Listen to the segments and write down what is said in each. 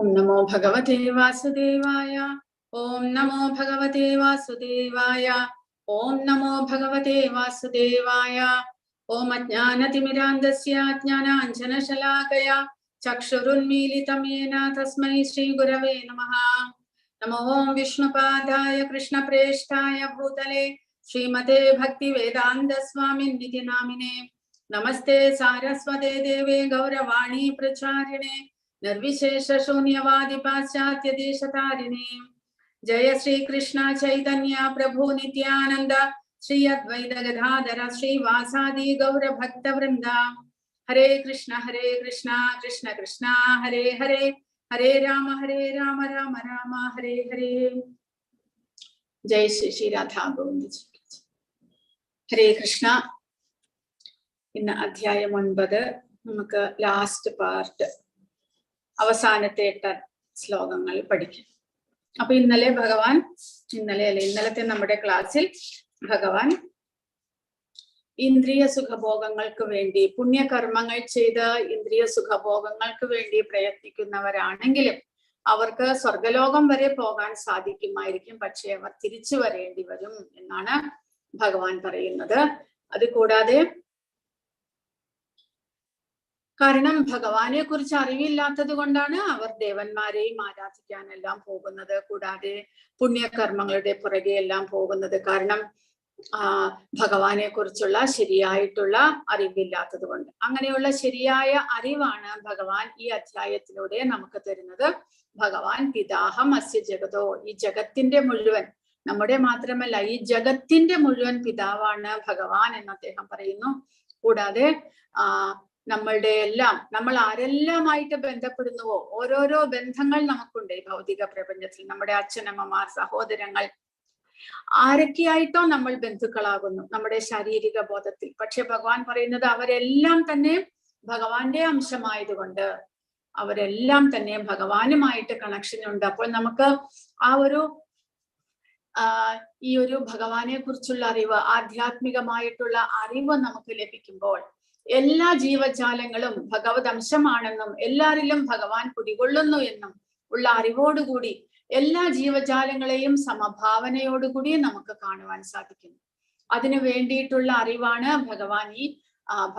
ओम नमो भगवते वासुदेवाय। ओम नमो भगवते वासुदेवाय। ओम नमो भगवते वासुदेवाय। ओम अज्ञानतिमिरान्धस्य ज्ञानाञ्जनशलाकया चक्षुरुन्मीलितं येन तस्मै श्रीगुरवे नमः। नमो ओम विष्णुपादाय कृष्णप्रेष्ठाय भूतले श्रीमते भक्तिवेदान्त स्वामिन्निति नामिने। नमस्ते सारस्वते देवे गौरवाणी प्रचारिणे निर्विशेष शून्यवादि पाश्चात्य देशतारिणे। जय श्री कृष्ण चैतन्य प्रभु नित्यानंद श्री अद्वैत गदाधर श्रीवासादि गौर भक्त वृंदा। हरे कृष्ण कृष्ण कृष्ण हरे हरे, हरे राम राम राम हरे हरे। जय श्री श्री राधा गोविंद जी। हरे कृष्ण। ഇന്ന് അധ്യായം 9 നമുക്ക് ലാസ്റ്റ് പാർട്ട് അവസാനത്തെ 8 ശ്ലോകങ്ങൾ പഠിക്കാം. അപ്പൊ ഇന്നലത്തെ നമ്മുടെ ക്ലാസ്സിൽ ഭഗവാൻ ഇന്ദ്രിയ സുഖഭോഗങ്ങൾക്ക് വേണ്ടി പുണ്യകർമ്മങ്ങൾ ചെയ്ത് ഇന്ദ്രിയ സുഖഭോഗങ്ങൾക്ക് വേണ്ടി പ്രയത്നിക്കുന്നവരാണെങ്കിലും അവർക്ക് സ്വർഗലോകം വരെ പോകാൻ സാധിക്കുമായിരിക്കും, പക്ഷെ അവർ തിരിച്ചു വരേണ്ടി വരും എന്നാണ് ഭഗവാൻ പറയുന്നത്. അതുകൂടാതെ കാരണം ഭഗവാനെ കുറിച്ച് അറിവില്ലാത്തത് കൊണ്ടാണ് അവർ ദേവന്മാരെയും ആരാധിക്കാനെല്ലാം പോകുന്നത്, കൂടാതെ പുണ്യകർമ്മങ്ങളുടെ പുറകെ എല്ലാം പോകുന്നത്. കാരണം ഭഗവാനെ കുറിച്ചുള്ള ശരിയായിട്ടുള്ള അറിവില്ലാത്തത് കൊണ്ട്. അങ്ങനെയുള്ള ശരിയായ അറിവാണ് ഭഗവാൻ ഈ അധ്യായത്തിലൂടെ നമുക്ക് തരുന്നത്. ഭഗവാൻ പിതാഹം അസ്യ ജഗതോ, ഈ ജഗത്തിന്റെ മുഴുവൻ, നമ്മുടെ മാത്രമല്ല ഈ ജഗത്തിന്റെ മുഴുവൻ പിതാവാണ് ഭഗവാൻ എന്ന് അദ്ദേഹം പറയുന്നു. കൂടാതെ നമ്മളുടെ എല്ലാം, നമ്മൾ ആരെല്ലാമായിട്ട് ബന്ധപ്പെടുന്നുവോ, ഓരോരോ ബന്ധങ്ങൾ നമുക്കുണ്ട് ഈ ഭൗതിക പ്രപഞ്ചത്തിൽ. നമ്മുടെ അച്ഛനമ്മമാർ, സഹോദരങ്ങൾ, ആരൊക്കെയായിട്ടോ നമ്മൾ ബന്ധുക്കളാകുന്നു നമ്മുടെ ശാരീരിക ബോധത്തിൽ. പക്ഷെ ഭഗവാൻ പറയുന്നത് അവരെല്ലാം തന്നെ ഭഗവാന്റെ അംശമായതുകൊണ്ട് അവരെല്ലാം തന്നെ ഭഗവാനുമായിട്ട് കണക്ഷൻ ഉണ്ട്. അപ്പോൾ നമുക്ക് ഈ ഒരു ഭഗവാനെ കുറിച്ചുള്ള അറിവ്, ആധ്യാത്മികമായിട്ടുള്ള അറിവ് നമുക്ക് ലഭിക്കുമ്പോൾ എല്ലാ ജീവജാലങ്ങളും ഭഗവത് അംശമാണെന്നും എല്ലാരിലും ഭഗവാൻ കുടികൊള്ളുന്നു എന്നും ഉള്ള അറിവോടുകൂടി എല്ലാ ജീവജാലങ്ങളെയും സമഭാവനയോടുകൂടി നമുക്ക് കാണുവാൻ സാധിക്കുന്നു. അതിനു വേണ്ടിയിട്ടുള്ള അറിവാണ് ഭഗവാൻ ഈ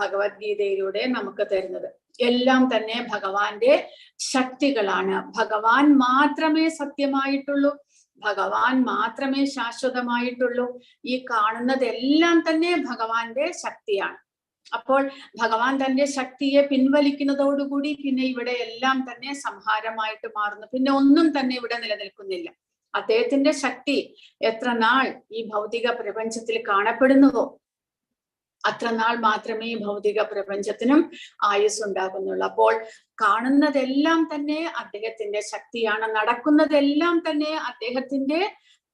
ഭഗവത്ഗീതയിലൂടെ നമുക്ക് തരുന്നത്. എല്ലാം തന്നെ ഭഗവാന്റെ ശക്തികളാണ്. ഭഗവാൻ മാത്രമേ സത്യമായിട്ടുള്ളൂ, ഭഗവാൻ മാത്രമേ ശാശ്വതമായിട്ടുള്ളൂ. ഈ കാണുന്നതെല്ലാം തന്നെ ഭഗവാന്റെ ശക്തിയാണ്. അപ്പോൾ ഭഗവാൻ തന്റെ ശക്തിയെ പിൻവലിക്കുന്നതോടുകൂടി പിന്നെ ഇവിടെ എല്ലാം തന്നെ സംഹാരമായിട്ട് മാറുന്നു. പിന്നെ ഒന്നും തന്നെ ഇവിടെ നിലനിൽക്കുന്നില്ല. അദ്ദേഹത്തിന്റെ ശക്തി എത്ര നാൾ ഈ ഭൗതിക പ്രപഞ്ചത്തിൽ കാണപ്പെടുന്നുവോ അത്ര നാൾ മാത്രമേ ഈ ഭൗതിക പ്രപഞ്ചത്തിനും ആയുസ് ഉണ്ടാകുന്നുള്ളൂ. അപ്പോൾ കാണുന്നതെല്ലാം തന്നെ അദ്ദേഹത്തിന്റെ ശക്തിയാണ്, നടക്കുന്നതെല്ലാം തന്നെ അദ്ദേഹത്തിന്റെ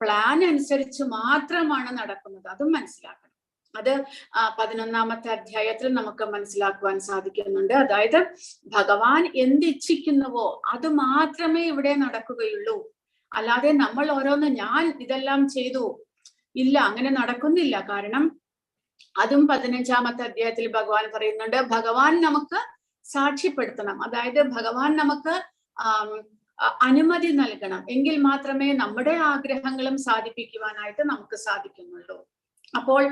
പ്ലാൻ അനുസരിച്ച് മാത്രമാണ് നടക്കുന്നത്. അതും മനസ്സിലാക്കണം. അത് 11ാമത്തെ അധ്യായത്തിൽ നമുക്ക് മനസ്സിലാക്കുവാൻ സാധിക്കുന്നുണ്ട്. അതായത് ഭഗവാൻ എന്തിച്ഛിക്കുന്നുവോ അത് മാത്രമേ ഇവിടെ നടക്കുകയുള്ളൂ. അല്ലാതെ നമ്മൾ ഓരോന്ന് ഞാൻ ഇതെല്ലാം ചെയ്തു, ഇല്ല, അങ്ങനെ നടക്കുന്നില്ല. കാരണം അതും 15ാമത്തെ അധ്യായത്തിൽ ഭഗവാൻ പറയുന്നുണ്ട്. ഭഗവാൻ നമുക്ക് സാക്ഷ്യപ്പെടുത്തണം, അതായത് ഭഗവാൻ നമുക്ക് അനുമതി നൽകണം, എങ്കിൽ മാത്രമേ നമ്മുടെ ആഗ്രഹങ്ങളും സാധിപ്പിക്കുവാനായിട്ട് നമുക്ക് സാധിക്കുന്നുള്ളൂ. അപ്പോൾ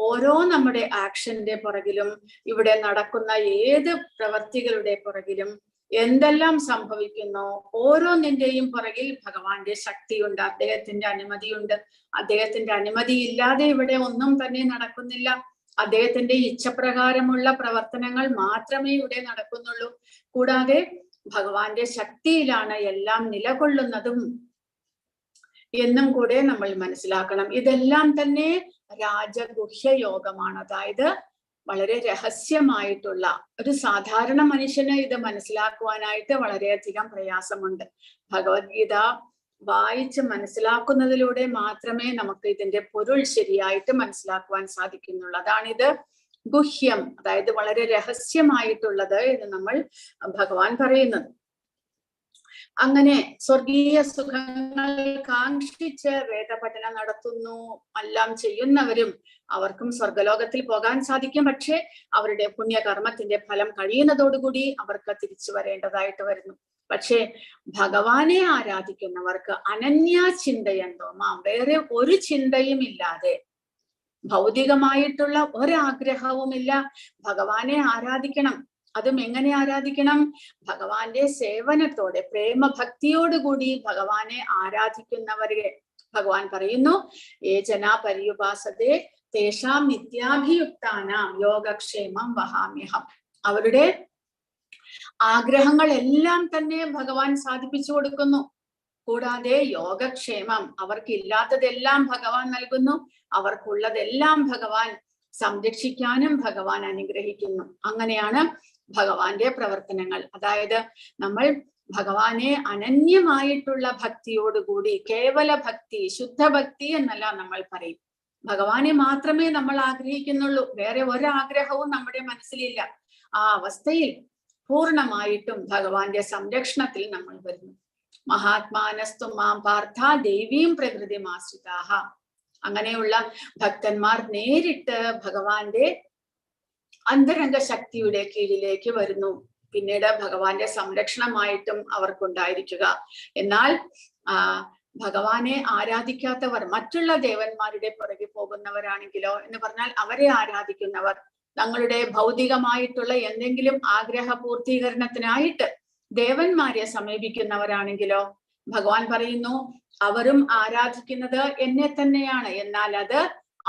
ഓരോ നമ്മുടെ ആക്ഷന്റെ പുറകിലും, ഇവിടെ നടക്കുന്ന ഏത് പ്രവർത്തികളുടെ പുറകിലും എന്തെല്ലാം സംഭവിക്കുന്നോ ഓരോന്നിന്റെയും പുറകിൽ ഭഗവാന്റെ ശക്തിയുണ്ട്, അദ്ദേഹത്തിന്റെ അനുമതിയുണ്ട്. അദ്ദേഹത്തിന്റെ അനുമതി ഇല്ലാതെ ഇവിടെ ഒന്നും തന്നെ നടക്കുന്നില്ല. അദ്ദേഹത്തിന്റെ ഇച്ഛപ്രകാരമുള്ള പ്രവർത്തനങ്ങൾ മാത്രമേ ഇവിടെ നടക്കുന്നുള്ളൂ. കൂടാതെ ഭഗവാന്റെ ശക്തിയിലാണ് എല്ലാം നിലകൊള്ളുന്നതും എന്നും കൂടെ നമ്മൾ മനസ്സിലാക്കണം. ഇതെല്ലാം തന്നെ രാജഗുഹ്യ യോഗമാണ്. അതായത് വളരെ രഹസ്യമായിട്ടുള്ള, ഒരു സാധാരണ മനുഷ്യന് ഇത് മനസ്സിലാക്കുവാനായിട്ട് വളരെയധികം പ്രയാസമുണ്ട്. ഭഗവത്ഗീത വായിച്ച് മനസ്സിലാക്കുന്നതിലൂടെ മാത്രമേ നമുക്ക് ഇതിന്റെ പൊരുൾ ശരിയായിട്ട് മനസ്സിലാക്കുവാൻ സാധിക്കുന്നുള്ളൂ. അതാണിത് ഗുഹ്യം, അതായത് വളരെ രഹസ്യമായിട്ടുള്ളത് എന്ന് നമ്മൾ ഭഗവാൻ പറയുന്നത്. അങ്ങനെ സ്വർഗീയ സുഖങ്ങൾ കാക്ഷിച്ച് വേദപഠനം നടത്തുന്നു എല്ലാം ചെയ്യുന്നവരും അവർക്കും സ്വർഗലോകത്തിൽ പോകാൻ സാധിക്കും. പക്ഷെ അവരുടെ പുണ്യകർമ്മത്തിന്റെ ഫലം കഴിയുന്നതോടുകൂടി അവർക്ക് തിരിച്ചു വരേണ്ടതായിട്ട് വരുന്നു. പക്ഷേ ഭഗവാനെ ആരാധിക്കുന്നവർക്ക് അനന്യ ചിന്തയെന്തോ വേറെ ഒരു ചിന്തയും ഇല്ലാതെ, ഭൗതികമായിട്ടുള്ള ഒരാഗ്രഹവുമില്ല, ഭഗവാനെ ആരാധിക്കണം. അതും എങ്ങനെ ആരാധിക്കണം? ഭഗവാന്റെ സേവനത്തോടെ, പ്രേമഭക്തിയോടുകൂടി ഭഗവാനെ ആരാധിക്കുന്നവരെ ഭഗവാൻ പറയുന്നു, ഏ ജനാ പര്യുപാസതേ തേഷാം നിത്യാഭിയുക്താനാം യോഗക്ഷേമം വഹാമ്യഹം. അവരുടെ ആഗ്രഹങ്ങളെല്ലാം തന്നെ ഭഗവാൻ സാധിപ്പിച്ചു കൊടുക്കുന്നു. കൂടാതെ യോഗക്ഷേമം, അവർക്കില്ലാത്തതെല്ലാം ഭഗവാൻ നൽകുന്നു, അവർക്കുള്ളതെല്ലാം ഭഗവാൻ സംരക്ഷിക്കാനും ഭഗവാൻ അനുഗ്രഹിക്കുന്നു. അങ്ങനെയാണ് ഭഗവാന്റെ പ്രവർത്തനങ്ങൾ. അതായത് നമ്മൾ ഭഗവാനെ അനന്യമായിട്ടുള്ള ഭക്തിയോടുകൂടി, കേവല ഭക്തി, ശുദ്ധഭക്തി എന്നല്ല നമ്മൾ പറയും, ഭഗവാനെ മാത്രമേ നമ്മൾ ആഗ്രഹിക്കുന്നുള്ളൂ, വേറെ ഒരാഗ്രഹവും നമ്മുടെ മനസ്സിലില്ല. ആ അവസ്ഥയിൽ പൂർണ്ണമായിട്ടും ഭഗവാന്റെ സംരക്ഷണത്തിൽ നമ്മൾ വരുന്നു. മഹാത്മാനസ്തു മാം പാർത്ഥ ദേവീം പ്രകൃതിമാശ്രിതാഹ. അങ്ങനെയുള്ള ഭക്തന്മാർ നേരിട്ട് ഭഗവാന്റെ അന്തരംഗ ശക്തിയുടെ കീഴിലേക്ക് വരുന്നു. പിന്നീട് ഭഗവാന്റെ സംരക്ഷണമായിട്ടും അവർക്കുണ്ടായിരിക്കുക. എന്നാൽ ഭഗവാനെ ആരാധിക്കാത്തവർ, മറ്റുള്ള ദേവന്മാരുടെ പുറകെ പോകുന്നവരാണെങ്കിലോ എന്ന് പറഞ്ഞാൽ അവരെ ആരാധിക്കുന്നവർ, തങ്ങളുടെ ഭൗതികമായിട്ടുള്ള എന്തെങ്കിലും ആഗ്രഹ പൂർത്തീകരണത്തിനായിട്ട് ദേവന്മാരെ സമീപിക്കുന്നവരാണെങ്കിലോ ഭഗവാൻ പറയുന്നു, അവരും ആരാധിക്കുന്നത് എന്നെ തന്നെയാണ്, എന്നാൽ അത്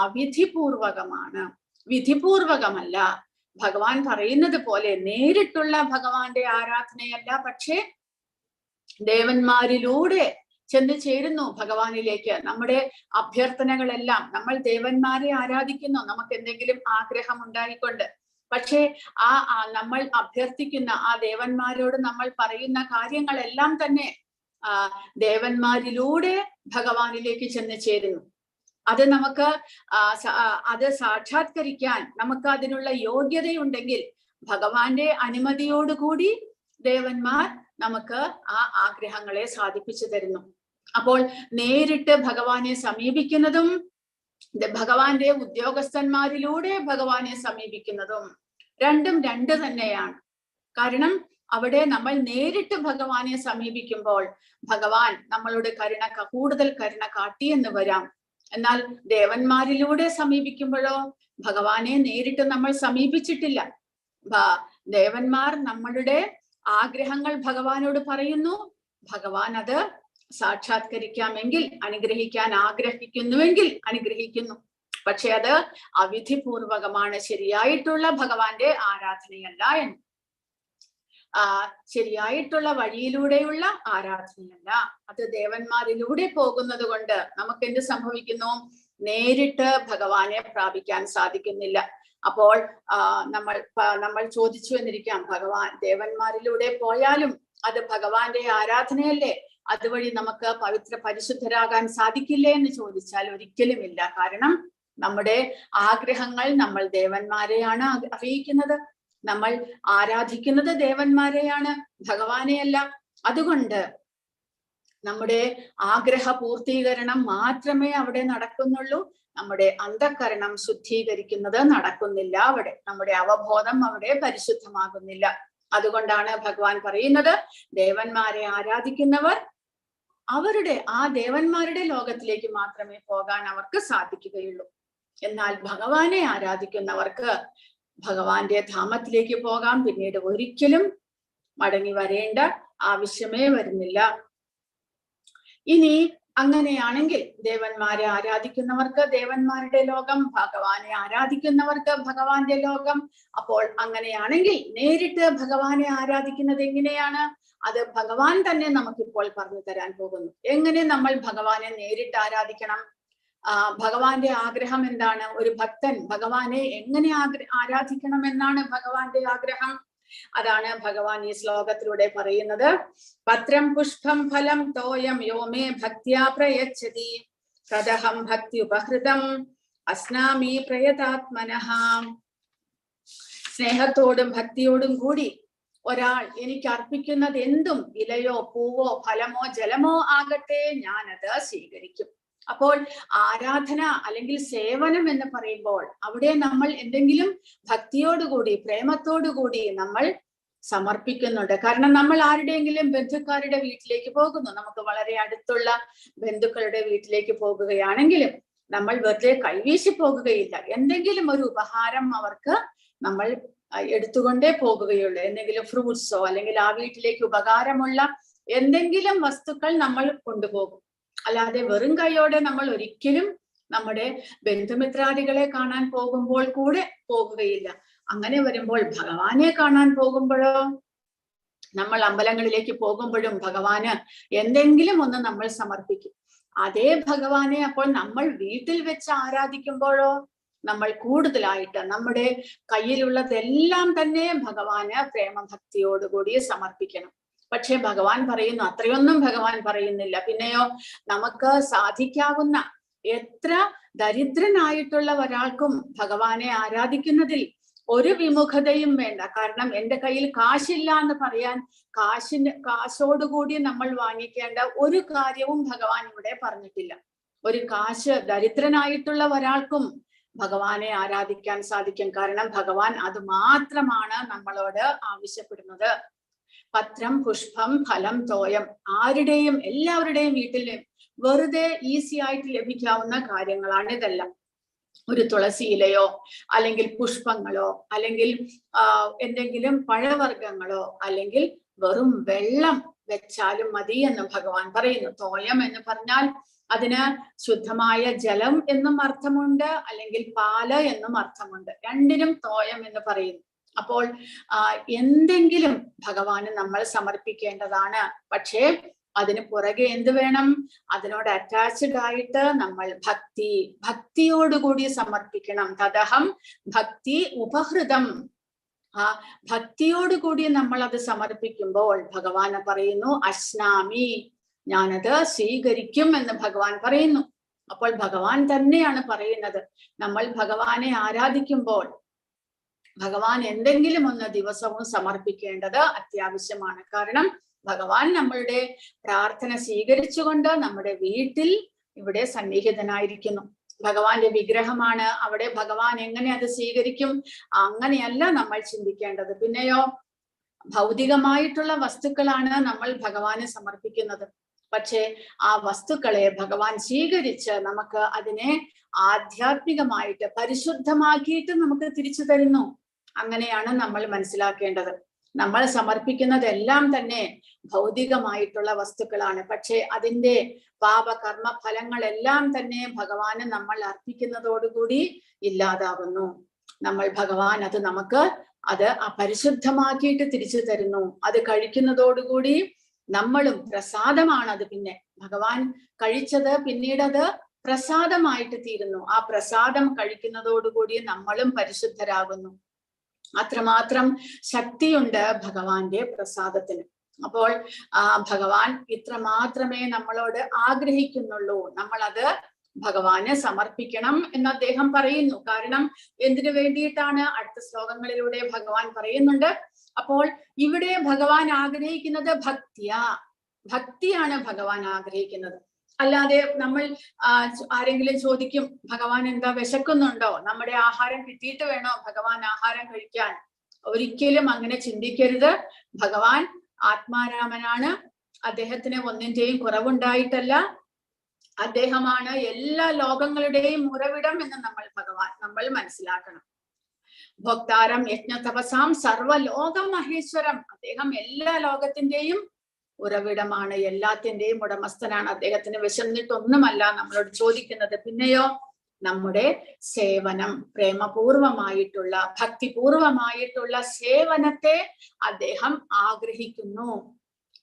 അവിധിപൂർവകമാണ്, വിധിപൂർവകമല്ല. ഭഗവാൻ പറയുന്നത് പോലെ നേരിട്ടുള്ള ഭഗവാന്റെ ആരാധനയല്ല, പക്ഷേ ദേവന്മാരിലൂടെ ചെന്ന് ചേരുന്നു ഭഗവാനിലേക്ക്. നമ്മുടെ അഭ്യർത്ഥനകളെല്ലാം, നമ്മൾ ദേവന്മാരെ ആരാധിക്കുന്നു നമുക്ക് എന്തെങ്കിലും ആഗ്രഹം ഉണ്ടായിക്കൊണ്ട്, പക്ഷേ നമ്മൾ അഭ്യർത്ഥിക്കുന്ന ആ ദേവന്മാരോട് നമ്മൾ പറയുന്ന കാര്യങ്ങളെല്ലാം തന്നെ ദേവന്മാരിലൂടെ ഭഗവാനിലേക്ക് ചെന്ന് ചേരുന്നു. അത് നമുക്ക് അത് സാക്ഷാത്കരിക്കാൻ നമുക്ക് അതിനുള്ള യോഗ്യതയുണ്ടെങ്കിൽ ഭഗവാന്റെ അനുമതിയോടുകൂടി ദേവന്മാർ നമുക്ക് ആ ആഗ്രഹങ്ങളെ സാധിപ്പിച്ചു തരുന്നു. അപ്പോൾ നേരിട്ട് ഭഗവാനെ സമീപിക്കുന്നതും ഭഗവാന്റെ ഉദ്യോഗസ്ഥന്മാരിലൂടെ ഭഗവാനെ സമീപിക്കുന്നതും രണ്ടും രണ്ട് തന്നെയാണ്. കാരണം അവിടെ നമ്മൾ നേരിട്ട് ഭഗവാനെ സമീപിക്കുമ്പോൾ ഭഗവാൻ നമ്മളോട് കൂടുതൽ കരുണ കാട്ടിയെന്ന് വരാം. എന്നാൽ ദേവന്മാരിലൂടെ സമീപിക്കുമ്പോഴോ ഭഗവാനെ നേരിട്ട് നമ്മൾ സമീപിച്ചിട്ടില്ല. ദേവന്മാർ നമ്മളുടെ ആഗ്രഹങ്ങൾ ഭഗവാനോട് പറയുന്നു, ഭഗവാൻ അത് സാക്ഷാത്കരിക്കാമെങ്കിൽ, അനുഗ്രഹിക്കാൻ ആഗ്രഹിക്കുന്നുവെങ്കിൽ അനുഗ്രഹിക്കുന്നു. പക്ഷെ അത് അവിധിപൂർവകമാണ്, ശരിയായിട്ടുള്ള ഭഗവാന്റെ ആരാധനയല്ല എന്ന്. ശരിയായിട്ടുള്ള വഴിയിലൂടെയുള്ള ആരാധനയല്ല, അത് ദേവന്മാരിലൂടെ പോകുന്നത് കൊണ്ട് നമുക്ക് എന്ത് സംഭവിക്കുന്നു? നേരിട്ട് ഭഗവാനെ പ്രാപിക്കാൻ സാധിക്കുന്നില്ല. അപ്പോൾ നമ്മൾ ചോദിച്ചു എന്നിരിക്കാം, ഭഗവാൻ ദേവന്മാരിലൂടെ പോയാലും അത് ഭഗവാന്റെ ആരാധനയല്ലേ, അതുവഴി നമുക്ക് പരിശുദ്ധരാകാൻ സാധിക്കില്ലേ എന്ന് ചോദിച്ചാൽ ഒരിക്കലുമില്ല. കാരണം നമ്മുടെ ആഗ്രഹങ്ങൾ നമ്മൾ ദേവന്മാരെയാണ് അറിയിക്കുന്നത്, നമ്മൾ ആരാധിക്കുന്നത് ദേവന്മാരെയാണ്, ഭഗവാനെയല്ല. അതുകൊണ്ട് നമ്മുടെ ആഗ്രഹ പൂർത്തീകരണം മാത്രമേ അവിടെ നടക്കുന്നുള്ളൂ, നമ്മുടെ അന്ധക്കരണം ശുദ്ധീകരിക്കുന്നത് നടക്കുന്നില്ല അവിടെ, നമ്മുടെ അവബോധം അവിടെ പരിശുദ്ധമാകുന്നില്ല. അതുകൊണ്ടാണ് ഭഗവാൻ പറയുന്നത്, ദേവന്മാരെ ആരാധിക്കുന്നവർ ആ ദേവന്മാരുടെ ലോകത്തിലേക്ക് മാത്രമേ പോകാൻ അവർക്ക് സാധിക്കുകയുള്ളൂ. എന്നാൽ ഭഗവാനെ ആരാധിക്കുന്നവർക്ക് ഭഗവാന്റെ ധാമത്തിലേക്ക് പോകാം, പിന്നീട് ഒരിക്കലും മടങ്ങി വരേണ്ട ആവശ്യമേ വരുന്നില്ല. ഇനി അങ്ങനെയാണെങ്കിൽ ദേവന്മാരെ ആരാധിക്കുന്നവർക്ക് ദേവന്മാരുടെ ലോകം, ഭഗവാനെ ആരാധിക്കുന്നവർക്ക് ഭഗവാന്റെ ലോകം. അപ്പോൾ അങ്ങനെയാണെങ്കിൽ നേരിട്ട് ഭഗവാനെ ആരാധിക്കുന്നത് എങ്ങനെയാണ്? അത് ഭഗവാൻ തന്നെ നമുക്കിപ്പോൾ പറഞ്ഞു തരാൻ പോകുന്നു. എങ്ങനെ നമ്മൾ ഭഗവാനെ നേരിട്ട് ആരാധിക്കണം? ഭഗവാന്റെ ആഗ്രഹം എന്താണ്? ഒരു ഭക്തൻ ഭഗവാനെ എങ്ങനെ ആരാധിക്കണം എന്നാണ് ഭഗവാന്റെ ആഗ്രഹം. അതാണ് ഭഗവാൻ ഈ ശ്ലോകത്തിലൂടെ പറയുന്നത്. പത്രം പുഷ്പം ഫലം തോയം യോമേ ഭക്ത്യാ പ്രയച്ഛതി തദഹം ഭക്തി ഉപഹൃതം അസ്നാമി പ്രയതാത്മനഃ. സ്നേഹത്തോടും ഭക്തിയോടും കൂടി ഒരാൾ എനിക്ക് അർപ്പിക്കുന്നത് എന്തും, ഇലയോ പൂവോ ഫലമോ ജലമോ ആകട്ടെ, ഞാനത് സ്വീകരിക്കും. അപ്പോൾ ആരാധന അല്ലെങ്കിൽ സേവനം എന്ന് പറയുമ്പോൾ അവിടെ നമ്മൾ എന്തെങ്കിലും ഭക്തിയോടുകൂടി പ്രേമത്തോടുകൂടി നമ്മൾ സമർപ്പിക്കുന്നുണ്ട്. കാരണം നമ്മൾ ആരുടെയെങ്കിലും ബന്ധുക്കാരുടെ വീട്ടിലേക്ക് പോകുന്നു, നമുക്ക് വളരെ അടുത്തുള്ള ബന്ധുക്കളുടെ വീട്ടിലേക്ക് പോകുകയാണെങ്കിലും നമ്മൾ വെറുതെ കൈവീശി പോകുകയില്ല. എന്തെങ്കിലും ഒരു ഉപഹാരം അവർക്ക് നമ്മൾ എടുത്തുകൊണ്ടേ പോകുകയുള്ളൂ. എന്തെങ്കിലും ഫ്രൂട്ട്സോ അല്ലെങ്കിൽ ആ വീട്ടിലേക്ക് ഉപകാരമുള്ള എന്തെങ്കിലും വസ്തുക്കൾ നമ്മൾ കൊണ്ടുപോകും. അല്ലാതെ വെറും കൈയോടെ നമ്മൾ ഒരിക്കലും നമ്മുടെ ബന്ധുമിത്രാദികളെ കാണാൻ പോകുമ്പോൾ കൂടെ പോകുകയില്ല. അങ്ങനെ വരുമ്പോൾ ഭഗവാനെ കാണാൻ പോകുമ്പോഴോ, നമ്മൾ അമ്പലങ്ങളിലേക്ക് പോകുമ്പോഴും ഭഗവാന് എന്തെങ്കിലും ഒന്ന് നമ്മൾ സമർപ്പിക്കും. അതേ ഭഗവാനെ അപ്പോൾ നമ്മൾ വീട്ടിൽ വെച്ച് ആരാധിക്കുമ്പോഴോ, നമ്മൾ കൂടുതലായിട്ട് നമ്മുടെ കയ്യിലുള്ളതെല്ലാം തന്നെ ഭഗവാന് പ്രേമഭക്തിയോടുകൂടി സമർപ്പിക്കണം. പക്ഷെ ഭഗവാൻ പറയുന്നു, അത്രയൊന്നും ഭഗവാൻ പറയുന്നില്ല. പിന്നെയോ, നമുക്ക് സാധിക്കാവുന്ന എത്ര ദരിദ്രനായിട്ടുള്ള ഒരാൾക്കും ഭഗവാനെ ആരാധിക്കുന്നതിൽ ഒരു വിമുഖതയും വേണ്ട. കാരണം എൻ്റെ കയ്യിൽ കാശില്ല എന്ന് പറയാൻ കാശോടുകൂടി നമ്മൾ വാങ്ങിക്കേണ്ട ഒരു കാര്യവും ഭഗവാൻ ഇവിടെ പറഞ്ഞിട്ടില്ല. ഒരു കാശ് ദരിദ്രനായിട്ടുള്ള ഒരാൾക്കും ഭഗവാനെ ആരാധിക്കാൻ സാധിക്കും. കാരണം ഭഗവാൻ അത് മാത്രമാണ് നമ്മളോട് ആവശ്യപ്പെടുന്നത്. പത്രം, പുഷ്പം, ഫലം, തോയം, ആരുടെയും എല്ലാവരുടെയും വീട്ടിൽ വെറുതെ ഈസി ആയിട്ട് ലഭിക്കാവുന്ന കാര്യങ്ങളാണ് ഇതെല്ലാം. ഒരു തുളസി ഇലയോ അല്ലെങ്കിൽ പുഷ്പങ്ങളോ അല്ലെങ്കിൽ എന്തെങ്കിലും പഴവർഗ്ഗങ്ങളോ അല്ലെങ്കിൽ വെറും വെള്ളം വെച്ചാലും മതി എന്ന് ഭഗവാൻ പറയുന്നു. തോയം എന്ന് പറഞ്ഞാൽ അതിന് ശുദ്ധമായ ജലം എന്നും അർത്ഥമുണ്ട്, അല്ലെങ്കിൽ പാല് എന്നും അർത്ഥമുണ്ട്. രണ്ടിനും തോയം എന്ന് പറയുന്നു. അപ്പോൾ എന്തെങ്കിലും ഭഗവാന് നമ്മൾ സമർപ്പിക്കേണ്ടതാണ്. പക്ഷേ അതിന് പുറകെ എന്ത് വേണം? അതിനോട് അറ്റാച്ച്ഡ് ആയിട്ട് നമ്മൾ ഭക്തിയോടുകൂടി സമർപ്പിക്കണം. തദഹം ഭക്തി ഉപഹൃതം. ആ ഭക്തിയോടുകൂടി നമ്മൾ അത് സമർപ്പിക്കുമ്പോൾ ഭഗവാന് പറയുന്നു, അശ്നാമി, ഞാനത് സ്വീകരിക്കും എന്ന് ഭഗവാൻ പറയുന്നു. അപ്പോൾ ഭഗവാൻ തന്നെയാണ് പറയുന്നത്. നമ്മൾ ഭഗവാനെ ആരാധിക്കുമ്പോൾ ഭഗവാൻ എന്തെങ്കിലും ഒന്ന് ദിവസവും സമർപ്പിക്കേണ്ടത് അത്യാവശ്യമാണ്. കാരണം ഭഗവാൻ നമ്മളുടെ പ്രാർത്ഥന സ്വീകരിച്ചുകൊണ്ട് നമ്മുടെ വീട്ടിൽ ഇവിടെ സന്നിഹിതനായിരിക്കുന്നു. ഭഗവാന്റെ വിഗ്രഹമാണ് അവിടെ. ഭഗവാൻ എങ്ങനെ അത് സ്വീകരിക്കും? അങ്ങനെയല്ല നമ്മൾ ചിന്തിക്കേണ്ടത്. പിന്നെയോ, ഭൗതികമായിട്ടുള്ള വസ്തുക്കളാണ് നമ്മൾ ഭഗവാന് സമർപ്പിക്കുന്നത്. പക്ഷേ ആ വസ്തുക്കളെ ഭഗവാൻ സ്വീകരിച്ച് നമുക്ക് അതിനെ ആധ്യാത്മികമായിട്ട് പരിശുദ്ധമാക്കിയിട്ട് നമുക്ക് തിരിച്ചു തരുന്നു. അങ്ങനെയാണ് നമ്മൾ മനസ്സിലാക്കേണ്ടത്. നമ്മൾ സമർപ്പിക്കുന്നതെല്ലാം തന്നെ ഭൗതികമായിട്ടുള്ള വസ്തുക്കളാണ്. പക്ഷെ അതിന്റെ പാപകർമ്മ ഫലങ്ങളെല്ലാം തന്നെ ഭഗവാന് നമ്മൾ അർപ്പിക്കുന്നതോടുകൂടി ഇല്ലാതാകുന്നു. ഭഗവാൻ അത് നമുക്ക് പരിശുദ്ധമാക്കിയിട്ട് തിരിച്ചു തരുന്നു. അത് കഴിക്കുന്നതോടുകൂടി നമ്മളും പ്രസാദമാണ്. അത് പിന്നെ ഭഗവാൻ കഴിച്ചത് പിന്നീട് അത് പ്രസാദമായിട്ട് തീരുന്നു. ആ പ്രസാദം കഴിക്കുന്നതോടുകൂടി നമ്മളും പരിശുദ്ധരാകുന്നു. അത്രമാത്രം ശക്തിയുണ്ട് ഭഗവാന്റെ പ്രസാദത്തിന്. അപ്പോൾ ഭഗവാൻ ഇത്ര മാത്രമേ നമ്മളോട് ആഗ്രഹിക്കുന്നുള്ളൂ. നമ്മൾ അത് ഭഗവാന് സമർപ്പിക്കണം എന്ന് അദ്ദേഹം പറയുന്നു. കാരണം എന്തിനു വേണ്ടിയിട്ടാണ്? അടുത്ത ശ്ലോകങ്ങളിലൂടെ ഭഗവാൻ പറയുന്നുണ്ട്. അപ്പോൾ ഇവിടെ ഭഗവാൻ ആഗ്രഹിക്കുന്നത് ഭക്തിയാണ് ഭഗവാൻ ആഗ്രഹിക്കുന്നത്. അല്ലാതെ നമ്മൾ ആരെങ്കിലും ചോദിക്കും, ഭഗവാൻ എന്താ വിശക്കുന്നുണ്ടോ? നമ്മുടെ ആഹാരം കിട്ടിയിട്ട് വേണോ ഭഗവാൻ ആഹാരം കഴിക്കാൻ? ഒരിക്കലും അങ്ങനെ ചിന്തിക്കരുത്. ഭഗവാൻ ആത്മാരാമനാണ്. അദ്ദേഹത്തിന് ഒന്നിന്റെയും കുറവുണ്ടായിട്ടല്ല. അദ്ദേഹമാണ് എല്ലാ ലോകങ്ങളുടെയും ഉറവിടം എന്ന് നമ്മൾ മനസ്സിലാക്കണം. ഭോക്താരം യജ്ഞ തപസാം സർവലോകം മഹേശ്വരം. അദ്ദേഹം എല്ലാ ലോകത്തിന്റെയും ഉറവിടമാണ്, എല്ലാത്തിന്റെയും ഉടമസ്ഥനാണ്. അദ്ദേഹത്തിന് വിശന്നിട്ടൊന്നുമല്ല നമ്മളോട് ചോദിക്കുന്നത്. പിന്നെയോ, നമ്മുടെ സേവനം, പ്രേമപൂർവമായിട്ടുള്ള ഭക്തിപൂർവമായിട്ടുള്ള സേവനത്തെ അദ്ദേഹം ആഗ്രഹിക്കുന്നു.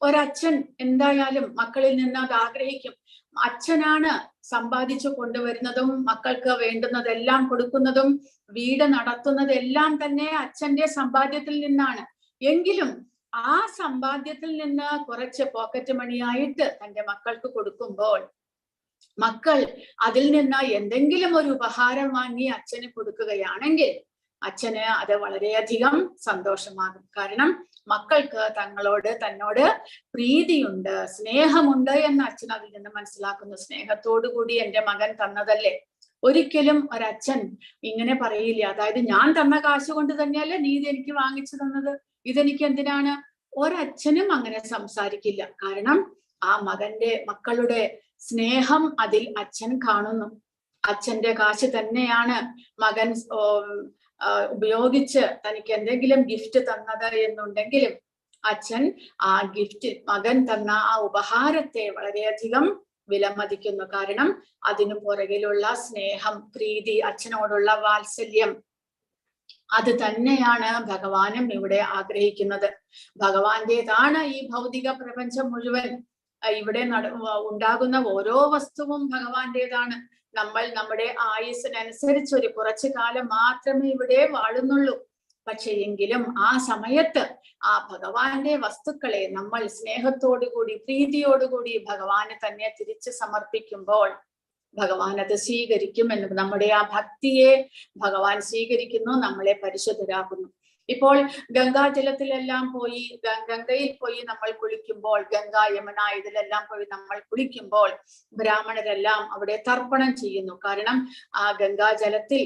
ഒരച്ഛൻ എന്തായാലും മക്കളിൽ നിന്ന് അത് ആഗ്രഹിക്കും. അച്ഛനാണ് സമ്പാദിച്ചു കൊണ്ടുവരുന്നതും മക്കൾക്ക് വേണ്ടുന്നതെല്ലാം കൊടുക്കുന്നതും വീട് നടത്തുന്നതെല്ലാം തന്നെ അച്ഛന്റെ സമ്പാദ്യത്തിൽ നിന്നാണ്. എങ്കിലും ആ സമ്പാദ്യത്തിൽ നിന്ന് കുറച്ച് പോക്കറ്റ് മണിയായിട്ട് തന്റെ മക്കൾക്ക് കൊടുക്കുമ്പോൾ മക്കൾ അതിൽ നിന്ന് എന്തെങ്കിലും ഒരു ഉപഹാരം വാങ്ങി അച്ഛന് കൊടുക്കുകയാണെങ്കിൽ അച്ഛന് അത് വളരെയധികം സന്തോഷമാകും. കാരണം മക്കൾക്ക് തന്നോട് പ്രീതിയുണ്ട്, സ്നേഹമുണ്ട് എന്ന് അച്ഛൻ അതിൽ നിന്ന് മനസ്സിലാക്കുന്നു. സ്നേഹത്തോടു കൂടി എൻ്റെ മകൻ തന്നതല്ലേ. ഒരിക്കലും ഒരച്ഛൻ ഇങ്ങനെ പറയില്ല. അതായത് ഞാൻ തന്ന കാശ് കൊണ്ട് തന്നെയല്ലേ നീ ഇത് എനിക്ക് വാങ്ങിച്ചു തന്നത്, ഇതെനിക്ക് എന്തിനാണ്? ഒരച്ഛനും അങ്ങനെ സംസാരിക്കില്ല. കാരണം ആ മക്കളുടെ സ്നേഹം അതിൽ അച്ഛൻ കാണുന്നു. അച്ഛന്റെ കാശ് തന്നെയാണ് മകൻ ഉപയോഗിച്ച് തനിക്ക് എന്തെങ്കിലും ഗിഫ്റ്റ് തന്നത് എന്നുണ്ടെങ്കിലും അച്ഛൻ ആ ഗിഫ്റ്റ്, മകൻ തന്ന ആ ഉപഹാരത്തെ വളരെയധികം വിലമതിക്കുന്നു. കാരണം അതിനു പുറകിലുള്ള സ്നേഹം, പ്രീതി, അച്ഛനോടുള്ള വാത്സല്യം, അത് തന്നെയാണ് ഭഗവാനും ഇവിടെ ആഗ്രഹിക്കുന്നത്. ഭഗവാന്റേതാണ് ഈ ഭൗതിക പ്രപഞ്ചം മുഴുവൻ. ഇവിടെ ഉണ്ടാകുന്ന ഓരോ വസ്തുവും ഭഗവാന്റേതാണ്. നമ്മൾ നമ്മുടെ ആയുസ്സിനനുസരിച്ച് ഒരു കുറച്ചു കാലം മാത്രമേ ഇവിടെ വാഴുന്നുള്ളൂ. പക്ഷെ എങ്കിലും ആ സമയത്ത് ആ ഭഗവാന്റെ വസ്തുക്കളെ നമ്മൾ സ്നേഹത്തോടുകൂടി, പ്രീതിയോടുകൂടി ഭഗവാന് തന്നെ തിരിച്ചു സമർപ്പിക്കുമ്പോൾ ഭഗവാൻ അത് സ്വീകരിക്കും എന്ന്, നമ്മുടെ ആ ഭക്തിയെ ഭഗവാൻ സ്വീകരിക്കുന്നു, നമ്മളെ പരിശുദ്ധരാക്കുന്നു. ഇപ്പോൾ ഗംഗാജലത്തിലെല്ലാം പോയി, ഗംഗയിൽ പോയി നമ്മൾ കുളിക്കുമ്പോൾ, ഗംഗ, യമുന ഇതിലെല്ലാം പോയി നമ്മൾ കുളിക്കുമ്പോൾ ബ്രാഹ്മണരെല്ലാം അവിടെ തർപ്പണം ചെയ്യുന്നു. കാരണം ആ ഗംഗാജലത്തിൽ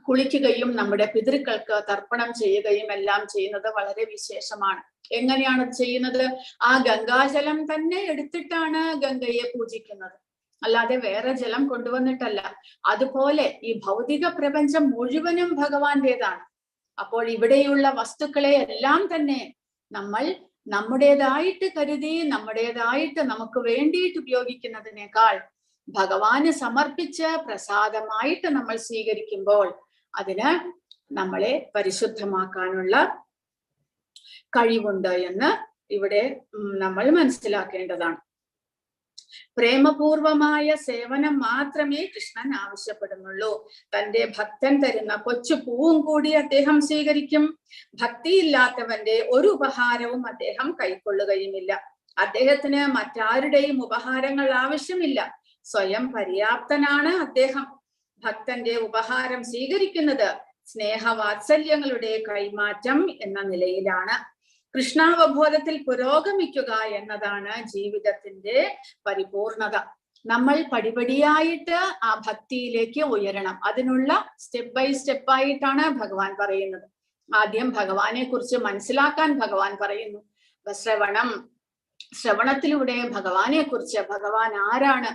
കുളിക്കുകയും നമ്മുടെ പിതൃക്കൾക്ക് തർപ്പണം ചെയ്യുകയും എല്ലാം ചെയ്യുന്നത് വളരെ വിശേഷമാണ്. എങ്ങനെയാണ് ചെയ്യുന്നത്? ആ ഗംഗാജലം തന്നെ എടുത്തിട്ടാണ് ഗംഗയെ പൂജിക്കുന്നത്, അല്ലാതെ വേറെ ജലം കൊണ്ടുവന്നിട്ടല്ല. അതുപോലെ ഈ ഭൗതിക പ്രപഞ്ചം മുഴുവനും ഭഗവാന്റേതാണ്. അപ്പോൾ ഇവിടെയുള്ള വസ്തുക്കളെ എല്ലാം തന്നെ നമ്മൾ നമ്മുടേതായിട്ട് കരുതി, നമ്മുടേതായിട്ട് നമുക്ക് വേണ്ടിയിട്ട് ഉപയോഗിക്കുന്നതിനേക്കാൾ ഭഗവാന് സമർപ്പിച്ച് പ്രസാദമായിട്ട് നമ്മൾ സ്വീകരിക്കുമ്പോൾ അതിന് നമ്മളെ പരിശുദ്ധമാക്കാനുള്ള കഴിവുണ്ട് എന്ന് ഇവിടെ നമ്മൾ മനസ്സിലാക്കേണ്ടതാണ്. പ്രേമപൂർവമായ സേവനം മാത്രമേ കൃഷ്ണൻ ആവശ്യപ്പെടുന്നുള്ളൂ. തന്റെ ഭക്തൻ തരുന്ന കൊച്ചു പൂവും കൂടി അദ്ദേഹം സ്വീകരിക്കും. ഭക്തിയില്ലാത്തവന്റെ ഒരു ഉപഹാരവും അദ്ദേഹം കൈക്കൊള്ളുകയുമില്ല. അദ്ദേഹത്തിന് മറ്റാരുടെയും ഉപഹാരങ്ങൾ ആവശ്യമില്ല. സ്വയം പര്യാപ്തനാണ് അദ്ദേഹം. ഭക്തന്റെ ഉപഹാരം സ്വീകരിക്കുന്നത് സ്നേഹവാത്സല്യങ്ങളുടെ കൈമാറ്റം എന്ന നിലയിലാണ്. കൃഷ്ണാവബോധത്തിൽ പുരോഗമിക്കുക എന്നതാണ് ജീവിതത്തിന്റെ പരിപൂർണത. നമ്മൾ പടിപടിയായിട്ട് ആ ഭക്തിയിലേക്ക് ഉയരണം. അതിനുള്ള സ്റ്റെപ്പ് ബൈ സ്റ്റെപ്പ് ആയിട്ടാണ് ഭഗവാൻ പറയുന്നത്. ആദ്യം ഭഗവാനെ കുറിച്ച് മനസ്സിലാക്കാൻ ഭഗവാൻ പറയുന്നു. ശ്രവണത്തിലൂടെ ഭഗവാനെ കുറിച്ച്, ഭഗവാൻ ആരാണ്,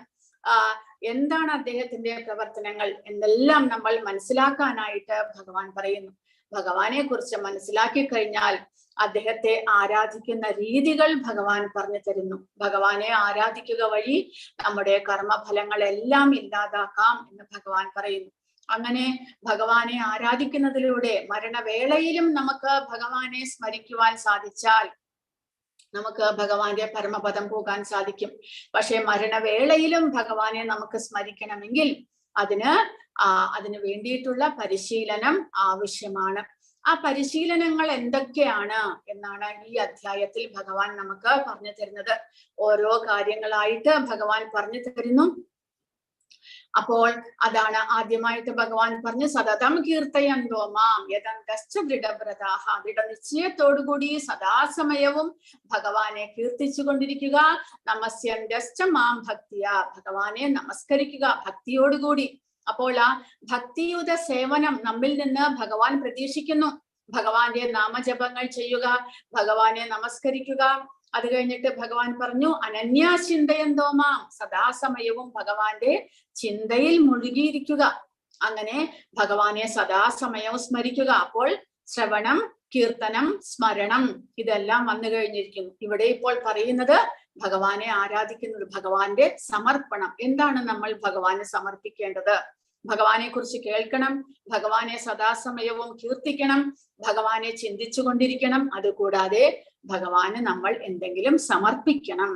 എന്താണ് അദ്ദേഹത്തിന്റെ പ്രവർത്തനങ്ങൾ എന്നെല്ലാം നമ്മൾ മനസ്സിലാക്കാനായിട്ട് ഭഗവാൻ പറയുന്നു. ഭഗവാനെ കുറിച്ച് മനസ്സിലാക്കി കഴിഞ്ഞാൽ അദ്ദേഹത്തെ ആരാധിക്കുന്ന രീതികൾ ഭഗവാൻ പറഞ്ഞു തരുന്നു. ഭഗവാനെ ആരാധിക്കുക വഴി നമ്മുടെ കർമ്മഫലങ്ങളെല്ലാം ഇല്ലാതാക്കാം എന്ന് ഭഗവാൻ പറയുന്നു. അങ്ങനെ ഭഗവാനെ ആരാധിക്കുന്നതിലൂടെ മരണവേളയിലും നമുക്ക് ഭഗവാനെ സ്മരിക്കുവാൻ സാധിച്ചാൽ നമുക്ക് ഭഗവാന്റെ പരമപദം പോകാൻ സാധിക്കും. പക്ഷെ മരണവേളയിലും ഭഗവാനെ നമുക്ക് സ്മരിക്കണമെങ്കിൽ അതിന് വേണ്ടിയിട്ടുള്ള പരിശീലനം ആവശ്യമാണ്. ആ പരിശീലനങ്ങൾ എന്തൊക്കെയാണ് എന്നാണ് ഈ അധ്യായത്തിൽ ഭഗവാൻ നമുക്ക് പറഞ്ഞു തരുന്നത്. ഓരോ കാര്യങ്ങളായിട്ട് ഭഗവാൻ പറഞ്ഞു തരുന്നു. അപ്പോൾ അതാണ് ആദ്യമായിട്ട് ഭഗവാൻ പറഞ്ഞു, സതതം കീർത്തയന്തോ മാം യദന്തശ്ച ദൃഢവ്രതാഃ. ദൃഢനിശ്ചയത്തോടുകൂടി സദാസമയവും ഭഗവാനെ കീർത്തിച്ചു കൊണ്ടിരിക്കുക. നമസ്യന്തശ്ച മാം ഭക്തിയ. ഭഗവാനെ നമസ്കരിക്കുക ഭക്തിയോടുകൂടി. അപ്പോൾ ആ ഭക്തിയുത സേവനം നമ്മിൽ നിന്ന് ഭഗവാൻ പ്രതീക്ഷിക്കുന്നു. ഭഗവാന്റെ നാമജപങ്ങൾ ചെയ്യുക, ഭഗവാനെ നമസ്കരിക്കുക. അത് കഴിഞ്ഞിട്ട് ഭഗവാൻ പറഞ്ഞു, അനന്യാചിന്തയന്തോ മാം. സദാസമയവും ഭഗവാന്റെ ചിന്തയിൽ മുഴുകിയിരിക്കുക. അങ്ങനെ ഭഗവാനെ സദാസമയവും സ്മരിക്കുക. അപ്പോൾ ശ്രവണം, കീർത്തനം, സ്മരണം ഇതെല്ലാം വന്നു കഴിഞ്ഞിരിക്കുന്നു. ഇവിടെ ഇപ്പോൾ പറയുന്നത് ഭഗവാനെ ആരാധിക്കുന്നത്, ഭഗവാന്റെ സമർപ്പണം. എന്താണ് നമ്മൾ ഭഗവാന് സമർപ്പിക്കേണ്ടത്? ഭഗവാനെ കുറിച്ച് കേൾക്കണം, ഭഗവാനെ സദാസമയവും കീർത്തിക്കണം, ഭഗവാനെ ചിന്തിച്ചു കൊണ്ടിരിക്കണം. അതുകൂടാതെ ഭഗവാന് നമ്മൾ എന്തെങ്കിലും സമർപ്പിക്കണം.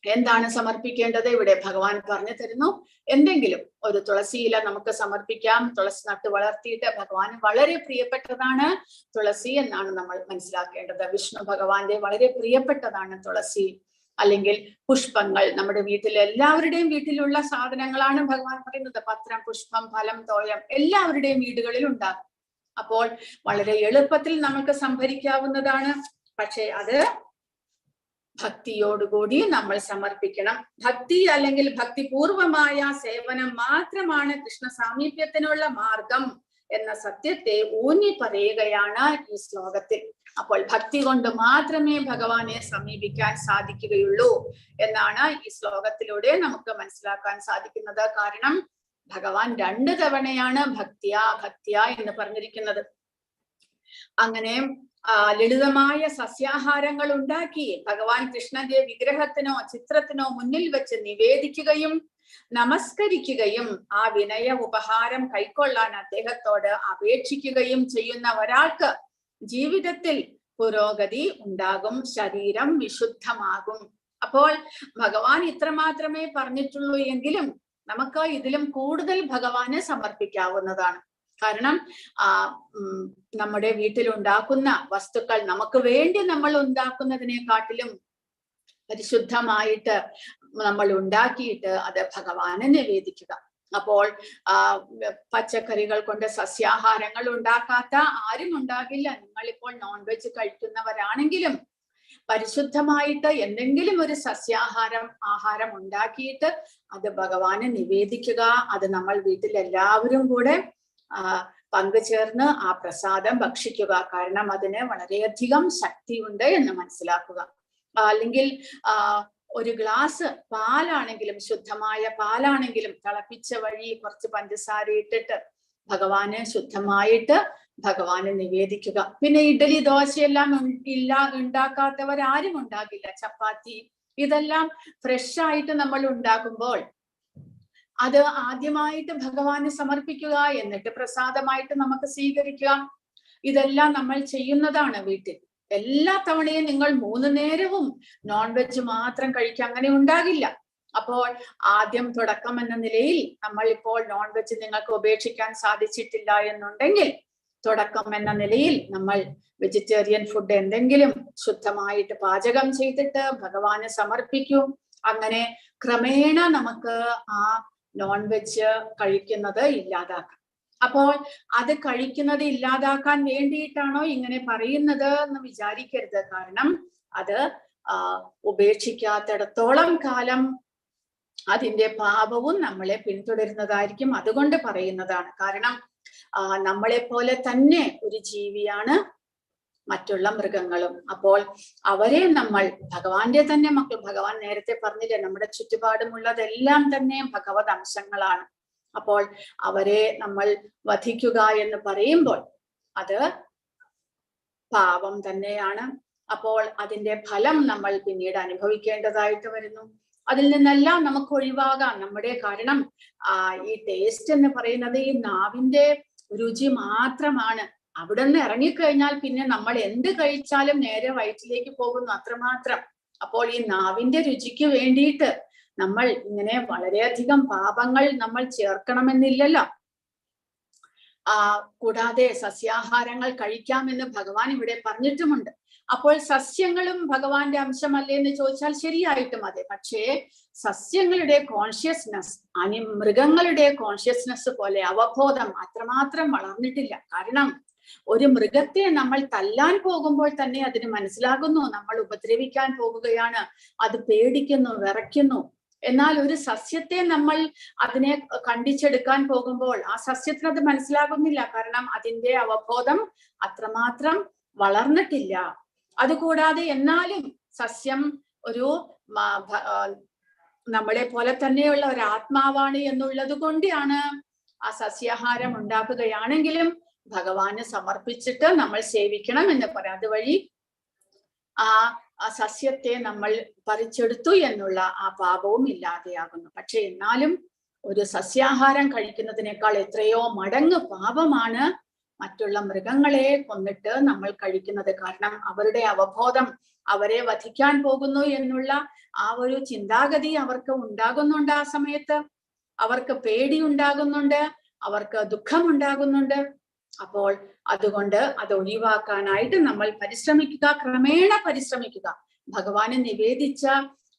എന്താണ് സമർപ്പിക്കേണ്ടത്? ഇവിടെ ഭഗവാൻ പറഞ്ഞു തരുന്നു. എന്തെങ്കിലും ഒരു തുളസിയില നമുക്ക് സമർപ്പിക്കാം. തുളസി നട്ട് വളർത്തിയിട്ട് ഭഗവാന് വളരെ പ്രിയപ്പെട്ടതാണ് തുളസി എന്നാണ് നമ്മൾ മനസ്സിലാക്കേണ്ടത്. വിഷ്ണു ഭഗവാന്റെ വളരെ പ്രിയപ്പെട്ടതാണ് തുളസി. അല്ലെങ്കിൽ പുഷ്പങ്ങൾ, നമ്മുടെ വീട്ടിൽ എല്ലാവരുടെയും വീട്ടിലുള്ള സാധനങ്ങളാണ് ഭഗവാൻ പറയുന്നത്. പത്രം, പുഷ്പം, ഫലം, തോയം എല്ലാവരുടെയും വീടുകളിൽ ഉണ്ടാകും. അപ്പോൾ വളരെ എളുപ്പത്തിൽ നമുക്ക് സംഭരിക്കാവുന്നതാണ്. പക്ഷെ അത് ഭക്തിയോടുകൂടി നമ്മൾ സമർപ്പിക്കണം. ഭക്തി അല്ലെങ്കിൽ ഭക്തിപൂർവമായ സേവനം മാത്രമാണ് കൃഷ്ണ സാമീപ്യത്തിനുള്ള മാർഗം എന്ന സത്യത്തെ ഊന്നി പറയുകയാണ് ഈ ശ്ലോകത്തിൽ. അപ്പോൾ ഭക്തി കൊണ്ട് മാത്രമേ ഭഗവാനെ സമീപിക്കാൻ സാധിക്കുകയുള്ളൂ എന്നാണ് ഈ ശ്ലോകത്തിലൂടെ നമുക്ക് മനസ്സിലാക്കാൻ സാധിക്കുന്നത്. കാരണം ഭഗവാൻ 2 തവണയാണ് ഭക്തിയ എന്ന് പറഞ്ഞിരിക്കുന്നത്. അങ്ങനെ ലളിതമായ സസ്യാഹാരങ്ങൾ ഉണ്ടാക്കി ഭഗവാൻ കൃഷ്ണന്റെ വിഗ്രഹത്തിനോ ചിത്രത്തിനോ മുന്നിൽ വെച്ച് നിവേദിക്കുകയും നമസ്കരിക്കുകയും ആ വിനയ ഉപഹാരം കൈക്കൊള്ളാൻ അദ്ദേഹത്തോട് അപേക്ഷിക്കുകയും ചെയ്യുന്ന ഒരാൾക്ക് ജീവിതത്തിൽ പുരോഗതി ഉണ്ടാകും, ശരീരം വിശുദ്ധമാകും. അപ്പോൾ ഭഗവാൻ ഇത്ര മാത്രമേ പറഞ്ഞിട്ടുള്ളൂ എങ്കിലും നമുക്ക് ഇതിലും കൂടുതൽ ഭഗവാന് സമർപ്പിക്കാവുന്നതാണ്. കാരണം നമ്മുടെ വീട്ടിലുണ്ടാക്കുന്ന വസ്തുക്കൾ നമുക്ക് വേണ്ടി നമ്മൾ ഉണ്ടാക്കുന്നതിനെക്കാട്ടിലും പരിശുദ്ധമായിട്ട് നമ്മൾ ഉണ്ടാക്കിയിട്ട് അത് ഭഗവാനെ നിവേദിക്കുക. അപ്പോൾ പച്ചക്കറികൾ കൊണ്ട് സസ്യാഹാരങ്ങൾ ഉണ്ടാക്കാത്ത ആരും ഉണ്ടാകില്ല. നിങ്ങളിപ്പോൾ നോൺ വെജ് കഴിക്കുന്നവരാണെങ്കിലും പരിശുദ്ധമായിട്ട് എന്തെങ്കിലും ഒരു ആഹാരം ഉണ്ടാക്കിയിട്ട് അത് ഭഗവാനെ നിവേദിക്കുക. അത് നമ്മൾ വീട്ടിൽ എല്ലാവരും കൂടെ പങ്കുചേർന്ന് ആ പ്രസാദം ഭക്ഷിക്കുക. കാരണം അതിന് വളരെയധികം ശക്തിയുണ്ട് എന്ന് മനസ്സിലാക്കുക. അല്ലെങ്കിൽ ഒരു ഗ്ലാസ് പാലാണെങ്കിലും, ശുദ്ധമായ പാലാണെങ്കിലും തിളപ്പിച്ച വഴി കുറച്ച് പഞ്ചസാര ഇട്ടിട്ട് ഭഗവാന് ശുദ്ധമായിട്ട് ഭഗവാന് നിവേദിക്കുക. പിന്നെ ഇഡലി ദോശയെല്ലാം ഉണ്ടാക്കാത്തവരാരും ഉണ്ടാകില്ല. ചപ്പാത്തി ഇതെല്ലാം ഫ്രഷ് ആയിട്ട് നമ്മൾ ഉണ്ടാക്കുമ്പോൾ അത് ആദ്യമായിട്ട് ഭഗവാന് സമർപ്പിക്കുക, എന്നിട്ട് പ്രസാദമായിട്ട് നമുക്ക് സ്വീകരിക്കുക. ഇതെല്ലാം നമ്മൾ ചെയ്യുന്നതാണ് വീട്ടിൽ. എല്ലാ തവണയും നിങ്ങൾ 3 നേരവും നോൺ വെജ് മാത്രം കഴിക്കുക, അങ്ങനെ ഉണ്ടാകില്ല. അപ്പോൾ ആദ്യം തുടക്കം എന്ന നിലയിൽ നമ്മൾ ഇപ്പോൾ നോൺ വെജ് നിങ്ങൾക്ക് ഉപേക്ഷിക്കാൻ സാധിച്ചിട്ടില്ല എന്നുണ്ടെങ്കിൽ തുടക്കം എന്ന നിലയിൽ നമ്മൾ വെജിറ്റേറിയൻ ഫുഡ് എന്തെങ്കിലും ശുദ്ധമായിട്ട് പാചകം ചെയ്തിട്ട് ഭഗവാന് സമർപ്പിക്കും. അങ്ങനെ ക്രമേണ നമുക്ക് ആ നോൺ വെജ് കഴിക്കുന്നത് ഇല്ലാതാക്കാം. അപ്പോൾ അത് കഴിക്കുന്നത് ഇല്ലാതാക്കാൻ വേണ്ടിയിട്ടാണോ ഇങ്ങനെ പറയുന്നത് എന്ന് വിചാരിക്കരുത്. കാരണം അത് ഉപേക്ഷിക്കാത്തിടത്തോളം കാലം അതിന്റെ പാപവും നമ്മളെ പിന്തുടരുന്നതായിരിക്കും. അതുകൊണ്ട് പറയുന്നതാണ്. കാരണം നമ്മളെ പോലെ തന്നെ ഒരു ജീവിയാണ് മറ്റുള്ള മൃഗങ്ങളും. അപ്പോൾ അവരെ നമ്മൾ ഭഗവാന്റെ തന്നെ മക്കൾ, ഭഗവാൻ നേരത്തെ പറഞ്ഞില്ലേ നമ്മുടെ ചുറ്റുപാടുമുള്ളതെല്ലാം തന്നെ ഭഗവത് അംശങ്ങളാണ്. അപ്പോൾ അവരെ നമ്മൾ വധിക്കുക എന്ന് പറയുമ്പോൾ അത് പാപം തന്നെയാണ്. അപ്പോൾ അതിന്റെ ഫലം നമ്മൾ പിന്നീട് അനുഭവിക്കേണ്ടതായിട്ട് വരുന്നു. അതിൽ നിന്നെല്ലാം നമുക്ക് ഒഴിവാകാം. നമ്മുടെ കാരണം ഈ ടേസ്റ്റ് എന്ന് പറയുന്നത് ഈ നാവിന്റെ രുചി മാത്രമാണ്. അവിടെ നിന്ന് ഇറങ്ങിക്കഴിഞ്ഞാൽ പിന്നെ നമ്മൾ എന്ത് കഴിച്ചാലും നേരെ വയറ്റിലേക്ക് പോകുന്നു, അത്രമാത്രം. അപ്പോൾ ഈ നാവിന്റെ രുചിക്ക് വേണ്ടിയിട്ട് നമ്മൾ ഇങ്ങനെ വളരെയധികം പാപങ്ങൾ നമ്മൾ ചേർക്കണമെന്നില്ലല്ലോ. കൂടാതെ സസ്യാഹാരങ്ങൾ കഴിക്കാമെന്ന് ഭഗവാൻ ഇവിടെ പറഞ്ഞിട്ടുമുണ്ട്. അപ്പോൾ സസ്യങ്ങളും ഭഗവാന്റെ അംശമല്ലേ എന്ന് ചോദിച്ചാൽ ശരിയായിട്ടും അതെ. പക്ഷേ സസ്യങ്ങളുടെ കോൺഷ്യസ്നസ് മൃഗങ്ങളുടെ കോൺഷ്യസ്നസ് പോലെ അവബോധം അത്രമാത്രം വളർന്നിട്ടില്ല. കാരണം ഒരു മൃഗത്തെ നമ്മൾ തല്ലാൻ പോകുമ്പോൾ തന്നെ അതിന് മനസ്സിലാകുന്നു നമ്മൾ ഉപദ്രവിക്കാൻ പോകുകയാണ്, അത് പേടിക്കുന്നു, വിറയ്ക്കുന്നു. എന്നാൽ ഒരു സസ്യത്തെ നമ്മൾ അതിനെ കണ്ടിച്ചെടുക്കാൻ പോകുമ്പോൾ ആ സസ്യത്തിന് അത് മനസ്സിലാകുന്നില്ല. കാരണം അതിന്റെ അവബോധം അത്രമാത്രം വളർന്നിട്ടില്ല. അതുകൂടാതെ എന്നാലും സസ്യം ഒരു നമ്മളെ പോലെ തന്നെയുള്ള ഒരു ആത്മാവാണ് എന്നുള്ളത് കൊണ്ടാണ് ആ സസ്യാഹാരം ഉണ്ടാക്കുകയാണെങ്കിലും ഭഗവാന് സമർപ്പിച്ചിട്ട് നമ്മൾ സേവിക്കണം എന്ന് പറയാം. അതുവഴി ആ സസ്യത്തെ നമ്മൾ പറിച്ചെടുത്തു എന്നുള്ള ആ പാപവും ഇല്ലാതെയാകുന്നു. പക്ഷെ എന്നാലും ഒരു സസ്യാഹാരം കഴിക്കുന്നതിനേക്കാൾ എത്രയോ മടങ്ങ് പാപമാണ് മറ്റുള്ള മൃഗങ്ങളെ കൊന്നിട്ട് നമ്മൾ കഴിക്കുന്നത്. കാരണം അവരുടെ അവബോധം അവരെ വധിക്കാൻ പോകുന്നു എന്നുള്ള ആ ഒരു ചിന്താഗതി അവർക്ക് ഉണ്ടാകുന്നുണ്ട്. ആ സമയത്ത് അവർക്ക് പേടി ഉണ്ടാകുന്നുണ്ട്, അവർക്ക് ദുഃഖം ഉണ്ടാകുന്നുണ്ട്. അപ്പോൾ അതുകൊണ്ട് അത് ഒഴിവാക്കാനായിട്ട് നമ്മൾ പരിശ്രമിക്കുക, ക്രമേണ പരിശ്രമിക്കുക. ഭഗവാന് നിവേദിച്ച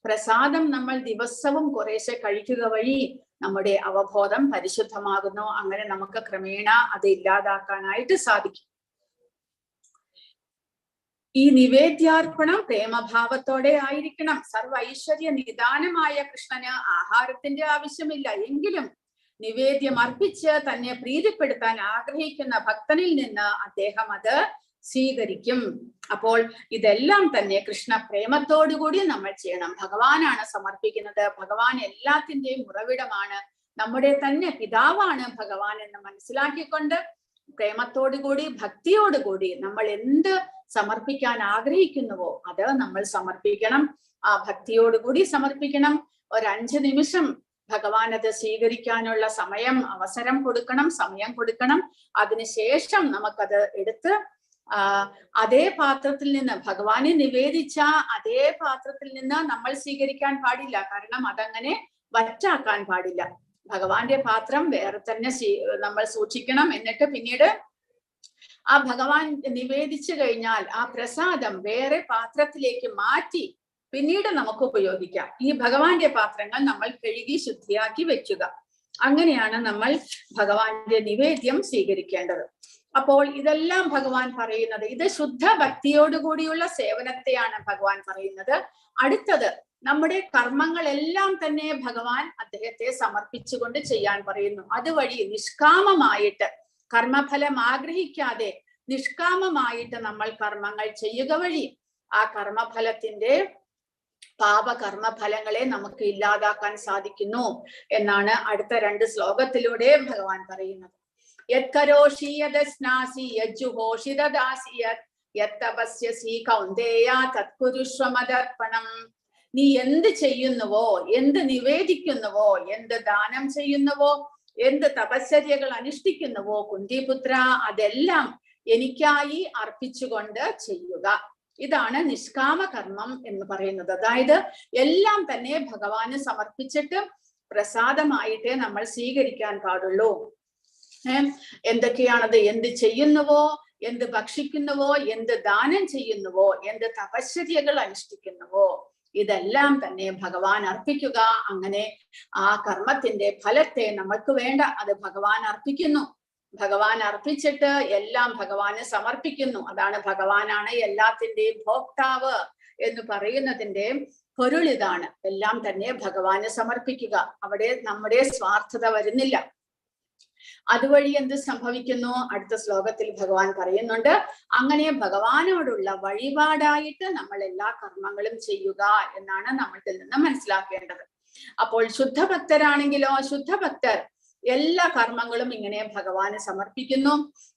പ്രസാദം നമ്മൾ ദിവസവും കുറേശ്ശെ കഴിക്കുക വഴി നമ്മുടെ അവബോധം പരിശുദ്ധമാകുന്നു. അങ്ങനെ നമുക്ക് ക്രമേണ അത് ഇല്ലാതാക്കാനായിട്ട് സാധിക്കും. ഈ നിവേദ്യാർപ്പണം പ്രേമഭാവത്തോടെ ആയിരിക്കണം. സർവ ഐശ്വര്യ നിദാനമായ കൃഷ്ണന് ആഹാരത്തിന്റെ ആവശ്യമില്ല. എങ്കിലും നിവേദ്യം അർപ്പിച്ച് തന്നെ പ്രീതിപ്പെടുത്താൻ ആഗ്രഹിക്കുന്ന ഭക്തനിൽ നിന്ന് അദ്ദേഹം അത് സ്വീകരിക്കും. അപ്പോൾ ഇതെല്ലാം തന്നെ കൃഷ്ണ പ്രേമത്തോടുകൂടി നമ്മൾ ചെയ്യണം. ഭഗവാനാണ് സമർപ്പിക്കുന്നത്, ഭഗവാൻ എല്ലാത്തിന്റെയും ഉറവിടമാണ്, നമ്മുടെ തന്നെ പിതാവാണ് ഭഗവാൻ എന്ന് മനസ്സിലാക്കിക്കൊണ്ട് പ്രേമത്തോടുകൂടി ഭക്തിയോടുകൂടി നമ്മൾ എന്ത് സമർപ്പിക്കാൻ ആഗ്രഹിക്കുന്നുവോ അത് നമ്മൾ സമർപ്പിക്കണം. ആ ഭക്തിയോടുകൂടി സമർപ്പിക്കണം. ഒരു 5 നിമിഷം ഭഗവാൻ അത് സ്വീകരിക്കാനുള്ള അവസരം കൊടുക്കണം, സമയം കൊടുക്കണം. അതിനുശേഷം നമുക്കത് എടുത്ത് അതേ പാത്രത്തിൽ നിന്ന് ഭഗവാനെ നിവേദിച്ച അതേ പാത്രത്തിൽ നിന്ന് നമ്മൾ സ്വീകരിക്കാൻ പാടില്ല. കാരണം അതങ്ങനെ വറ്റാക്കാൻ പാടില്ല. ഭഗവാന്റെ പാത്രം വേറെ തന്നെ നമ്മൾ സൂക്ഷിക്കണം. എന്നിട്ട് പിന്നീട് ആ ഭഗവാൻ നിവേദിച്ചു കഴിഞ്ഞാൽ ആ പ്രസാദം വേറെ പാത്രത്തിലേക്ക് മാറ്റി പിന്നീട് നമുക്ക് ഉപയോഗിക്കാം. ഈ ഭഗവാന്റെ പാത്രങ്ങൾ നമ്മൾ കഴുകി ശുദ്ധിയാക്കി വെക്കുക. അങ്ങനെയാണ് നമ്മൾ ഭഗവാന്റെ നിവേദ്യം സ്വീകരിക്കേണ്ടത്. അപ്പോൾ ഇതെല്ലാം ഭഗവാൻ പറയുന്നത്, ഇത് ശുദ്ധ ഭക്തിയോടുകൂടിയുള്ള സേവനത്തെയാണ് ഭഗവാൻ പറയുന്നത്. അടുത്തത് നമ്മുടെ കർമ്മങ്ങളെല്ലാം തന്നെ ഭഗവാൻ അദ്ദേഹത്തെ സമർപ്പിച്ചുകൊണ്ട് ചെയ്യാൻ പറയുന്നു. അതുവഴി നിഷ്കാമമായിട്ട്, കർമ്മഫലം ആഗ്രഹിക്കാതെ നിഷ്കാമമായിട്ട് നമ്മൾ കർമ്മങ്ങൾ ചെയ്യുക വഴി ആ കർമ്മഫലത്തിന്റെ പാപകർമ്മഫലങ്ങളെ നമുക്ക് ഇല്ലാതാക്കാൻ സാധിക്കുന്നു എന്നാണ് അടുത്ത 2 ശ്ലോകത്തിലൂടെ ഭഗവാൻ പറയുന്നത്. യത്കരോഷി യദസ്നാസി യജ്ജുഹോഷി ദദാസി യത്തപസ്യസി കൗന്ദേയ തത്കുരുഷ്വ മദർപ്പണം. നീ എന്ത് ചെയ്യുന്നുവോ, എന്ത് നിവേദിക്കുന്നുവോ, എന്ത് ദാനം ചെയ്യുന്നുവോ, എന്ത് തപശ്ചര്യകൾ അനുഷ്ഠിക്കുന്നുവോ കുന്തിപുത്ര, അതെല്ലാം എനിക്കായി അർപ്പിച്ചുകൊണ്ട് ചെയ്യുക. ഇതാണ് നിഷ്കാമ കർമ്മം എന്ന് പറയുന്നത്. അതായത് എല്ലാം തന്നെ ഭഗവാന് സമർപ്പിച്ചിട്ട് പ്രസാദമായിട്ടേ നമ്മൾ സ്വീകരിക്കാൻ പാടുള്ളൂ. എന്തൊക്കെയാണത്? എന്ത് ചെയ്യുന്നുവോ, എന്ത് ഭക്ഷിക്കുന്നുവോ, എന്ത് ദാനം ചെയ്യുന്നുവോ, എന്ത് തപശ്ചര്യകൾ അനുഷ്ഠിക്കുന്നുവോ, ഇതെല്ലാം തന്നെ ഭഗവാൻ അർപ്പിക്കുക. അങ്ങനെ ആ കർമ്മത്തിന്റെ ഫലത്തെ നമ്മൾക്ക് വേണ്ട, അത് ഭഗവാൻ അർപ്പിക്കുന്നു. ഭഗവാൻ അർപ്പിച്ചിട്ട് എല്ലാം ഭഗവാന് സമർപ്പിക്കുന്നു. അതാണ് ഭഗവാനാണ് എല്ലാത്തിന്റെയും ഭോക്താവ് എന്ന് പറയുന്നതിന്റെ പൊരുൾ ഇതാണ്. എല്ലാം തന്നെ ഭഗവാന് സമർപ്പിക്കുക. അവിടെ നമ്മുടെ സ്വാർത്ഥത വരുന്നില്ല. അതുവഴി എന്ത് സംഭവിക്കുന്നു? അടുത്ത ശ്ലോകത്തിൽ ഭഗവാൻ പറയുന്നുണ്ട്, അങ്ങനെ ഭഗവാനോടുള്ള വഴിപാടായിട്ട് നമ്മൾ എല്ലാ കർമ്മങ്ങളും ചെയ്യുക എന്നാണ് നമ്മളിൽ നിന്ന് മനസ്സിലാക്കേണ്ടത്. അപ്പോൾ ശുദ്ധഭക്തരാണെങ്കിലോ, ശുദ്ധഭക്തർ എല്ലാ കർമ്മങ്ങളും ഇങ്ങനെ ഭഗവാന് സമർപ്പിക്കുന്നു.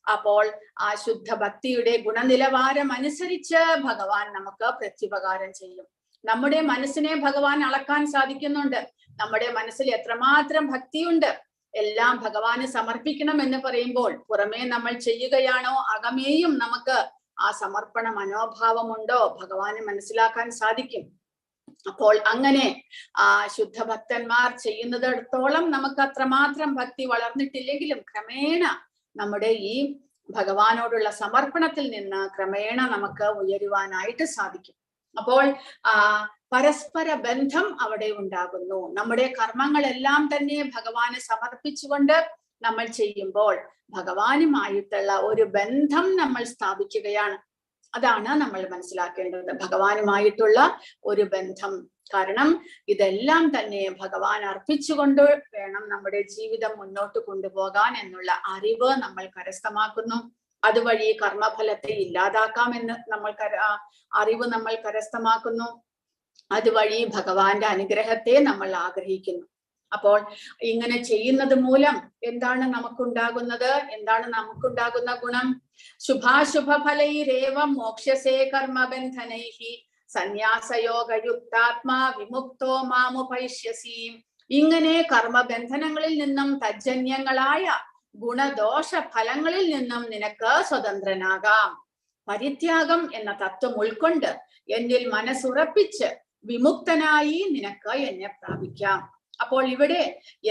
അപ്പോൾ ആ ശുദ്ധഭക്തിയുടെ ഗുണനിലവാരം അനുസരിച്ച് ഭഗവാൻ നമുക്ക് പ്രത്യുപകാരം ചെയ്യും. നമ്മുടെ മനസ്സിനെ ഭഗവാൻ അളക്കാൻ സാധിക്കുന്നുണ്ട്. നമ്മുടെ മനസ്സിൽ എത്രമാത്രം ഭക്തിയുണ്ട്, എല്ലാം ഭഗവാന് സമർപ്പിക്കണം എന്ന് പറയുമ്പോൾ പുറമേ നമ്മൾ ചെയ്യുകയാണോ, അകമേയും നമുക്ക് ആ സമർപ്പണ മനോഭാവമുണ്ടോ ഭഗവാന് മനസ്സിലാക്കാൻ സാധിക്കും. അപ്പോൾ അങ്ങനെ ആ ശുദ്ധഭക്തന്മാർ ചെയ്യുന്നിടത്തോളം നമുക്ക് അത്രമാത്രം ഭക്തി വളർന്നിട്ടില്ലെങ്കിലും ക്രമേണ നമ്മുടെ ഈ ഭഗവാനോടുള്ള സമർപ്പണത്തിൽ നിന്ന് ക്രമേണ നമുക്ക് ഉയരുവാനായിട്ട് സാധിക്കും. അപ്പോൾ പരസ്പര ബന്ധം അവിടെ ഉണ്ടാകുന്നു. നമ്മുടെ കർമ്മങ്ങളെല്ലാം തന്നെ ഭഗവാന് സമർപ്പിച്ചുകൊണ്ട് നമ്മൾ ചെയ്യുമ്പോൾ ഭഗവാനുമായിട്ടുള്ള ഒരു ബന്ധം നമ്മൾ സ്ഥാപിക്കുകയാണ്. അതാണ് നമ്മൾ മനസ്സിലാക്കേണ്ടത്, ഭഗവാനുമായിട്ടുള്ള ഒരു ബന്ധം. കാരണം ഇതെല്ലാം തന്നെ ഭഗവാൻ അർപ്പിച്ചുകൊണ്ട് വേണം നമ്മുടെ ജീവിതം മുന്നോട്ട് കൊണ്ടുപോകാൻ എന്നുള്ള അറിവ് നമ്മൾ കരസ്ഥമാക്കുന്നു. അതുവഴി കർമ്മഫലത്തെ ഇല്ലാതാക്കാമെന്ന് അറിവ് നമ്മൾ കരസ്ഥമാക്കുന്നു. അതുവഴി ഭഗവാന്റെ അനുഗ്രഹത്തെ നമ്മൾ ആഗ്രഹിക്കുന്നു. അപ്പോൾ ഇങ്ങനെ ചെയ്യുന്നത് മൂലം എന്താണ് നമുക്കുണ്ടാകുന്നത്? എന്താണ് നമുക്കുണ്ടാകുന്ന ഗുണം? ശുഭാശുഭ ഫലൈരേവം മോക്ഷ്യസേ കർമ്മബന്ധനൈഹി സന്യാസയോഗയുക്താത്മാ വിമുക്തോ മാമുപൈഷ്യസി. ഇങ്ങനെ കർമ്മബന്ധനങ്ങളിൽ നിന്നും തജ്ജന്യങ്ങളായ ഗുണദോഷ ഫലങ്ങളിൽ നിന്നും നിനക്ക് സ്വതന്ത്രനാകാം. പരിത്യാഗം എന്ന തത്വം ഉൾക്കൊണ്ട് എന്നിൽ മനസ്സുറപ്പിച്ച് വിമുക്തനായി നിനക്ക് എന്നെ പ്രാപിക്കാം. അപ്പോൾ ഇവിടെ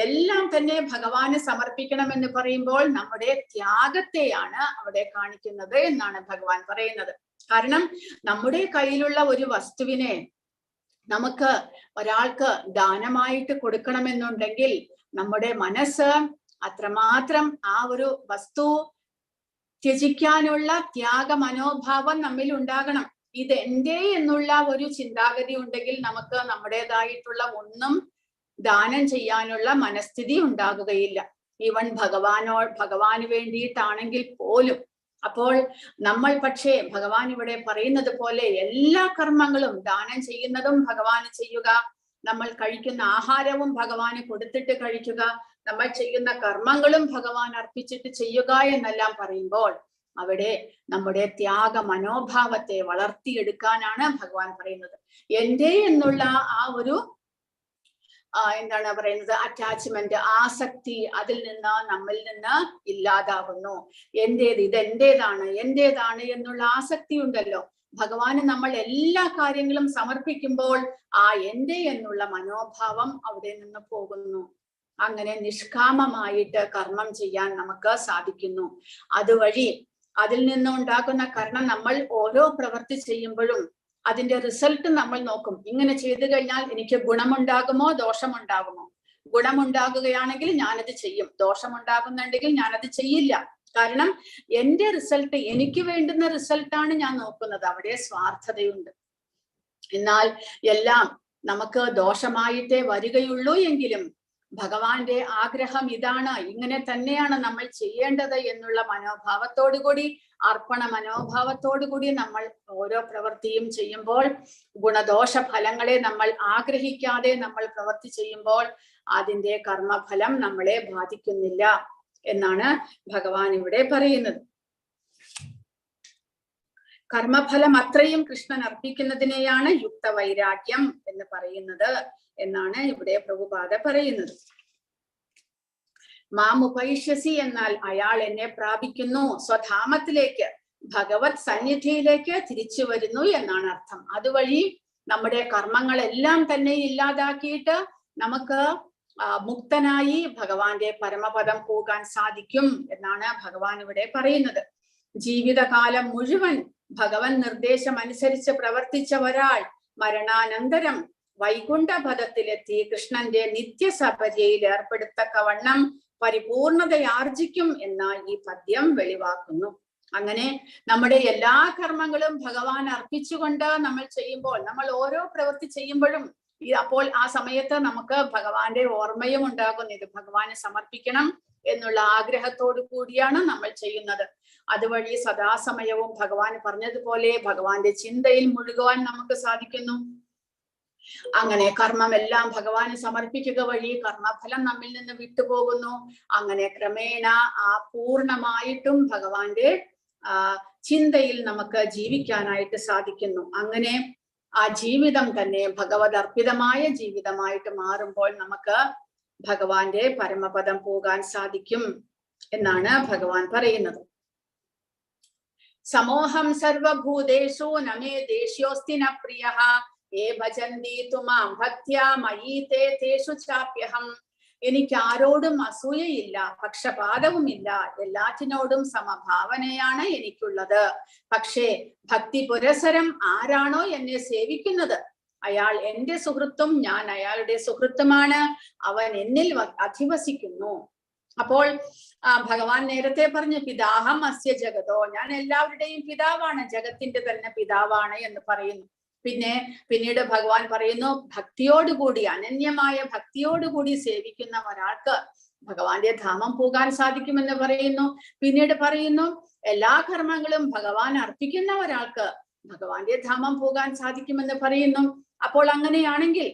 എല്ലാം തന്നെ ഭഗവാന് സമർപ്പിക്കണമെന്ന് പറയുമ്പോൾ നമ്മുടെ ത്യാഗത്തെയാണ് അവിടെ കാണിക്കുന്നത് എന്നാണ് ഭഗവാൻ പറയുന്നത്. കാരണം നമ്മുടെ കയ്യിലുള്ള ഒരു വസ്തുവിനെ നമുക്ക് ഒരാൾക്ക് ദാനമായിട്ട് കൊടുക്കണമെന്നുണ്ടെങ്കിൽ നമ്മുടെ മനസ്സ് അത്രമാത്രം ആ ഒരു വസ്തു ത്യജിക്കാനുള്ള ത്യാഗ മനോഭാവം നമ്മിൽ ഉണ്ടാകണം. ഇത് എന്റെ എന്നുള്ള ഒരു ചിന്താഗതി ഉണ്ടെങ്കിൽ നമുക്ക് നമ്മുടേതായിട്ടുള്ള ഒന്നും ദാനം ചെയ്യാനുള്ള മനസ്ഥിതി ഉണ്ടാകുകയില്ല. ഈവൻ ഭഗവാന് വേണ്ടിയിട്ടാണെങ്കിൽ പോലും. അപ്പോൾ നമ്മൾ പക്ഷേ ഭഗവാൻ ഇവിടെ പറയുന്നത് പോലെ എല്ലാ കർമ്മങ്ങളും ദാനം ചെയ്യുന്നതും ഭഗവാന് ചെയ്യുക, നമ്മൾ കഴിക്കുന്ന ആഹാരവും ഭഗവാന് കൊടുത്തിട്ട് കഴിക്കുക, നമ്മൾ ചെയ്യുന്ന കർമ്മങ്ങളും ഭഗവാൻ അർപ്പിച്ചിട്ട് ചെയ്യുക എന്നെല്ലാം പറയുമ്പോൾ അവിടെ നമ്മുടെ ത്യാഗ മനോഭാവത്തെ വളർത്തിയെടുക്കാനാണ് ഭഗവാൻ പറയുന്നത്. എൻ്റെ എന്നുള്ള ആ ഒരു എന്താണ് പറയുന്നത്, അറ്റാച്ച്മെന്റ്, ആസക്തി, അതിൽ നിന്ന് നമ്മിൽ നിന്ന് ഇല്ലാതാവുന്നു. എന്റേതാണ് എന്നുള്ള ആസക്തി ഉണ്ടല്ലോ, ഭഗവാന് നമ്മൾ എല്ലാ കാര്യങ്ങളും സമർപ്പിക്കുമ്പോൾ ആ എൻ്റെ എന്നുള്ള മനോഭാവം അവിടെ നിന്ന് പോകുന്നു. അങ്ങനെ നിഷ്കാമമായിട്ട് കർമ്മം ചെയ്യാൻ നമുക്ക് സാധിക്കുന്നു. അതുവഴി അതിൽ നിന്നുണ്ടാകുന്ന, കാരണം നമ്മൾ ഓരോ പ്രവൃത്തി ചെയ്യുമ്പോഴും അതിന്റെ റിസൾട്ട് നമ്മൾ നോക്കും. ഇങ്ങനെ ചെയ്തു കഴിഞ്ഞാൽ എനിക്ക് ഗുണമുണ്ടാകുമോ ദോഷമുണ്ടാകുമോ? ഗുണമുണ്ടാകുകയാണെങ്കിൽ ഞാനത് ചെയ്യും, ദോഷമുണ്ടാകുന്നുണ്ടെങ്കിൽ ഞാനത് ചെയ്യില്ല. കാരണം എൻ്റെ റിസൾട്ട്, എനിക്ക് വേണ്ടുന്ന റിസൾട്ടാണ് ഞാൻ നോക്കുന്നത്. അവിടെ സ്വാർത്ഥതയുണ്ട്. എന്നാൽ എല്ലാം നമുക്ക് ദോഷമായിട്ടേ വരികയുള്ളൂ എങ്കിലും ഭഗവാന്റെ ആഗ്രഹം ഇതാണ്, ഇങ്ങനെ തന്നെയാണ് നമ്മൾ ചെയ്യേണ്ടത് എന്നുള്ള മനോഭാവത്തോടുകൂടി, അർപ്പണ മനോഭാവത്തോടുകൂടി നമ്മൾ ഓരോ പ്രവൃത്തിയും ചെയ്യുമ്പോൾ, ഗുണദോഷ ഫലങ്ങളെ നമ്മൾ ആഗ്രഹിക്കാതെ നമ്മൾ പ്രവൃത്തി ചെയ്യുമ്പോൾ അതിന്റെ കർമ്മഫലം നമ്മളെ ബാധിക്കുന്നില്ല എന്നാണ് ഭഗവാൻ ഇവിടെ പറയുന്നത്. കർമ്മഫലം അത്രയും കൃഷ്ണൻ അർപ്പിക്കുന്നതിനെയാണ് യുക്തവൈരാഗ്യം എന്ന് പറയുന്നത് എന്നാണ് ഇവിടെ പ്രഭുപാദ പറയുന്നത്. മാമുപൈഷ്യസി എന്നാൽ അയാൾ എന്നെ പ്രാപിക്കുന്നു, സ്വധാമത്തിലേക്ക്, ഭഗവത് സന്നിധിയിലേക്ക് തിരിച്ചു വരുന്നു എന്നാണ് അർത്ഥം. അതുവഴി നമ്മുടെ കർമ്മങ്ങളെല്ലാം തന്നെ ഇല്ലാതാക്കിയിട്ട് നമുക്ക് മുക്തനായി ഭഗവാന്റെ പരമപദം പോകാൻ സാധിക്കും എന്നാണ് ഭഗവാൻ ഇവിടെ പറയുന്നത്. ജീവിതകാലം മുഴുവൻ ഭഗവൻ നിർദ്ദേശം അനുസരിച്ച് പ്രവർത്തിച്ച ഒരാൾ മരണാനന്തരം വൈകുണ്ഠപദത്തിലെത്തി കൃഷ്ണന്റെ നിത്യസപര്യയിൽ ഏർപ്പെടുത്തക്കവണ്ണം പരിപൂർണതയാർജിക്കും എന്ന ഈ പദ്യം വെളിവാക്കുന്നു. അങ്ങനെ നമ്മുടെ എല്ലാ കർമ്മങ്ങളും ഭഗവാൻ അർപ്പിച്ചുകൊണ്ട് നമ്മൾ ചെയ്യുമ്പോൾ, നമ്മൾ ഓരോ പ്രവൃത്തി ചെയ്യുമ്പോഴും അപ്പോൾ ആ സമയത്ത് നമുക്ക് ഭഗവാന്റെ ഓർമ്മയും ഉണ്ടാകുന്നു. ഇത് ഭഗവാന് സമർപ്പിക്കണം എന്നുള്ള ആഗ്രഹത്തോടു കൂടിയാണ് നമ്മൾ ചെയ്യുന്നത്. അതുവഴി സദാസമയവും ഭഗവാൻ പറഞ്ഞതുപോലെ ഭഗവാന്റെ ചിന്തയിൽ മുഴുകുവാൻ നമുക്ക് സാധിക്കുന്നു. അങ്ങനെ കർമ്മമെല്ലാം ഭഗവാന് സമർപ്പിക്കുക വഴി കർമ്മഫലം നമ്മിൽ നിന്ന് വിട്ടുപോകുന്നു. അങ്ങനെ ക്രമേണ ആ പൂർണ്ണമായിട്ടും ഭഗവാന്റെ ചിന്തയിൽ നമുക്ക് ജീവിക്കാനായിട്ട് സാധിക്കുന്നു. അങ്ങനെ ആ ജീവിതം തന്നെ ഭഗവത് അർപ്പിതമായ ജീവിതമായിട്ട് മാറുമ്പോൾ നമുക്ക് ഭഗവാന്റെ പരമപദം പോകാൻ സാധിക്കും എന്നാണ് ഭഗവാൻ പറയുന്നത്. സമോഹം സർവഭൂതേഷു നമേ ദേശ്യോസ്തി ന പ്രിയഃ ഏ ഭജന്തി തുമാം ഭക്ത്യാ മയീ തേ തേഷു ചാപ്യഹം. എനിക്ക് ആരോടും അസൂയയില്ല, പക്ഷപാതവുമില്ല, എല്ലാറ്റിനോടും സമഭാവനയാണ് എനിക്കുള്ളത്. പക്ഷേ ഭക്തി പുരസരം ആരാണോ എന്നെ സേവിക്കുന്നത് അയാൾ എന്റെ സുഹൃത്തും ഞാൻ അയാളുടെ സുഹൃത്തുമാണ്, അവൻ എന്നിൽ അധിവസിക്കുന്നു. അപ്പോൾ ഭഗവാൻ നേരത്തെ പറഞ്ഞു പിതാഹം അസ്യ ജഗതോ, ഞാൻ എല്ലാവരുടെയും പിതാവാണ്, ജഗത്തിന്റെ തന്നെ പിതാവാണ് എന്ന് പറയുന്നു. പിന്നീട് ഭഗവാൻ പറയുന്നു ഭക്തിയോടുകൂടി, അനന്യമായ ഭക്തിയോടുകൂടി സേവിക്കുന്ന ഒരാൾക്ക് ഭഗവാന്റെ ധാമം പോകാൻ സാധിക്കുമെന്ന് പറയുന്നു. പിന്നീട് പറയുന്നു എല്ലാ കർമ്മങ്ങളും ഭഗവാൻ അർപ്പിക്കുന്ന ഒരാൾക്ക് ഭഗവാന്റെ ധാമം പോകാൻ സാധിക്കുമെന്ന് പറയുന്നു. അപ്പോൾ അങ്ങനെയാണെങ്കിൽ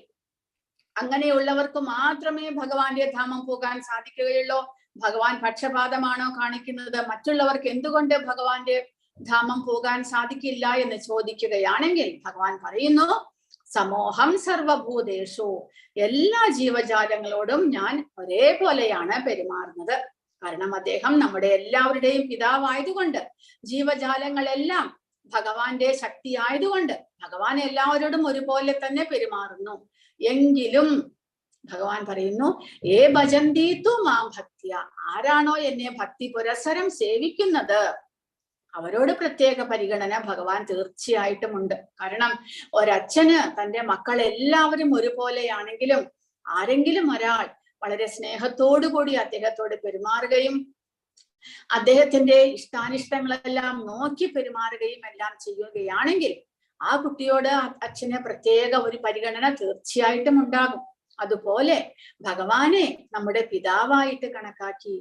അങ്ങനെയുള്ളവർക്ക് മാത്രമേ ഭഗവാന്റെ ധാമം പോകാൻ സാധിക്കുകയുള്ളൂ. ഭഗവാൻ പക്ഷപാതമാണോ കാണിക്കുന്നത്? മറ്റുള്ളവർക്ക് എന്തുകൊണ്ട് ഭഗവാന്റെ ധാമം പോകാൻ സാധിക്കില്ല എന്ന് ചോദിക്കുകയാണെങ്കിൽ ഭഗവാൻ പറയുന്നു സമോഹം സർവഭൂതേഷു, എല്ലാ ജീവജാലങ്ങളോടും ഞാൻ ഒരേപോലെയാണ് പെരുമാറുന്നത്. കാരണം അദ്ദേഹം നമ്മുടെ എല്ലാവരുടെയും പിതാവായതുകൊണ്ട്, ജീവജാലങ്ങളെല്ലാം ഭഗവാന്റെ ശക്തി ആയതുകൊണ്ട് ഭഗവാൻ എല്ലാവരോടും ഒരുപോലെ തന്നെ പെരുമാറുന്നു. എങ്കിലും ഭഗവാൻ പറയുന്നു ഏ ഭജന്തീതു മാം ഭക്തിയ, ആരാണോ എന്നെ ഭക്തി പുരസരം സേവിക്കുന്നത് അവരോട് പ്രത്യേക പരിഗണന ഭഗവാൻ തീർച്ചയായിട്ടും ഉണ്ട്. കാരണം ഒരച്ഛന് തന്റെ മക്കൾ എല്ലാവരും ഒരുപോലെയാണെങ്കിലും ആരെങ്കിലും ഒരാൾ വളരെ സ്നേഹത്തോടുകൂടി അദ്ദേഹത്തോട് പെരുമാറുകയും അദ്ദേഹത്തിന്റെ ഇഷ്ടാനിഷ്ടങ്ങളെല്ലാം നോക്കി പെരുമാറുകയും എല്ലാം ചെയ്യുകയാണെങ്കിൽ ആ കുട്ടിയോട് അച്ഛന് പ്രത്യേക ഒരു പരിഗണന തീർച്ചയായിട്ടും ഉണ്ടാകും. അതുപോലെ ഭഗവാനെ നമ്മുടെ പിതാവായിട്ട് കണക്കാക്കി,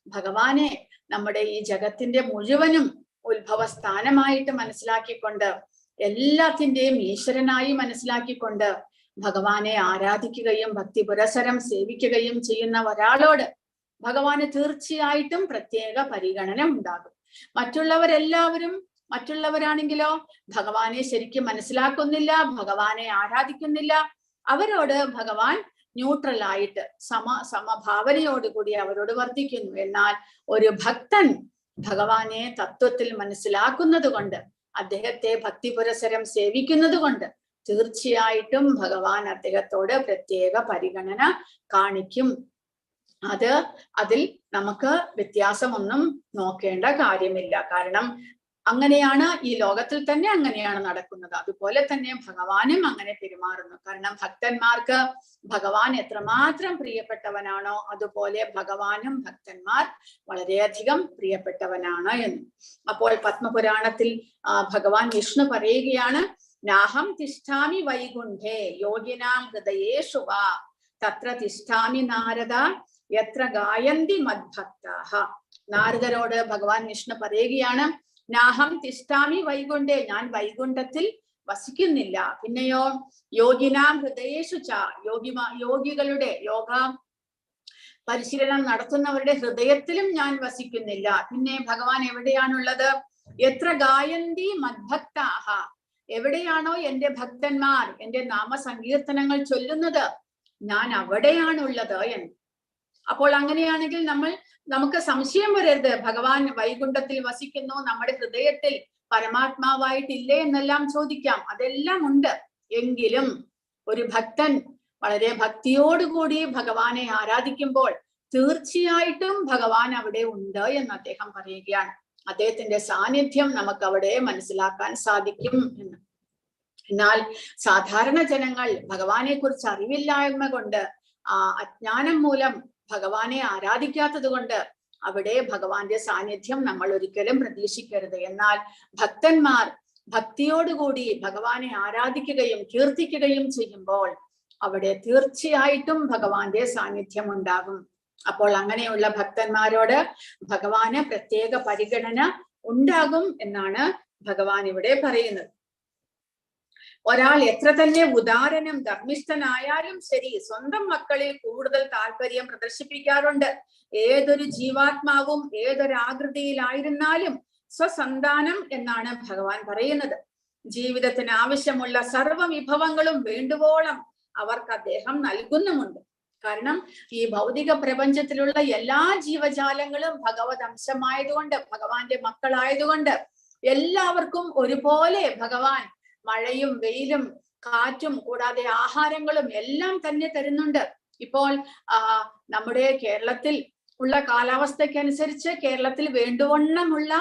ഭഗവാനെ നമ്മുടെ ഈ ജഗത്തിന്റെ മുഴുവനും ഉത്ഭവസ്ഥാനമായിട്ട് മനസ്സിലാക്കിക്കൊണ്ട്, എല്ലാത്തിന്റെയും ഈശ്വരനായി മനസ്സിലാക്കിക്കൊണ്ട് ഭഗവാനെ ആരാധിക്കുകയും ഭക്തി പുരസരം സേവിക്കുകയും ചെയ്യുന്ന ഒരാളോട് ഭഗവാന് തീർച്ചയായിട്ടും പ്രത്യേക പരിഗണന ഉണ്ടാകും. മറ്റുള്ളവരാണെങ്കിലോ ഭഗവാനെ ശരിക്കും മനസ്സിലാക്കുന്നില്ല, ഭഗവാനെ ആരാധിക്കുന്നില്ല. അവരോട് ഭഗവാൻ ന്യൂട്രലായിട്ട് സമഭാവനയോടുകൂടി അവരോട് വർത്തിക്കുന്നു. എന്നാൽ ഒരു ഭക്തൻ ഭഗവാനെ തത്വത്തിൽ മനസ്സിലാക്കുന്നത് കൊണ്ട്, അദ്ദേഹത്തെ ഭക്തി പുരസരം സേവിക്കുന്നത് കൊണ്ട് തീർച്ചയായിട്ടും ഭഗവാൻ അദ്ദേഹത്തോട് പ്രത്യേക പരിഗണന കാണിക്കും. അതിൽ നമുക്ക് വ്യത്യാസമൊന്നും നോക്കേണ്ട കാര്യമില്ല. കാരണം അങ്ങനെയാണ് ഈ ലോകത്തിൽ തന്നെ അങ്ങനെയാണ് നടക്കുന്നത്. അതുപോലെ തന്നെ ഭഗവാനും അങ്ങനെ പെരുമാറുന്നു. കാരണം ഭക്തന്മാർക്ക് ഭഗവാൻ എത്രമാത്രം പ്രിയപ്പെട്ടവനാണോ അതുപോലെ ഭഗവാനും ഭക്തന്മാർ വളരെയധികം പ്രിയപ്പെട്ടവനാണ് എന്ന്. അപ്പോൾ പത്മപുരാണത്തിൽ ഭഗവാൻ വിഷ്ണു പറയുകയാണ്, നാഹം തിഷ്ഠാമി വൈകുണ്ഠേ യോഗിനാം ഹൃദയേഷു വാ തത്ര തിഷ്ഠാമി നാരദ യത്ര ഗായന്തി മദ്ഭക്താഹ. നാരദരോട് ഭഗവാൻ വിഷ്ണു പറയുകയാണ്, നാഹം തിഷ്ഠാമി വൈകുണ്ഠേ, ഞാൻ വൈകുണ്ഠത്തിൽ വസിക്കുന്നില്ല. പിന്നെയോ യോഗിനാം ഹൃദയേഷു ച, യോഗികളുടെ യോഗ പരിശീലനം നടത്തുന്നവരുടെ ഹൃദയത്തിലും ഞാൻ വസിക്കുന്നില്ല. പിന്നെ ഭഗവാൻ എവിടെയാണുള്ളത്? എത്ര ഗായന്തി മദ്ഭക്താഹ, എവിടെയാണോ എന്റെ ഭക്തന്മാർ എന്റെ നാമസങ്കീർത്തനങ്ങൾ ചൊല്ലുന്നത്, ഞാൻ അവിടെയാണുള്ളത് എന്ന്. അപ്പോൾ അങ്ങനെയാണെങ്കിൽ നമുക്ക് സംശയം വരരുത്, ഭഗവാൻ വൈകുണ്ഠത്തിൽ വസിക്കുന്നു, നമ്മുടെ ഹൃദയത്തിൽ പരമാത്മാവായിട്ടില്ലേ എന്നെല്ലാം ചോദിക്കാം. അതെല്ലാം ഉണ്ട്. എങ്കിലും ഒരു ഭക്തൻ വളരെ ഭക്തിയോടുകൂടി ഭഗവാനെ ആരാധിക്കുമ്പോൾ തീർച്ചയായിട്ടും ഭഗവാൻ അവിടെ ഉണ്ട് എന്ന് അദ്ദേഹം പറയുകയാണ്. അദ്ദേഹത്തിന്റെ സാന്നിധ്യം നമുക്ക് അവിടെ മനസ്സിലാക്കാൻ സാധിക്കും എന്ന്. എന്നാൽ സാധാരണ ജനങ്ങൾ ഭഗവാനെ കുറിച്ച് അറിവില്ലായ്മ കൊണ്ട്, അജ്ഞാനം മൂലം ഭഗവാനെ ആരാധിക്കാത്തത് കൊണ്ട് അവിടെ ഭഗവാന്റെ സാന്നിധ്യം നമ്മൾ ഒരിക്കലും പ്രതീക്ഷിക്കരുത്. എന്നാൽ ഭക്തന്മാർ ഭക്തിയോടുകൂടി ഭഗവാനെ ആരാധിക്കുകയും കീർത്തിക്കുകയും ചെയ്യുമ്പോൾ അവിടെ തീർച്ചയായിട്ടും ഭഗവാന്റെ സാന്നിധ്യം ഉണ്ടാകും. അപ്പോൾ അങ്ങനെയുള്ള ഭക്തന്മാരോട് ഭഗവാന് പ്രത്യേക പരിഗണന ഉണ്ടാകും എന്നാണ് ഭഗവാൻ ഇവിടെ പറയുന്നത്. ഒരാൾ എത്ര തന്നെ ഉദാരനും ധർമ്മിഷ്ഠനായാലും ശരി, സ്വന്തം മക്കളിൽ കൂടുതൽ താല്പര്യം പ്രദർശിപ്പിക്കാറുണ്ട്. ഏതൊരു ജീവാത്മാവും ഏതൊരാകൃതിയിലായിരുന്നാലും സ്വസന്താനം എന്നാണ് ഭഗവാൻ പറയുന്നത്. ജീവിതത്തിന് ആവശ്യമുള്ള സർവ്വ വിഭവങ്ങളും വേണ്ടുവോളം അവർക്ക് അദ്ദേഹം നൽകുന്നുമുണ്ട്. കാരണം ഈ ഭൗതിക പ്രപഞ്ചത്തിലുള്ള എല്ലാ ജീവജാലങ്ങളും ഭഗവത് അംശമായതുകൊണ്ട്, ഭഗവാന്റെ മക്കളായതുകൊണ്ട് എല്ലാവർക്കും ഒരുപോലെ ഭഗവാൻ മഴയും വെയിലും കാറ്റും കൂടാതെ ആഹാരങ്ങളും എല്ലാം തന്നെ തരുന്നുണ്ട്. ഇപ്പോൾ നമ്മുടെ കേരളത്തിൽ ഉള്ള കാലാവസ്ഥയ്ക്കനുസരിച്ച് കേരളത്തിൽ വേണ്ടുവണ്ണമുള്ള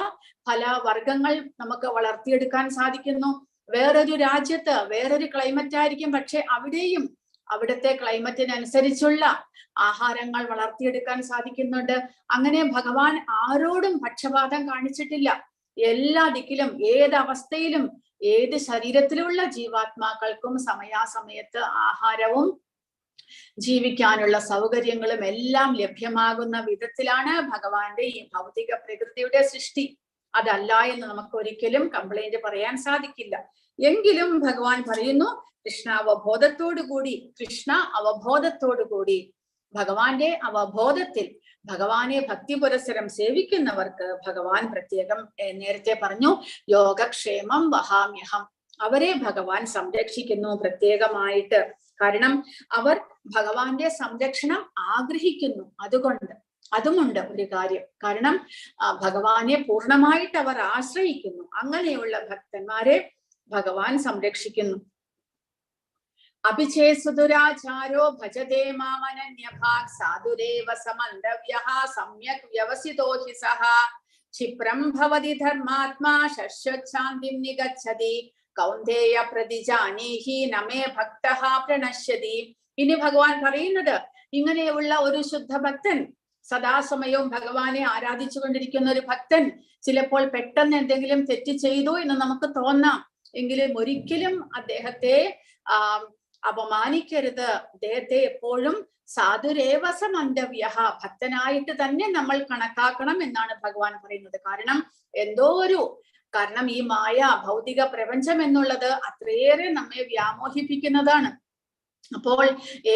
പല വർഗങ്ങൾ നമുക്ക് വളർത്തിയെടുക്കാൻ സാധിക്കുന്നു. വേറൊരു രാജ്യത്ത് വേറൊരു ക്ലൈമറ്റ് ആയിരിക്കും, പക്ഷെ അവിടെയും അവിടുത്തെ ക്ലൈമറ്റിനനുസരിച്ചുള്ള ആഹാരങ്ങൾ വളർത്തിയെടുക്കാൻ സാധിക്കുന്നുണ്ട്. അങ്ങനെ ഭഗവാൻ ആരോടും പക്ഷപാതം കാണിച്ചിട്ടില്ല. എല്ലാ ദിക്കിലും ഏതവസ്ഥയിലും ഏത് ശരീരത്തിലുള്ള ജീവാത്മാക്കൾക്കും സമയാസമയത്ത് ആഹാരവും ജീവിക്കാനുള്ള സൗകര്യങ്ങളും എല്ലാം ലഭ്യമാകുന്ന വിധത്തിലാണ് ഭഗവാന്റെ ഈ ഭൗതിക പ്രകൃതിയുടെ സൃഷ്ടി. അതല്ല എന്ന് നമുക്ക് ഒരിക്കലും കംപ്ലൈന്റ് പറയാൻ സാധിക്കില്ല. എങ്കിലും ഭഗവാൻ പറയുന്നു, കൃഷ്ണ അവബോധത്തോടുകൂടി ഭഗവാന്റെ അവബോധത്തിൽ ഭഗവാനെ ഭക്തി പുരസരം സേവിക്കുന്നവർക്ക് ഭഗവാൻ പ്രത്യേകം, നേരത്തെ പറഞ്ഞു, യോഗക്ഷേമം വഹാമ്യഹം, അവരെ ഭഗവാൻ സംരക്ഷിക്കുന്നു പ്രത്യേകമായിട്ട്. കാരണം അവർ ഭഗവാന്റെ സംരക്ഷണം ആഗ്രഹിക്കുന്നു. അതുമുണ്ട് ഒരു കാര്യം. കാരണം ഭഗവാനെ പൂർണ്ണമായിട്ട് അവർ ആശ്രയിക്കുന്നു. അങ്ങനെയുള്ള ഭക്തന്മാരെ ഭഗവാൻ സംരക്ഷിക്കുന്നു. അഭിചേസുദുരാചാരോ ഭജതേ മാമനന്യഭാഗ് സാധുരേവ സമന്തവ്യഃ സമ്യക് വ്യവസിതോ ഹി സഹ ക്ഷിപ്രം ഭവതി ധർമാത്മാ ശശ്വച്ഛാന്തിം നിഗച്ഛതി കൗന്ദേയ പ്രതിജാനീഹി നമേ ഭക്തഃ പ്രണശ്യതി. ഇനി ഭഗവാൻ പറയുന്നത്, ഇങ്ങനെയുള്ള ഒരു ശുദ്ധ ഭക്തൻ, സദാസമയവും ഭഗവാനെ ആരാധിച്ചു കൊണ്ടിരിക്കുന്ന ഒരു ഭക്തൻ ചിലപ്പോൾ പെട്ടെന്ന് എന്തെങ്കിലും തെറ്റ് ചെയ്തു എന്ന് നമുക്ക് തോന്നാം. എങ്കിലും ഒരിക്കലും അദ്ദേഹത്തെ അപമാനിക്കരുത്. അദ്ദേഹത്തെ എപ്പോഴും സാധുരേവസ മന്തവ്യ, ഭക്തനായിട്ട് തന്നെ നമ്മൾ കണക്കാക്കണം എന്നാണ് ഭഗവാൻ പറയുന്നത്. കാരണം ഈ മായ ഭൗതിക പ്രപഞ്ചം എന്നുള്ളത് അത്രയേറെ നമ്മെ വ്യാമോഹിപ്പിക്കുന്നതാണ്. അപ്പോൾ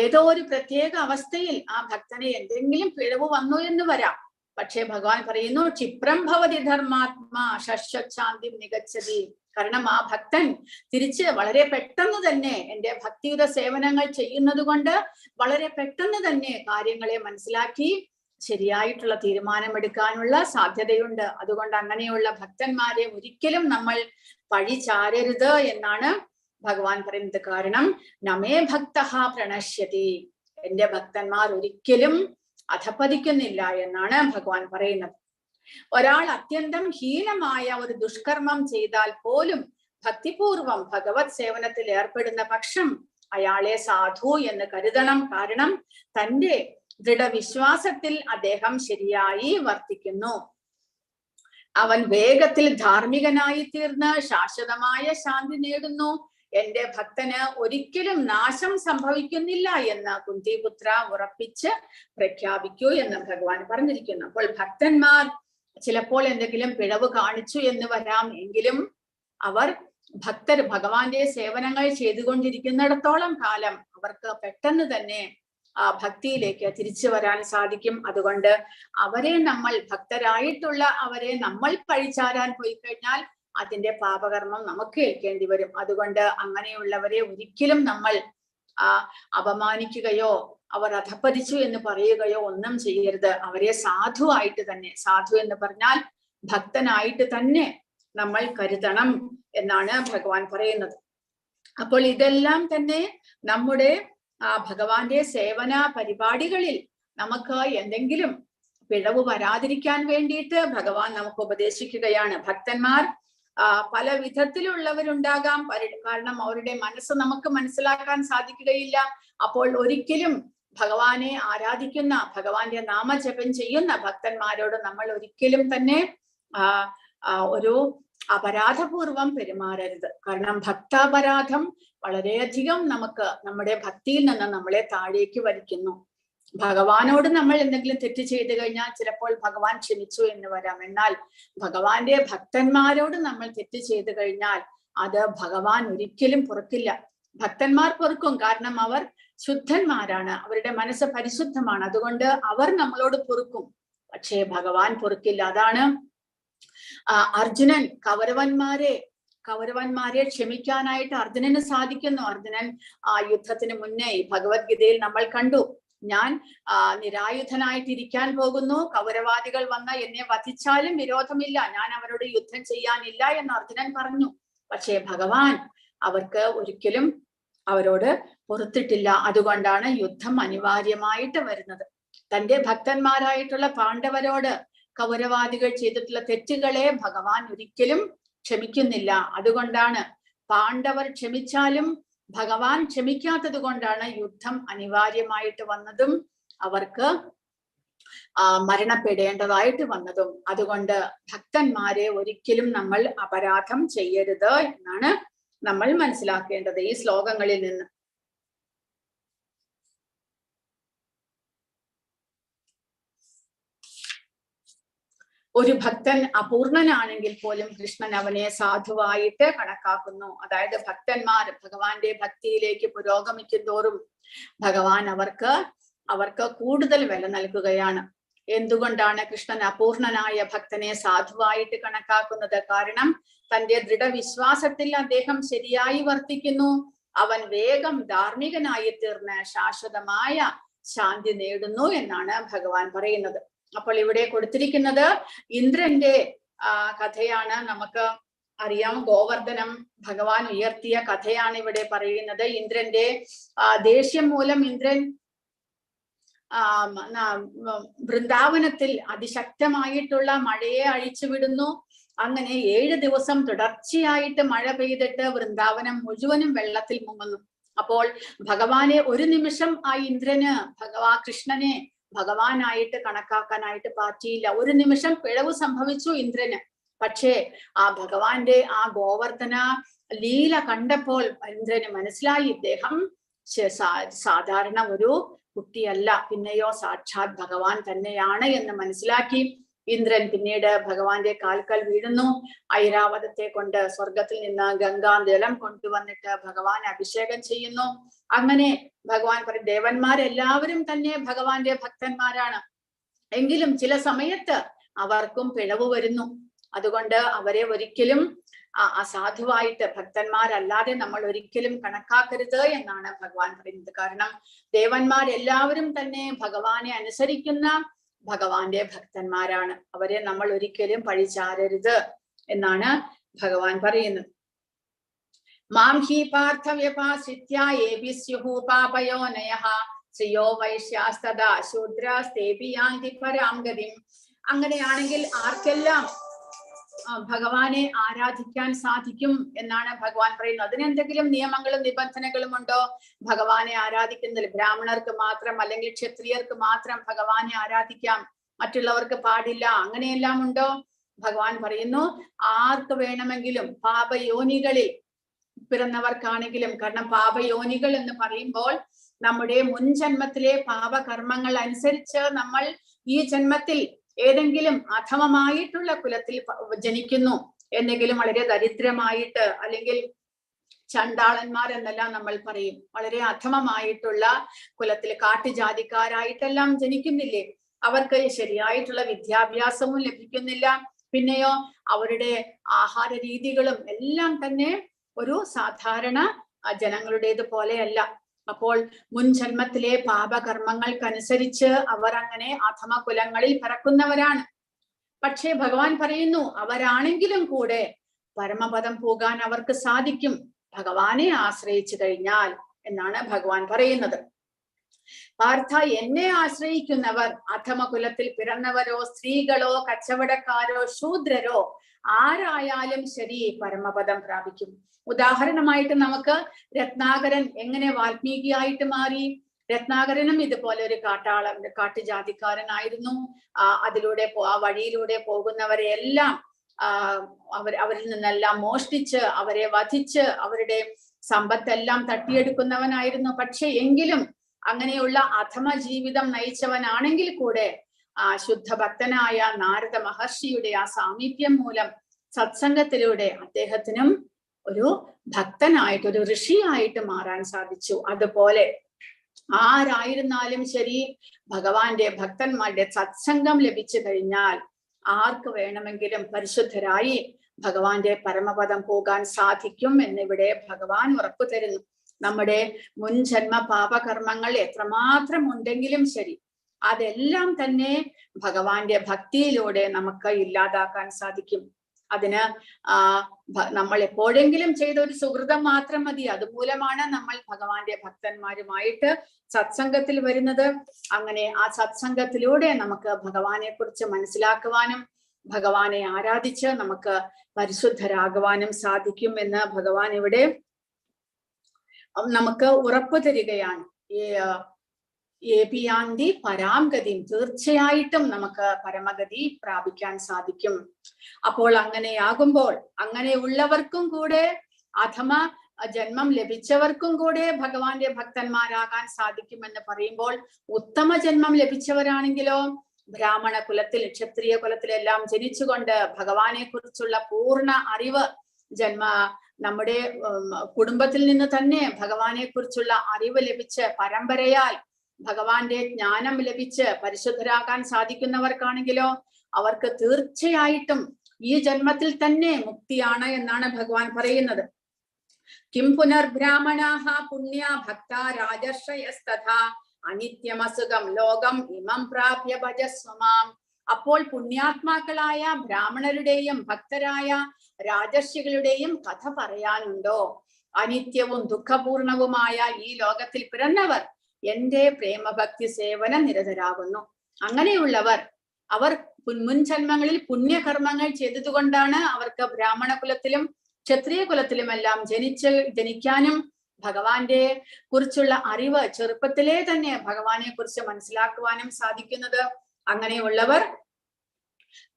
ഏതോ ഒരു പ്രത്യേക അവസ്ഥയിൽ ആ ഭക്തന് എന്തെങ്കിലും പിഴവ് വന്നു എന്ന് വരാം. പക്ഷെ ഭഗവാൻ പറയുന്നു ക്ഷിപ്രം ഭവതി ധർമാത്മാ ശശ്വശാന്തി നിഗച്ഛതി. കാരണം ആ ഭക്തൻ തിരിച്ച് വളരെ പെട്ടെന്ന് തന്നെ എന്റെ ഭക്തിയുടെ സേവനങ്ങൾ ചെയ്യുന്നത് കൊണ്ട് വളരെ പെട്ടെന്ന് തന്നെ കാര്യങ്ങളെ മനസ്സിലാക്കി ശരിയായിട്ടുള്ള തീരുമാനമെടുക്കാനുള്ള സാധ്യതയുണ്ട്. അതുകൊണ്ട് അങ്ങനെയുള്ള ഭക്തന്മാരെ ഒരിക്കലും നമ്മൾ പഴിചാരരുത് എന്നാണ് ഭഗവാൻ പറയുന്നത്. കാരണം നമേ ഭക്ത പ്രണശ്യതി, എന്റെ ഭക്തന്മാർ ഒരിക്കലും അധപ്പതിക്കുന്നില്ല എന്നാണ് ഭഗവാൻ പറയുന്നത്. ഒരാൾ അത്യന്തം ഹീനമായ ഒരു ദുഷ്കർമ്മം ചെയ്താൽ പോലും ഭക്തിപൂർവം ഭഗവത് സേവനത്തിൽ ഏർപ്പെടുന്ന പക്ഷം അയാളെ സാധു എന്ന് കരുതണം. കാരണം തന്റെ ദൃഢവിശ്വാസത്തിൽ അദ്ദേഹം ശരിയായി വർത്തിക്കുന്നു. അവൻ വേഗത്തിൽ ധാർമ്മികനായി തീർന്ന് ശാശ്വതമായ ശാന്തി നേടുന്നു. എന്റെ ഭക്തന് ഒരിക്കലും നാശം സംഭവിക്കുന്നില്ല എന്ന് കുന്തിപുത്ര ഉറപ്പിച്ച് പ്രഖ്യാപിക്കൂ എന്ന് ഭഗവാൻ പറഞ്ഞിരിക്കുന്നു. അപ്പോൾ ഭക്തന്മാർ ചിലപ്പോൾ എന്തെങ്കിലും പിഴവ് കാണിച്ചു എന്ന് വരാം, എങ്കിലും അവർ ഭഗവാന്റെ സേവനങ്ങൾ ചെയ്തുകൊണ്ടിരിക്കുന്നിടത്തോളം കാലം അവർക്ക് പെട്ടെന്ന് തന്നെ ആ ഭക്തിയിലേക്ക് തിരിച്ചു വരാൻ സാധിക്കും. അതുകൊണ്ട് അവരെ നമ്മൾ പഴിചാരാൻ പോയി കഴിഞ്ഞാൽ അതിന്റെ പാപകർമ്മം നമുക്ക് ഏൽക്കേണ്ടി വരും. അതുകൊണ്ട് അങ്ങനെയുള്ളവരെ ഒരിക്കലും നമ്മൾ അപമാനിക്കുകയോ അവർ അധപ്പതിച്ചു എന്ന് പറയുകയോ ഒന്നും ചെയ്യരുത്. അവരെ സാധുവായിട്ട് തന്നെ, സാധു എന്ന് പറഞ്ഞാൽ ഭക്തനായിട്ട് തന്നെ നമ്മൾ കരുതണം എന്നാണ് ഭഗവാൻ പറയുന്നത്. അപ്പോൾ ഇതെല്ലാം തന്നെ നമ്മുടെ ഭഗവാന്റെ സേവന പരിപാടികളിൽ നമുക്ക് എന്തെങ്കിലും പിഴവ് വരാതിരിക്കാൻ വേണ്ടിയിട്ട് ഭഗവാൻ നമുക്ക് ഉപദേശിക്കുകയാണ്. ഭക്തന്മാർ പല വിധത്തിലുള്ളവരുണ്ടാകാം. കാരണം അവരുടെ മനസ്സ് നമുക്ക് മനസ്സിലാക്കാൻ സാധിക്കുകയില്ല. അപ്പോൾ ഒരിക്കലും ഭഗവാനെ ആരാധിക്കുന്ന, ഭഗവാന്റെ നാമജപം ചെയ്യുന്ന ഭക്തന്മാരോട് നമ്മൾ ഒരിക്കലും തന്നെ ഒരു അപരാധപൂർവം പെരുമാറരുത്. കാരണം ഭക്താപരാധം വളരെയധികം നമ്മുടെ ഭക്തിയിൽ നിന്ന് നമ്മളെ താഴേക്ക് വലിക്കുന്നു. ഭഗവാനോട് നമ്മൾ എന്തെങ്കിലും തെറ്റ് ചെയ്തു കഴിഞ്ഞാൽ ചിലപ്പോൾ ഭഗവാൻ ക്ഷമിച്ചു എന്ന് വരാം. എന്നാൽ ഭഗവാന്റെ ഭക്തന്മാരോട് നമ്മൾ തെറ്റ് ചെയ്തു കഴിഞ്ഞാൽ അത് ഭഗവാൻ ഒരിക്കലും പൊറുക്കില്ല. ഭക്തന്മാർ പൊറുക്കും, കാരണം അവർ ശുദ്ധന്മാരാണ്, അവരുടെ മനസ്സ് പരിശുദ്ധമാണ്. അതുകൊണ്ട് അവർ നമ്മളോട് പൊറുക്കും. പക്ഷേ ഭഗവാൻ പൊറുക്കില്ല. അതാണ് അർജുനൻ കൗരവന്മാരെ ക്ഷമിക്കാനായിട്ട് അർജുനന് സാധിക്കുന്നു. അർജുനൻ യുദ്ധത്തിന് മുന്നേ ഭഗവത്ഗീതയിൽ നമ്മൾ കണ്ടു, ഞാൻ നിരായുധനായിട്ടിരിക്കാൻ പോകുന്നു, കൗരവാദികൾ വന്ന് എന്നെ വധിച്ചാലും വിരോധമില്ല, ഞാൻ അവരോട് യുദ്ധം ചെയ്യാനില്ല എന്ന് അർജുനൻ പറഞ്ഞു. പക്ഷേ ഭഗവാൻ ഒരിക്കലും അവരോട് പൊറുത്തിട്ടില്ല. അതുകൊണ്ടാണ് യുദ്ധം അനിവാര്യമായിട്ട് വരുന്നത്. തന്റെ ഭക്തന്മാരായിട്ടുള്ള പാണ്ഡവരോട് കൗരവാദികൾ ചെയ്തിട്ടുള്ള തെറ്റുകളെ ഭഗവാൻ ഒരിക്കലും ക്ഷമിക്കുന്നില്ല. അതുകൊണ്ടാണ് പാണ്ഡവർ ക്ഷമിച്ചാലും ഭഗവാൻ ക്ഷമിക്കാത്തത് കൊണ്ടാണ് യുദ്ധം അനിവാര്യമായിട്ട് വന്നതും അവർക്ക് മരണപ്പെടേണ്ടതായിട്ട് വന്നതും. അതുകൊണ്ട് ഭക്തന്മാരെ ഒരിക്കലും നമ്മൾ അപരാധം ചെയ്യരുത് എന്നാണ് നമ്മൾ മനസ്സിലാക്കേണ്ടത് ഈ ശ്ലോകങ്ങളിൽ നിന്ന്. ഒരു ഭക്തൻ അപൂർണനാണെങ്കിൽ പോലും കൃഷ്ണൻ അവനെ സാധുവായിട്ട് കണക്കാക്കുന്നു. അതായത് ഭക്തന്മാർ ഭഗവാന്റെ ഭക്തിയിലേക്ക് പുരോഗമിക്കും തോറും ഭഗവാൻ അവർക്ക് കൂടുതൽ വില നൽകുകയാണ്. എന്തുകൊണ്ടാണ് കൃഷ്ണൻ അപൂർണനായ ഭക്തനെ സാധുവായിട്ട് കണക്കാക്കുന്നത്? കാരണം തന്റെ ദൃഢവിശ്വാസത്തിൽ അദ്ദേഹം ശരിയായി വർത്തിക്കുന്നു. അവൻ വേഗം ധാർമ്മികനായി തീർന്ന് ശാശ്വതമായ ശാന്തി നേടുന്നു എന്നാണ് ഭഗവാൻ പറയുന്നത്. അപ്പോൾ ഇവിടെ കൊടുത്തിരിക്കുന്നത് ഇന്ദ്രന്റെ കഥയാണ്. നമുക്ക് അറിയാം, ഗോവർദ്ധനം ഭഗവാൻ ഉയർത്തിയ കഥയാണ് ഇവിടെ പറയുന്നത്. ഇന്ദ്രന്റെ ദേഷ്യം മൂലം ഇന്ദ്രൻ വൃന്ദാവനത്തിൽ അതിശക്തമായിട്ടുള്ള മഴയെ അഴിച്ചുവിടുന്നു. അങ്ങനെ 7 ദിവസം തുടർച്ചയായിട്ട് മഴ പെയ്തിട്ട് വൃന്ദാവനം മുഴുവനും വെള്ളത്തിൽ മുങ്ങുന്നു. അപ്പോൾ ഭഗവാനെ ഒരു നിമിഷം ആ ഇന്ദ്രന് കൃഷ്ണനെ ഭഗവാനായിട്ട് കണക്കാക്കാനായിട്ട് പറ്റിയില്ല. ഒരു നിമിഷം പിഴവ് സംഭവിച്ചു ഇന്ദ്രന്. പക്ഷേ ആ ഭഗവാന്റെ ആ ഗോവർദ്ധന ലീല കണ്ടപ്പോൾ ഇന്ദ്രന് മനസ്സിലായി, ഇദ്ദേഹം സാധാരണ ഒരു കുട്ടിയല്ല, പിന്നെയോ സാക്ഷാത് ഭഗവാൻ തന്നെയാണ് എന്ന് മനസ്സിലാക്കി ഇന്ദ്രൻ പിന്നീട് ഭഗവാന്റെ കാൽക്കൽ വീഴുന്നു. ഐരാവതത്തെ കൊണ്ട് സ്വർഗത്തിൽ നിന്ന് ഗംഗാജലം കൊണ്ടുവന്നിട്ട് ഭഗവാൻ അഭിഷേകം ചെയ്യുന്നു. അങ്ങനെ ഭഗവാൻ പറയും ദേവന്മാരെല്ലാവരും തന്നെ ഭഗവാന്റെ ഭക്തന്മാരാണ്. എങ്കിലും ചില സമയത്ത് അവർക്കും പിഴവ് വരുന്നു. അതുകൊണ്ട് അവരെ ഒരിക്കലും അസാധുവായിട്ട് ഭക്തന്മാരല്ലാതെ നമ്മൾ ഒരിക്കലും കണക്കാക്കരുത് എന്നാണ് ഭഗവാൻ പറയുന്നത്. കാരണം ദേവന്മാരെല്ലാവരും തന്നെ ഭഗവാനെ അനുസരിക്കുന്ന ഭഗവാന്റെ ഭക്തന്മാരാണ്. അവരെ നമ്മൾ ഒരിക്കലും പഴിചാരരുത് എന്നാണ് ഭഗവാൻ പറയുന്നത്. മാം ഹി പാർത്ഥ വ്യപാശ്രിത്യ ഏഭി സ്യുഹു പാപയോനയഃ ശ്രിയോ വൈശ്യാസ്തദാ ശൂദ്രാസ്തേഭി യാന്തി പരാം ഗതിം. അങ്ങനെയാണെങ്കിൽ ആർക്കെല്ലാം ഭഗവാനെ ആരാധിക്കാൻ സാധിക്കും എന്നാണ് ഭഗവാൻ പറയുന്നത്. അതിനെന്തെങ്കിലും നിയമങ്ങളും നിബന്ധനകളും ഉണ്ടോ? ഭഗവാനെ ആരാധിക്കുന്നതിൽ ബ്രാഹ്മണർക്ക് മാത്രം അല്ലെങ്കിൽ ക്ഷത്രിയർക്ക് മാത്രം ഭഗവാനെ ആരാധിക്കാം, മറ്റുള്ളവർക്ക് പാടില്ല, അങ്ങനെയെല്ലാം ഉണ്ടോ? ഭഗവാൻ പറയുന്നു ആർക്ക് വേണമെങ്കിലും പാപയോനികളിൽ പിറന്നവർക്കാണെങ്കിലും. കാരണം പാപയോനികൾ എന്ന് പറയുമ്പോൾ നമ്മുടെ മുൻ ജന്മത്തിലെ പാപകർമ്മങ്ങൾ അനുസരിച്ച് നമ്മൾ ഈ ജന്മത്തിൽ ഏതെങ്കിലും അധമമായിട്ടുള്ള കുലത്തിൽ ജനിക്കുന്നു, എന്തെങ്കിലും വളരെ ദരിദ്രമായിട്ട് അല്ലെങ്കിൽ ചണ്ടാളന്മാർ എന്നെല്ലാം നമ്മൾ പറയും, വളരെ അധമമായിട്ടുള്ള കുലത്തിൽ കാട്ടുജാതിക്കാരായിട്ടെല്ലാം ജനിക്കുന്നില്ലേ? അവർക്ക് ശരിയായിട്ടുള്ള വിദ്യാഭ്യാസവും ലഭിക്കുന്നില്ല. പിന്നെയോ അവരുടെ ആഹാര രീതികളും എല്ലാം തന്നെ ഒരു സാധാരണ ജനങ്ങളുടേത് പോലെയല്ല. അപ്പോൾ മുൻ ജന്മത്തിലെ പാപകർമ്മങ്ങൾക്കനുസരിച്ച് അവർ അങ്ങനെ അധമ കുലങ്ങളിൽ പിറക്കുന്നവരാണ്. പക്ഷേ ഭഗവാൻ പറയുന്നു അവരാണെങ്കിലും കൂടെ പരമപദം പോകാൻ അവർക്ക് സാധിക്കും ഭഗവാനെ ആശ്രയിച്ചു കഴിഞ്ഞാൽ എന്നാണ് ഭഗവാൻ പറയുന്നത്. പാർത്ഥ, എന്നെ ആശ്രയിക്കുന്നവർ അധമ കുലത്തിൽ പിറന്നവരോ സ്ത്രീകളോ കച്ചവടക്കാരോ ശൂദ്രരോ ആരായാലും ശരി പരമപദം പ്രാപിക്കും. ഉദാഹരണമായിട്ട് നമുക്ക് രത്നാകരൻ എങ്ങനെ വാൽമീകിയായിട്ട് മാറി? രത്നാകരനും ഇതുപോലെ ഒരു കാട്ടുജാതിക്കാരനായിരുന്നു. അതിലൂടെ ആ വഴിയിലൂടെ പോകുന്നവരെ എല്ലാം അവരിൽ നിന്നെല്ലാം മോഷ്ടിച്ച് അവരെ വധിച്ച് അവരുടെ സമ്പത്തെല്ലാം തട്ടിയെടുക്കുന്നവനായിരുന്നു. പക്ഷെ എങ്കിലും അങ്ങനെയുള്ള അധമ ജീവിതം നയിച്ചവനാണെങ്കിൽ കൂടെ ശുദ്ധഭക്തനായ നാരദ മഹർഷിയുടെ ആ സാമീപ്യം മൂലം സത്സംഗത്തിലൂടെ അദ്ദേഹത്തിനും ഒരു ഭക്തനായിട്ട് ഒരു ഋഷിയായിട്ട് മാറാൻ സാധിച്ചു. അതുപോലെ ആരായിരുന്നാലും ശരി ഭഗവാന്റെ ഭക്തന്മാരുടെ സത്സംഗം ലഭിച്ചു കഴിഞ്ഞാൽ ആർക്ക് വേണമെങ്കിലും പരിശുദ്ധരായി ഭഗവാന്റെ പരമപദം പോകാൻ സാധിക്കും എന്നിവിടെ ഭഗവാൻ ഉറപ്പു തരുന്നു. നമ്മുടെ മുൻ ജന്മ പാപകർമ്മങ്ങൾ എത്രമാത്രം ഉണ്ടെങ്കിലും ശരി അതെല്ലാം തന്നെ ഭഗവാന്റെ ഭക്തിയിലൂടെ നമുക്ക് ഇല്ലാതാക്കാൻ സാധിക്കും. അതിന് നമ്മൾ എപ്പോഴെങ്കിലും ചെയ്ത ഒരു സുഹൃതം മാത്രം മതി. അതുമൂലമാണ് നമ്മൾ ഭഗവാന്റെ ഭക്തന്മാരുമായിട്ട് സത്സംഗത്തിൽ വരുന്നത്. അങ്ങനെ ആ സത്സംഗത്തിലൂടെ നമുക്ക് ഭഗവാനെ കുറിച്ച് മനസ്സിലാക്കുവാനും ഭഗവാനെ ആരാധിച്ച് നമുക്ക് പരിശുദ്ധരാകുവാനും സാധിക്കും എന്ന് ഭഗവാൻ ഇവിടെ നമുക്ക് ഉറപ്പു തരികയാണ്. ഏപിയാന്തി പരാംഗതി, തീർച്ചയായിട്ടും നമുക്ക് പരമഗതി പ്രാപിക്കാൻ സാധിക്കും. അപ്പോൾ അങ്ങനെയാകുമ്പോൾ അങ്ങനെയുള്ളവർക്കും കൂടെ അധമ ജന്മം ലഭിച്ചവർക്കും കൂടെ ഭഗവാന്റെ ഭക്തന്മാരാകാൻ സാധിക്കുമെന്ന് പറയുമ്പോൾ ഉത്തമ ജന്മം ലഭിച്ചവരാണെങ്കിലോ ബ്രാഹ്മണ കുലത്തിൽ ക്ഷത്രിയ കുലത്തിലെല്ലാം ജനിച്ചുകൊണ്ട് ഭഗവാനെ കുറിച്ചുള്ള പൂർണ്ണ അറിവ് നമ്മുടെ കുടുംബത്തിൽ നിന്ന് തന്നെ ഭഗവാനെ കുറിച്ചുള്ള അറിവ് ലഭിച്ച് പരമ്പരയാൽ ഭഗവാന്റെ ജ്ഞാനം ലഭിച്ച് പരിശുദ്ധരാകാൻ സാധിക്കുന്നവർക്കാണെങ്കിലോ അവർക്ക് തീർച്ചയായിട്ടും ഈ ജന്മത്തിൽ തന്നെ മുക്തിയാണ് എന്നാണ് ഭഗവാൻ പറയുന്നത്. കിം പുനർബ്രാഹ്മണാഃ പുണ്യ ഭക്ത രാജർഷയസ്തഥാ അനിത്യമസുഖം ലോകം ഇമം പ്രാപ്യ ഭജസ്വമാം. അപ്പോൾ പുണ്യാത്മാക്കളായ ബ്രാഹ്മണരുടെയും ഭക്തരായ രാജർഷികളുടെയും കഥ പറയാനുണ്ടോ? അനിത്യവും ദുഃഖപൂർണവുമായ ഈ ലോകത്തിൽ പിറന്നവർ എന്റെ പ്രേമഭക്തി സേവന നിരതരാകുന്നു. അങ്ങനെയുള്ളവർ അവർ മുൻ ജന്മങ്ങളിൽ പുണ്യകർമ്മങ്ങൾ ചെയ്തതുകൊണ്ടാണ് അവർക്ക് ബ്രാഹ്മണ കുലത്തിലും ക്ഷത്രിയ കുലത്തിലുമെല്ലാം ജനിക്കാനും ഭഗവാന്റെ കുറിച്ചുള്ള അറിവ് ചെറുപ്പത്തിലേ തന്നെ ഭഗവാനെ കുറിച്ച് മനസ്സിലാക്കുവാനും സാധിക്കുന്നത്. അങ്ങനെയുള്ളവർ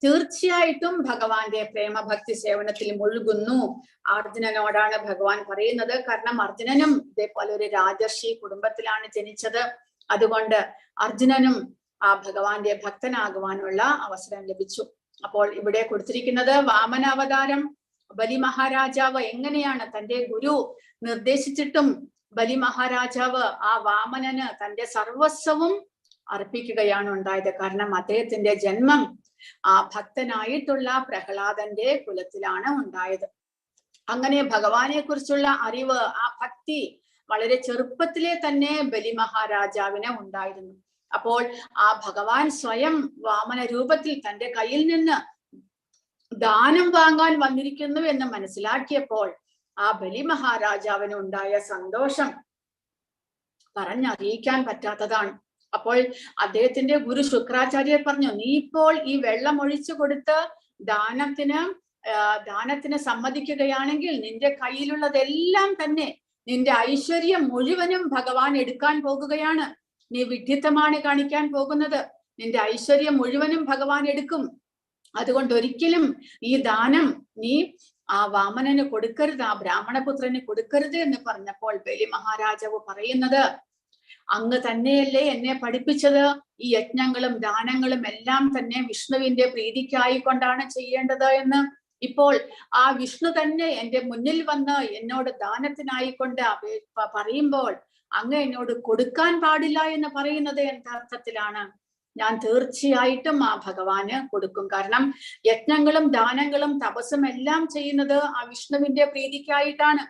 തീർച്ചയായിട്ടും ഭഗവാന്റെ പ്രേമഭക്തി സേവനത്തിൽ മുഴുകുന്നു. അർജുനനോടാണ് ഭഗവാൻ പറയുന്നത്. കാരണം അർജുനനും ഇതേപോലെ ഒരു രാജർഷി കുടുംബത്തിലാണ് ജനിച്ചത്. അതുകൊണ്ട് അർജുനനും ആ ഭഗവാന്റെ ഭക്തനാകുവാനുള്ള അവസരം ലഭിച്ചു. അപ്പോൾ ഇവിടെ കൊടുത്തിരിക്കുന്നത് വാമന അവതാരം. ബലി മഹാരാജാവ് എങ്ങനെയാണ് തന്റെ ഗുരു നിർദ്ദേശിച്ചിട്ടും ബലി മഹാരാജാവ് ആ വാമനന് തന്റെ സർവസ്വവും അർപ്പിക്കുകയാണ് ഉണ്ടായത്. കാരണം അദ്ദേഹത്തിന്റെ ജന്മം ആ ഭക്തനായിട്ടുള്ള പ്രഹ്ലാദന്റെ കുലത്തിലാണ് ഉണ്ടായത്. അങ്ങനെ ഭഗവാനെ കുറിച്ചുള്ള അറിവ്, ആ ഭക്തി വളരെ ചെറുപ്പത്തിലെ തന്നെ ബലി മഹാരാജാവിന് ഉണ്ടായിരുന്നു. അപ്പോൾ ആ ഭഗവാൻ സ്വയം വാമന രൂപത്തിൽ തന്റെ കയ്യിൽ നിന്ന് ദാനം വാങ്ങാൻ വന്നിരിക്കുന്നു എന്ന് മനസ്സിലാക്കിയപ്പോൾ ആ ബലി മഹാരാജാവിന് ഉണ്ടായ സന്തോഷം പറഞ്ഞറിയിക്കാൻ പറ്റാത്തതാണ്. അപ്പോൾ അദ്ദേഹത്തിന്റെ ഗുരു ശുക്രാചാര്യർ പറഞ്ഞു, നീ ഇപ്പോൾ ഈ വെള്ളം ഒഴിച്ചു കൊടുത്ത് ദാനത്തിന് സമ്മതിക്കുകയാണെങ്കിൽ നിന്റെ കയ്യിലുള്ളതെല്ലാം തന്നെ, നിന്റെ ഐശ്വര്യം മുഴുവനും ഭഗവാൻ എടുക്കാൻ പോകുകയാണ്. നീ വിഡ്ഢിത്തമാണ് കാണിക്കാൻ പോകുന്നത്. നിന്റെ ഐശ്വര്യം മുഴുവനും ഭഗവാൻ എടുക്കും. അതുകൊണ്ട് ഒരിക്കലും ഈ ദാനം നീ ആ വാമനന് കൊടുക്കരുത്, ആ ബ്രാഹ്മണപുത്രന് കൊടുക്കരുത് എന്ന് പറഞ്ഞപ്പോൾ ബലി മഹാരാജാവ് പറയുന്നത്, അങ്ങ് തന്നെയല്ലേ എന്നെ പഠിപ്പിച്ചത്, ഈ യജ്ഞങ്ങളും ദാനങ്ങളും എല്ലാം തന്നെ വിഷ്ണുവിന്റെ പ്രീതിക്കായിക്കൊണ്ടാണ് ചെയ്യേണ്ടത് എന്ന്. ഇപ്പോൾ ആ വിഷ്ണു തന്നെ എന്റെ മുന്നിൽ വന്ന് എന്നോട് ദാനത്തിനായിക്കൊണ്ട് പറയുമ്പോൾ അങ്ങ് എന്നോട് കൊടുക്കാൻ പാടില്ല എന്ന് പറയുന്നത് യഥാർത്ഥത്തിലാണ്. ഞാൻ തീർച്ചയായിട്ടും ആ ഭഗവാന് കൊടുക്കും. കാരണം യജ്ഞങ്ങളും ദാനങ്ങളും തപസ്സും എല്ലാം ചെയ്യുന്നത് ആ വിഷ്ണുവിന്റെ പ്രീതിക്കായിട്ടാണ്.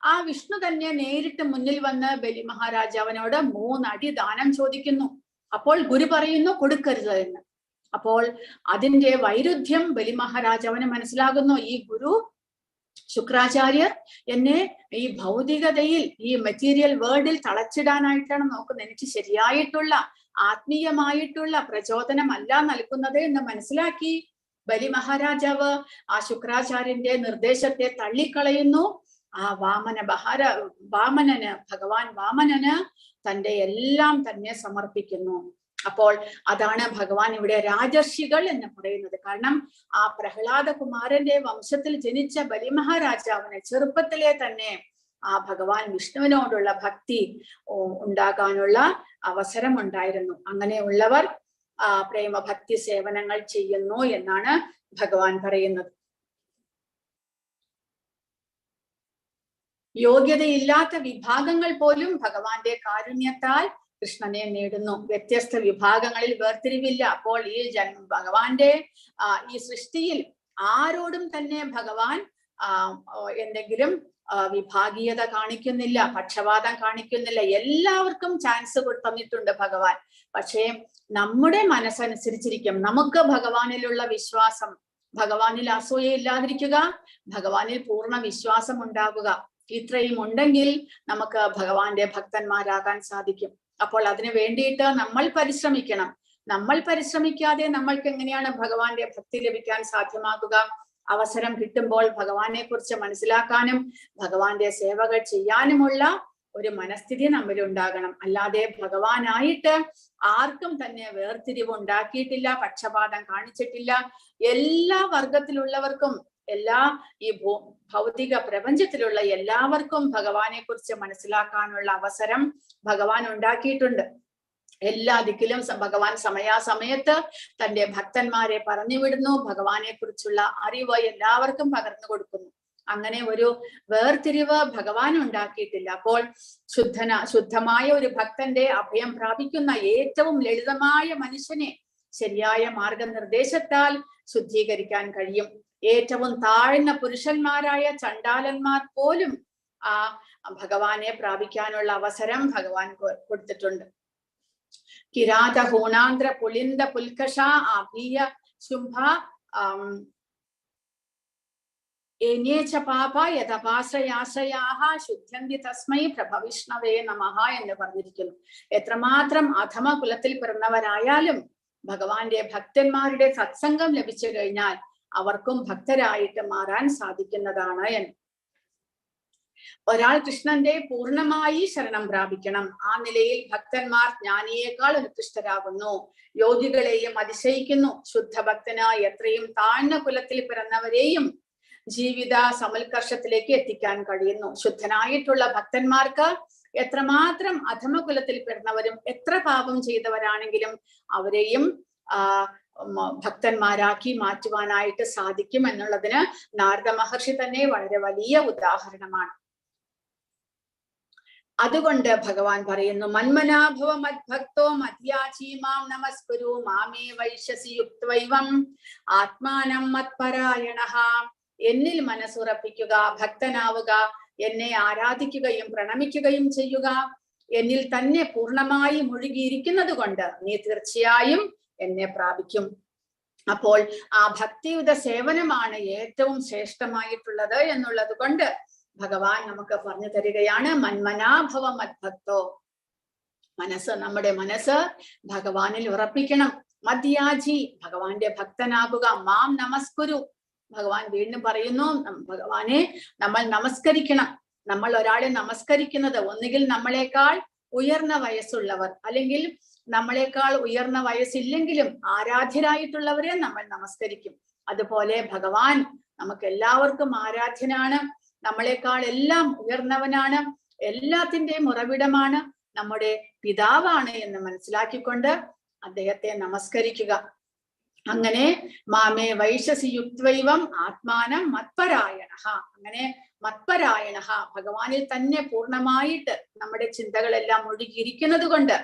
ആ വിഷ്ണു തന്നെ നേരിട്ട് മുന്നിൽ വന്ന് ബലി മഹാരാജാവിനോട് 3 അടി ദാനം ചോദിക്കുന്നു. അപ്പോൾ ഗുരു പറയുന്നു കൊടുക്കരുത് എന്ന്. അപ്പോൾ അതിന്റെ വൈരുദ്ധ്യം ബലി മഹാരാജാവിന് മനസ്സിലാകുന്നു. ഈ ഗുരു ശുക്രാചാര്യർ എന്നെ ഈ ഭൗതികതയിൽ, ഈ മെറ്റീരിയൽ വേൾഡിൽ തളച്ചിടാനായിട്ടാണ് നോക്കുന്നത്. എനിക്ക് ശരിയായിട്ടുള്ള ആത്മീയമായിട്ടുള്ള പ്രചോദനമല്ല നൽകുന്നത് എന്ന് മനസ്സിലാക്കി ബലി മഹാരാജാവ് ആ ശുക്രാചാര്യന്റെ നിർദ്ദേശത്തെ തള്ളിക്കളയുന്നു. ആ ഭഗവാൻ വാമനന് തന്റെ എല്ലാം തന്നെ സമർപ്പിക്കുന്നു. അപ്പോൾ അതാണ് ഭഗവാൻ ഇവിടെ രാജർഷികൾ എന്ന് പറയുന്നത്. കാരണം ആ പ്രഹ്ലാദ കുമാരന്റെ വംശത്തിൽ ജനിച്ച ബലി മഹാരാജാവിന് ചെറുപ്പത്തിലെ തന്നെ ആ ഭഗവാൻ വിഷ്ണുവിനോടുള്ള ഭക്തി ഉണ്ടാകാനുള്ള അവസരം ഉണ്ടായിരുന്നു. അങ്ങനെയുള്ളവർ പ്രേമഭക്തി സേവനങ്ങൾ ചെയ്യുന്നു എന്നാണ് ഭഗവാൻ പറയുന്നത്. യോഗ്യതയില്ലാത്ത വിഭാഗങ്ങൾ പോലും ഭഗവാന്റെ കാരുണ്യത്താൽ കൃഷ്ണനെ നേടുന്നു. വ്യത്യസ്ത വിഭാഗങ്ങളിൽ വേർതിരിവില്ല. അപ്പോൾ ഈ ഭഗവാന്റെ ഈ സൃഷ്ടിയിൽ ആരോടും തന്നെ ഭഗവാൻ എന്തെങ്കിലും വിഭാഗീയത കാണിക്കുന്നില്ല, പക്ഷപാതം കാണിക്കുന്നില്ല. എല്ലാവർക്കും ചാൻസ് തന്നിട്ടുണ്ട് ഭഗവാൻ. പക്ഷേ നമ്മുടെ മനസ്സനുസരിച്ചിരിക്കും. നമുക്ക് ഭഗവാനിലുള്ള വിശ്വാസം, ഭഗവാനിൽ അസൂയയില്ലാതിരിക്കുക, ഭഗവാനിൽ പൂർണ്ണ വിശ്വാസം ഉണ്ടാവുക. ഇത്രയും ഉണ്ടെങ്കിൽ നമുക്ക് ഭഗവാന്റെ ഭക്തന്മാരാകാൻ സാധിക്കും. അപ്പോൾ അതിനു വേണ്ടിയിട്ട് നമ്മൾ പരിശ്രമിക്കണം. നമ്മൾ പരിശ്രമിക്കാതെ നമ്മൾക്ക് എങ്ങനെയാണ് ഭഗവാന്റെ ഭക്തി ലഭിക്കാൻ സാധ്യമാകുക? അവസരം കിട്ടുമ്പോൾ ഭഗവാനെ കുറിച്ച് മനസ്സിലാക്കാനും ഭഗവാന്റെ സേവകൾ ചെയ്യാനുമുള്ള ഒരു മനസ്ഥിതി നമ്മിൽ ഉണ്ടാകണം. അല്ലാതെ ഭഗവാനായിട്ട് ആർക്കും തന്നെ വേർതിരിവ് ഉണ്ടാക്കിയിട്ടില്ല, പക്ഷപാതം കാണിച്ചിട്ടില്ല. എല്ലാ വർഗത്തിലുള്ളവർക്കും, എല്ലാ ഈ ഭൗതിക പ്രപഞ്ചത്തിലുള്ള എല്ലാവർക്കും ഭഗവാനെ കുറിച്ച് മനസ്സിലാക്കാനുള്ള അവസരം ഭഗവാൻ ഉണ്ടാക്കിയിട്ടുണ്ട്. എല്ലാ ദിക്കിലും ഭഗവാൻ സമയാസമയത്ത് തന്റെ ഭക്തന്മാരെ പറഞ്ഞുവിടുന്നു. ഭഗവാനെ കുറിച്ചുള്ള അറിവ് എല്ലാവർക്കും പകർന്നു കൊടുക്കുന്നു. അങ്ങനെ ഒരു വേർതിരിവ് ഭഗവാൻ ഉണ്ടാക്കിയിട്ടില്ല. അപ്പോൾ ശുദ്ധമായ ഒരു ഭക്തന്റെ അഭയം പ്രാപിക്കുന്ന ഏറ്റവും ലളിതമായ മനുഷ്യനെ ശരിയായ മാർഗനിർദ്ദേശത്താൽ ശുദ്ധീകരിക്കാൻ കഴിയും. ഏറ്റവും താഴ്ന്ന പുരുഷന്മാരായ ചണ്ടാലന്മാർ പോലും ആ ഭഗവാനെ പ്രാപിക്കാനുള്ള അവസരം ഭഗവാൻ കൊടുത്തിട്ടുണ്ട്. കിരാത ഹൂണാന്ധ്ര പുലിന്ദ പുൽക്കഷ ആഭീയ ശുംഭ ഏനേച പാപ യഥപാശ്രയാശ്രയാഹ ശുദ്ധ്യന്തി തസ്മൈ പ്രഭവിഷ്ണവേ നമഃ എന്ന് പറഞ്ഞിരിക്കുന്നു. എത്രമാത്രം അധമ കുലത്തിൽ പിറന്നവരായാലും ഭഗവാന്റെ ഭക്തന്മാരുടെ സത്സംഗം ലഭിച്ചു കഴിഞ്ഞാൽ അവർക്കും ഭക്തരായിട്ട് മാറാൻ സാധിക്കുന്നതാണ് എന്ന്. ഒരാൾ കൃഷ്ണന്റെ പൂർണ്ണമായി ശരണം പ്രാപിക്കണം. ആ നിലയിൽ ഭക്തന്മാർ ജ്ഞാനിയേക്കാൾ ഉത്കൃഷ്ടരാകുന്നു, യോഗികളെയും അതിശയിക്കുന്നു. ശുദ്ധഭക്തനായി എത്രയും താഴ്ന്ന കുലത്തിൽ പിറന്നവരെയും ജീവിത സമുൽകർഷത്തിലേക്ക് എത്തിക്കാൻ കഴിയുന്നു. ശുദ്ധനായിട്ടുള്ള ഭക്തന്മാർക്ക് എത്രമാത്രം അധമകുലത്തിൽ പിറന്നവരും എത്ര പാപം ചെയ്തവരാണെങ്കിലും അവരെയും ഭക്തന്മാരാക്കി മാറ്റുവാനായിട്ട് സാധിക്കും എന്നുള്ളതിന് നാരദ മഹർഷി തന്നെ വളരെ വലിയ ഉദാഹരണമാണ്. അതുകൊണ്ട് ഭഗവാൻ പറയുന്നു, മന്മനാഭവ മദ്ഭക്തോ മധ്യാചി മാം നമസ്കുരു മാമേ വൈശ്യസി യുക്തൈവം ആത്മാനം മത്പരായണഃ. എന്നിൽ മനസ്സുറപ്പിക്കുക, ഭക്തനാവുക, എന്നെ ആരാധിക്കുകയും പ്രണമിക്കുകയും ചെയ്യുക. എന്നിൽ തന്നെ പൂർണ്ണമായി മുഴുകിയിരിക്കുന്നത് കൊണ്ട് നീ തീർച്ചയായും എന്നെ പ്രാപിക്കും. അപ്പോൾ ആ ഭക്തിയുത സേവനമാണ് ഏറ്റവും ശ്രേഷ്ഠമായിട്ടുള്ളത് എന്നുള്ളത് കൊണ്ട് ഭഗവാൻ നമുക്ക് പറഞ്ഞു തരികയാണ്, മന്മനാഭവ മദ്ഭക്തോ. നമ്മുടെ മനസ്സ് ഭഗവാനിൽ ഉറപ്പിക്കണം. മധ്യാജി, ഭഗവാന്റെ ഭക്തനാകുക. മാം നമസ്കുരു, ഭഗവാൻ വീണ്ടും പറയുന്നു, ഭഗവാനെ നമ്മൾ നമസ്കരിക്കണം. നമ്മൾ ഒരാളെ നമസ്കരിക്കുന്നത് ഒന്നുകിൽ നമ്മളെക്കാൾ ഉയർന്ന വയസ്സുള്ളവർ, അല്ലെങ്കിൽ നമ്മളെക്കാൾ ഉയർന്ന വയസ്സില്ലെങ്കിലും ആരാധ്യരായിട്ടുള്ളവരെ നമ്മൾ നമസ്കരിക്കും. അതുപോലെ ഭഗവാൻ നമുക്ക് എല്ലാവർക്കും ആരാധ്യനാണ്, നമ്മളെക്കാൾ എല്ലാം ഉയർന്നവനാണ്, എല്ലാത്തിന്റെയും ഉറവിടമാണ്, നമ്മുടെ പിതാവാണ് എന്ന് മനസ്സിലാക്കിക്കൊണ്ട് അദ്ദേഹത്തെ നമസ്കരിക്കുക. അങ്ങനെ മാമേ വൈശ്യസി യുക്തൈവം ആത്മാനം മത്പരായണഃ. അങ്ങനെ മത്പരായണഃ, ഭഗവാനിൽ തന്നെ പൂർണ്ണമായിട്ട് നമ്മുടെ ചിന്തകളെല്ലാം ഒഴുകിയിരിക്കുന്നത് കൊണ്ട്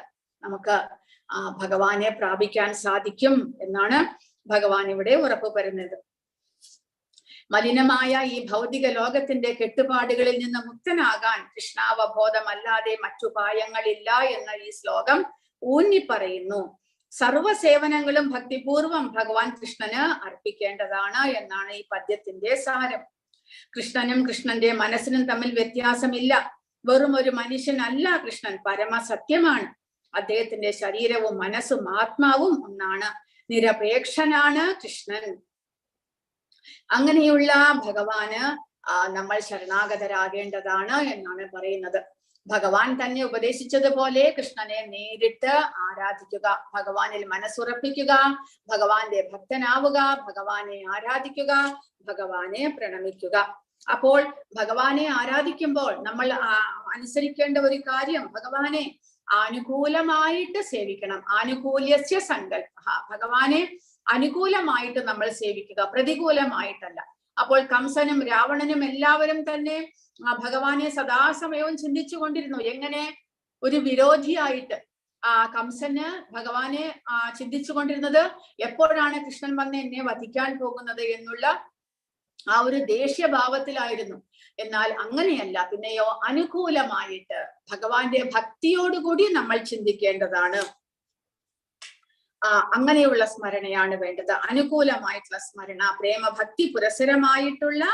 നമുക്ക് ഭഗവാനെ പ്രാപിക്കാൻ സാധിക്കും എന്നാണ് ഭഗവാൻ ഇവിടെ ഉറപ്പ് പറയുന്നത്. മലിനമായ ഈ ഭൗതിക ലോകത്തിന്റെ കെട്ടുപാടുകളിൽ നിന്ന് മുക്തനാകാൻ കൃഷ്ണാവബോധമല്ലാതെ മറ്റുപായങ്ങളില്ല എന്ന് ഈ ശ്ലോകം ഊന്നി പറയുന്നു. സർവസേവനങ്ങളും ഭക്തിപൂർവം ഭഗവാൻ കൃഷ്ണന് അർപ്പിക്കേണ്ടതാണ് എന്നാണ് ഈ പദ്യത്തിന്റെ സാരം. കൃഷ്ണനും കൃഷ്ണന്റെ മനസ്സിനും തമ്മിൽ വ്യത്യാസമില്ല. വെറും ഒരു മനുഷ്യനല്ല കൃഷ്ണൻ, പരമസത്യമാണ്. അദ്ദേഹത്തിന്റെ ശരീരവും മനസ്സും ആത്മാവും ഒന്നാണ്. നിരപേക്ഷനാണ് കൃഷ്ണൻ. അങ്ങനെയുള്ള ഭഗവാന് നമ്മൾ ശരണാഗതരാകേണ്ടതാണ് എന്നാണ് പറയുന്നത്. ഭഗവാൻ തന്നെ ഉപദേശിച്ചതുപോലെ കൃഷ്ണനെ നേരിട്ട് ആരാധിക്കുക, ഭഗവാനിൽ മനസ്സുറപ്പിക്കുക, ഭഗവാന്റെ ഭക്തനാവുക, ഭഗവാനെ ആരാധിക്കുക, ഭഗവാനെ പ്രണമിക്കുക. അപ്പോൾ ഭഗവാനെ ആരാധിക്കുമ്പോൾ നമ്മൾ അനുസരിക്കേണ്ട ഒരു കാര്യം, ഭഗവാനെ അനുകൂലമായിട്ട് സേവിക്കണം. ആനുകൂല്യസ്യ സങ്കല്പ, ഭഗവാനെ അനുകൂലമായിട്ട് നമ്മൾ സേവിക്കുക, പ്രതികൂലമായിട്ടല്ല. അപ്പോൾ കംസനും രാവണനും എല്ലാവരും തന്നെ ഭഗവാനെ സദാസമയവും ചിന്തിച്ചു കൊണ്ടിരുന്നു. എങ്ങനെ ഒരു വിരോധിയായിട്ട് കംസന് ഭഗവാനെ ചിന്തിച്ചു കൊണ്ടിരുന്നത് എപ്പോഴാണ് കൃഷ്ണൻ വന്ന് എന്നെ വധിക്കാൻ പോകുന്നത് എന്നുള്ള ആ ഒരു ദേഷ്യഭാവത്തിലായിരുന്നു. എന്നാൽ അങ്ങനെയല്ല, പിന്നെയോ അനുകൂലമായിട്ട് ഭഗവാന്റെ ഭക്തിയോടുകൂടി നമ്മൾ ചിന്തിക്കേണ്ടതാണ്. അങ്ങനെയുള്ള സ്മരണയാണ് വേണ്ടത്. അനുകൂലമായിട്ടുള്ള സ്മരണ, പ്രേമഭക്തി പുരസരമായിട്ടുള്ള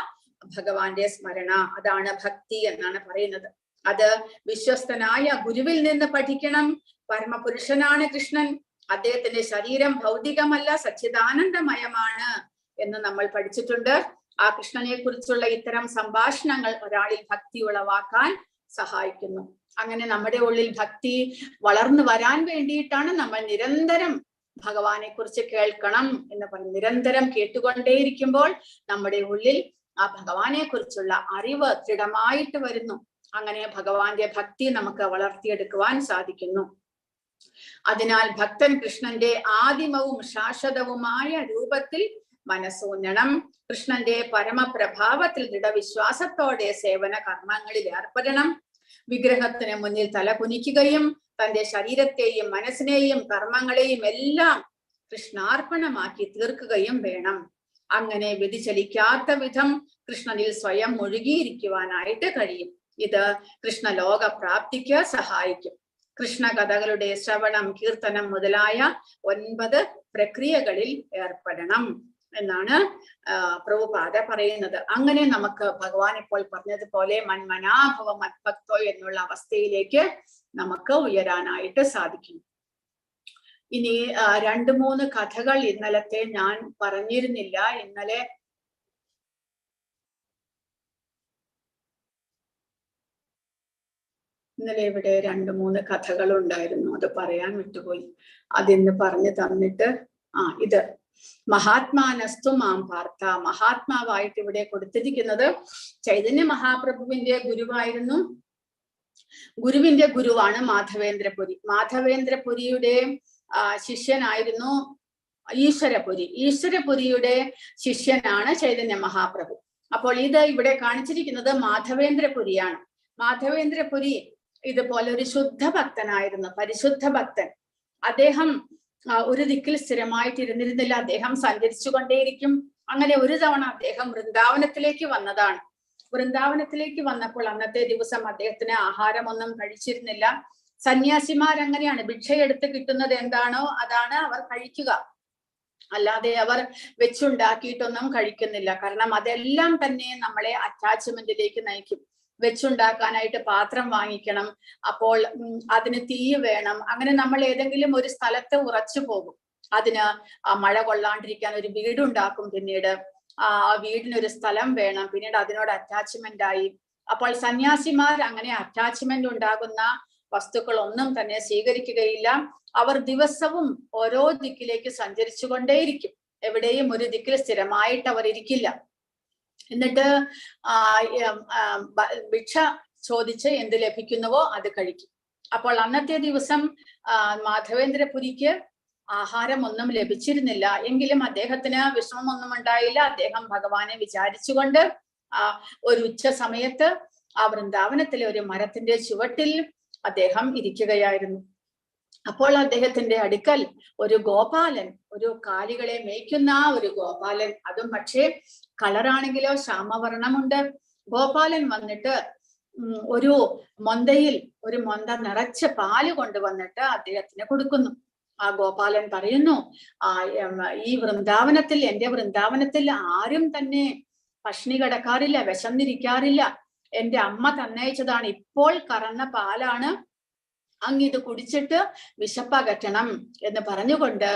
ഭഗവാന്റെ സ്മരണ, അതാണ് ഭക്തി എന്നാണ് പറയുന്നത്. അത് വിശ്വസ്തനായ ഗുരുവിൽ നിന്ന് പഠിക്കണം. പരമപുരുഷനാണ് കൃഷ്ണൻ. അദ്ദേഹത്തിന്റെ ശരീരം ഭൗതികമല്ല, സച്ചിദാനന്ദമയമാണ് എന്ന് നമ്മൾ പഠിച്ചിട്ടുണ്ട്. ആ കൃഷ്ണനെ കുറിച്ചുള്ള ഇത്തരം സംഭാഷണങ്ങൾ ഒരാളിൽ ഭക്തി ഉളവാക്കാൻ സഹായിക്കുന്നു. അങ്ങനെ നമ്മുടെ ഉള്ളിൽ ഭക്തി വളർന്നു വരാൻ വേണ്ടിയിട്ടാണ് നമ്മൾ നിരന്തരം ഭഗവാനെ കുറിച്ച് കേൾക്കണം എന്ന് പറയും. നിരന്തരം കേട്ടുകൊണ്ടേയിരിക്കുമ്പോൾ നമ്മുടെ ഉള്ളിൽ ആ ഭഗവാനെ കുറിച്ചുള്ള അറിവ് ദൃഢമായിട്ട് വരുന്നു. അങ്ങനെ ഭഗവാന്റെ ഭക്തി നമുക്ക് വളർത്തിയെടുക്കുവാൻ സാധിക്കുന്നു. അതിനാൽ ഭക്തൻ കൃഷ്ണന്റെ ആദിമവും ശാശ്വതവുമായ രൂപത്തിൽ മനസ്സൂന്നണം. കൃഷ്ണന്റെ പരമപ്രഭാവത്തിൽ ദൃഢവിശ്വാസത്തോടെ സേവന കർമ്മങ്ങളിൽ ഏർപ്പെടണം. വിഗ്രഹത്തിന് മുന്നിൽ തല കുനിക്കുകയും തന്റെ ശരീരത്തെയും മനസ്സിനെയും കർമ്മങ്ങളെയും എല്ലാം കൃഷ്ണാർപ്പണമാക്കി തീർക്കുകയും വേണം. അങ്ങനെ വ്യതിചലിക്കാത്ത വിധം കൃഷ്ണനിൽ സ്വയം മുഴുകിയിരിക്കുവാനായിട്ട് കഴിയും. ഇത് കൃഷ്ണലോക പ്രാപ്തിക്ക് സഹായിക്കും. കൃഷ്ണ കഥകളുടെ ശ്രവണം, കീർത്തനം മുതലായ 9 പ്രക്രിയകളിൽ ഏർപ്പെടണം എന്നാണ് പ്രഭുപാദ പറയുന്നത്. അങ്ങനെ നമുക്ക് ഭഗവാൻ ഇപ്പോൾ പറഞ്ഞതുപോലെ മന്മനാഭവ മദ്ഭക്തോ എന്നുള്ള അവസ്ഥയിലേക്ക് നമുക്ക് ഉയരാനായിട്ട് സാധിക്കും. ഇനി 2-3 കഥകൾ ഇന്നലത്തെ ഞാൻ പറഞ്ഞിരുന്നില്ല. ഇന്നലെ ഇന്നലെ ഇവിടെ 2-3 കഥകൾ ഉണ്ടായിരുന്നു, അത് പറയാൻ വിട്ടുപോയി. അതിന്ന് പറഞ്ഞു തന്നിട്ട് ഇത് മഹാത്മാനസ്തു മാം പാർത്ഥ, മഹാത്മാവായിട്ട് ഇവിടെ കൊടുത്തിരിക്കുന്നത് ചൈതന്യ മഹാപ്രഭുവിന്റെ ഗുരുവായിരുന്നു. ഗുരുവിന്റെ ഗുരുവാണ് മാധവേന്ദ്രപുരി. മാധവേന്ദ്രപുരിയുടെ ശിഷ്യനായിരുന്നു ഈശ്വരപുരി. ഈശ്വരപുരിയുടെ ശിഷ്യനാണ് ചൈതന്യ മഹാപ്രഭു. അപ്പോൾ ഇത് ഇവിടെ കാണിച്ചിരിക്കുന്നത് മാധവേന്ദ്രപുരിയാണ്. മാധവേന്ദ്രപുരി ഇതുപോലെ ഒരു ശുദ്ധ ഭക്തനായിരുന്നു, പരിശുദ്ധ ഭക്തൻ. അദ്ദേഹം ഒരു ദിക്കിൽ സ്ഥിരമായിട്ട് ഇരുന്നിരുന്നില്ല, അദ്ദേഹം സഞ്ചരിച്ചു കൊണ്ടേയിരിക്കും. അങ്ങനെ ഒരു തവണ അദ്ദേഹം വൃന്ദാവനത്തിലേക്ക് വന്നതാണ്. വൃന്ദാവനത്തിലേക്ക് വന്നപ്പോൾ അന്നത്തെ ദിവസം അദ്ദേഹത്തിന് ആഹാരമൊന്നും കഴിച്ചിരുന്നില്ല. സന്യാസിമാരങ്ങനെയാണ്, ഭിക്ഷയെടുത്ത് കിട്ടുന്നത് എന്താണോ അതാണ് അവർ കഴിക്കുക, അല്ലാതെ അവർ വെച്ചുണ്ടാക്കിയിട്ടൊന്നും കഴിക്കുന്നില്ല. കാരണം അതെല്ലാം തന്നെ നമ്മളെ അറ്റാച്ച്മെന്റിലേക്ക് നയിക്കും. വെച്ചുണ്ടാക്കാനായിട്ട് പാത്രം വാങ്ങിക്കണം, അപ്പോൾ അതിന് തീ വേണം. അങ്ങനെ നമ്മൾ ഏതെങ്കിലും ഒരു സ്ഥലത്ത് ഉറച്ചു പോകും. അതിന് മഴ കൊള്ളാണ്ടിരിക്കാൻ ഒരു വീടുണ്ടാക്കും, പിന്നീട് ആ വീടിനൊരു സ്ഥലം വേണം, പിന്നീട് അതിനോട് അറ്റാച്ച്മെന്റ് ആയി. അപ്പോൾ സന്യാസിമാർ അങ്ങനെ അറ്റാച്ച്മെന്റ് ഉണ്ടാകുന്ന വസ്തുക്കളൊന്നും തന്നെ സ്വീകരിക്കുകയില്ല. അവർ ദിവസവും ഓരോ ദിക്കിലേക്ക് സഞ്ചരിച്ചു കൊണ്ടേയിരിക്കും. എവിടെയും ഒരു ദിക്കിൽ സ്ഥിരമായിട്ട് അവർ ഇരിക്കില്ല. എന്നിട്ട് ഭിക്ഷ ചോദിച്ച് എന്ത് ലഭിക്കുന്നുവോ അത് കഴിക്കും. അപ്പോൾ അന്നത്തെ ദിവസം മാധവേന്ദ്രപുരിക്ക് ആഹാരം ഒന്നും ലഭിച്ചിരുന്നില്ല. എങ്കിലും അദ്ദേഹത്തിന് വിഷമമൊന്നും ഉണ്ടായില്ല. അദ്ദേഹം ഭഗവാനെ വിചാരിച്ചുകൊണ്ട് ഒരു ഉച്ച സമയത്ത് ആ വൃന്ദാവനത്തിലെ ഒരു മരത്തിന്റെ ചുവട്ടിൽ അദ്ദേഹം ഇരിക്കുകയായിരുന്നു. അപ്പോൾ അദ്ദേഹത്തിന്റെ അടുക്കൽ ഒരു ഗോപാലൻ, ഒരു കാലികളെ മേയ്ക്കുന്ന ഒരു ഗോപാലൻ, അതും പക്ഷേ കളറാണെങ്കിലോ ശ്യാമവർണ്ണമുണ്ട്. ഗോപാലൻ വന്നിട്ട് ഒരു മൊന്തയിൽ ഒരു മൊന്ത നിറച്ച് പാല് കൊണ്ടുവന്നിട്ട് അദ്ദേഹത്തിന് കൊടുക്കുന്നു. ആ ഗോപാലൻ പറയുന്നു, ഈ വൃന്ദാവനത്തിൽ, എന്റെ വൃന്ദാവനത്തിൽ ആരും തന്നെ പഷ്ണി കിടക്കാറില്ല, വിശന്നിരിക്കാറില്ല. എന്റെ അമ്മ തന്നയച്ചതാണ്, ഇപ്പോൾ കറന്ന പാലാണ്, അങ്ങിത് കുടിച്ചിട്ട് വിശപ്പകറ്റണം എന്ന് പറഞ്ഞുകൊണ്ട്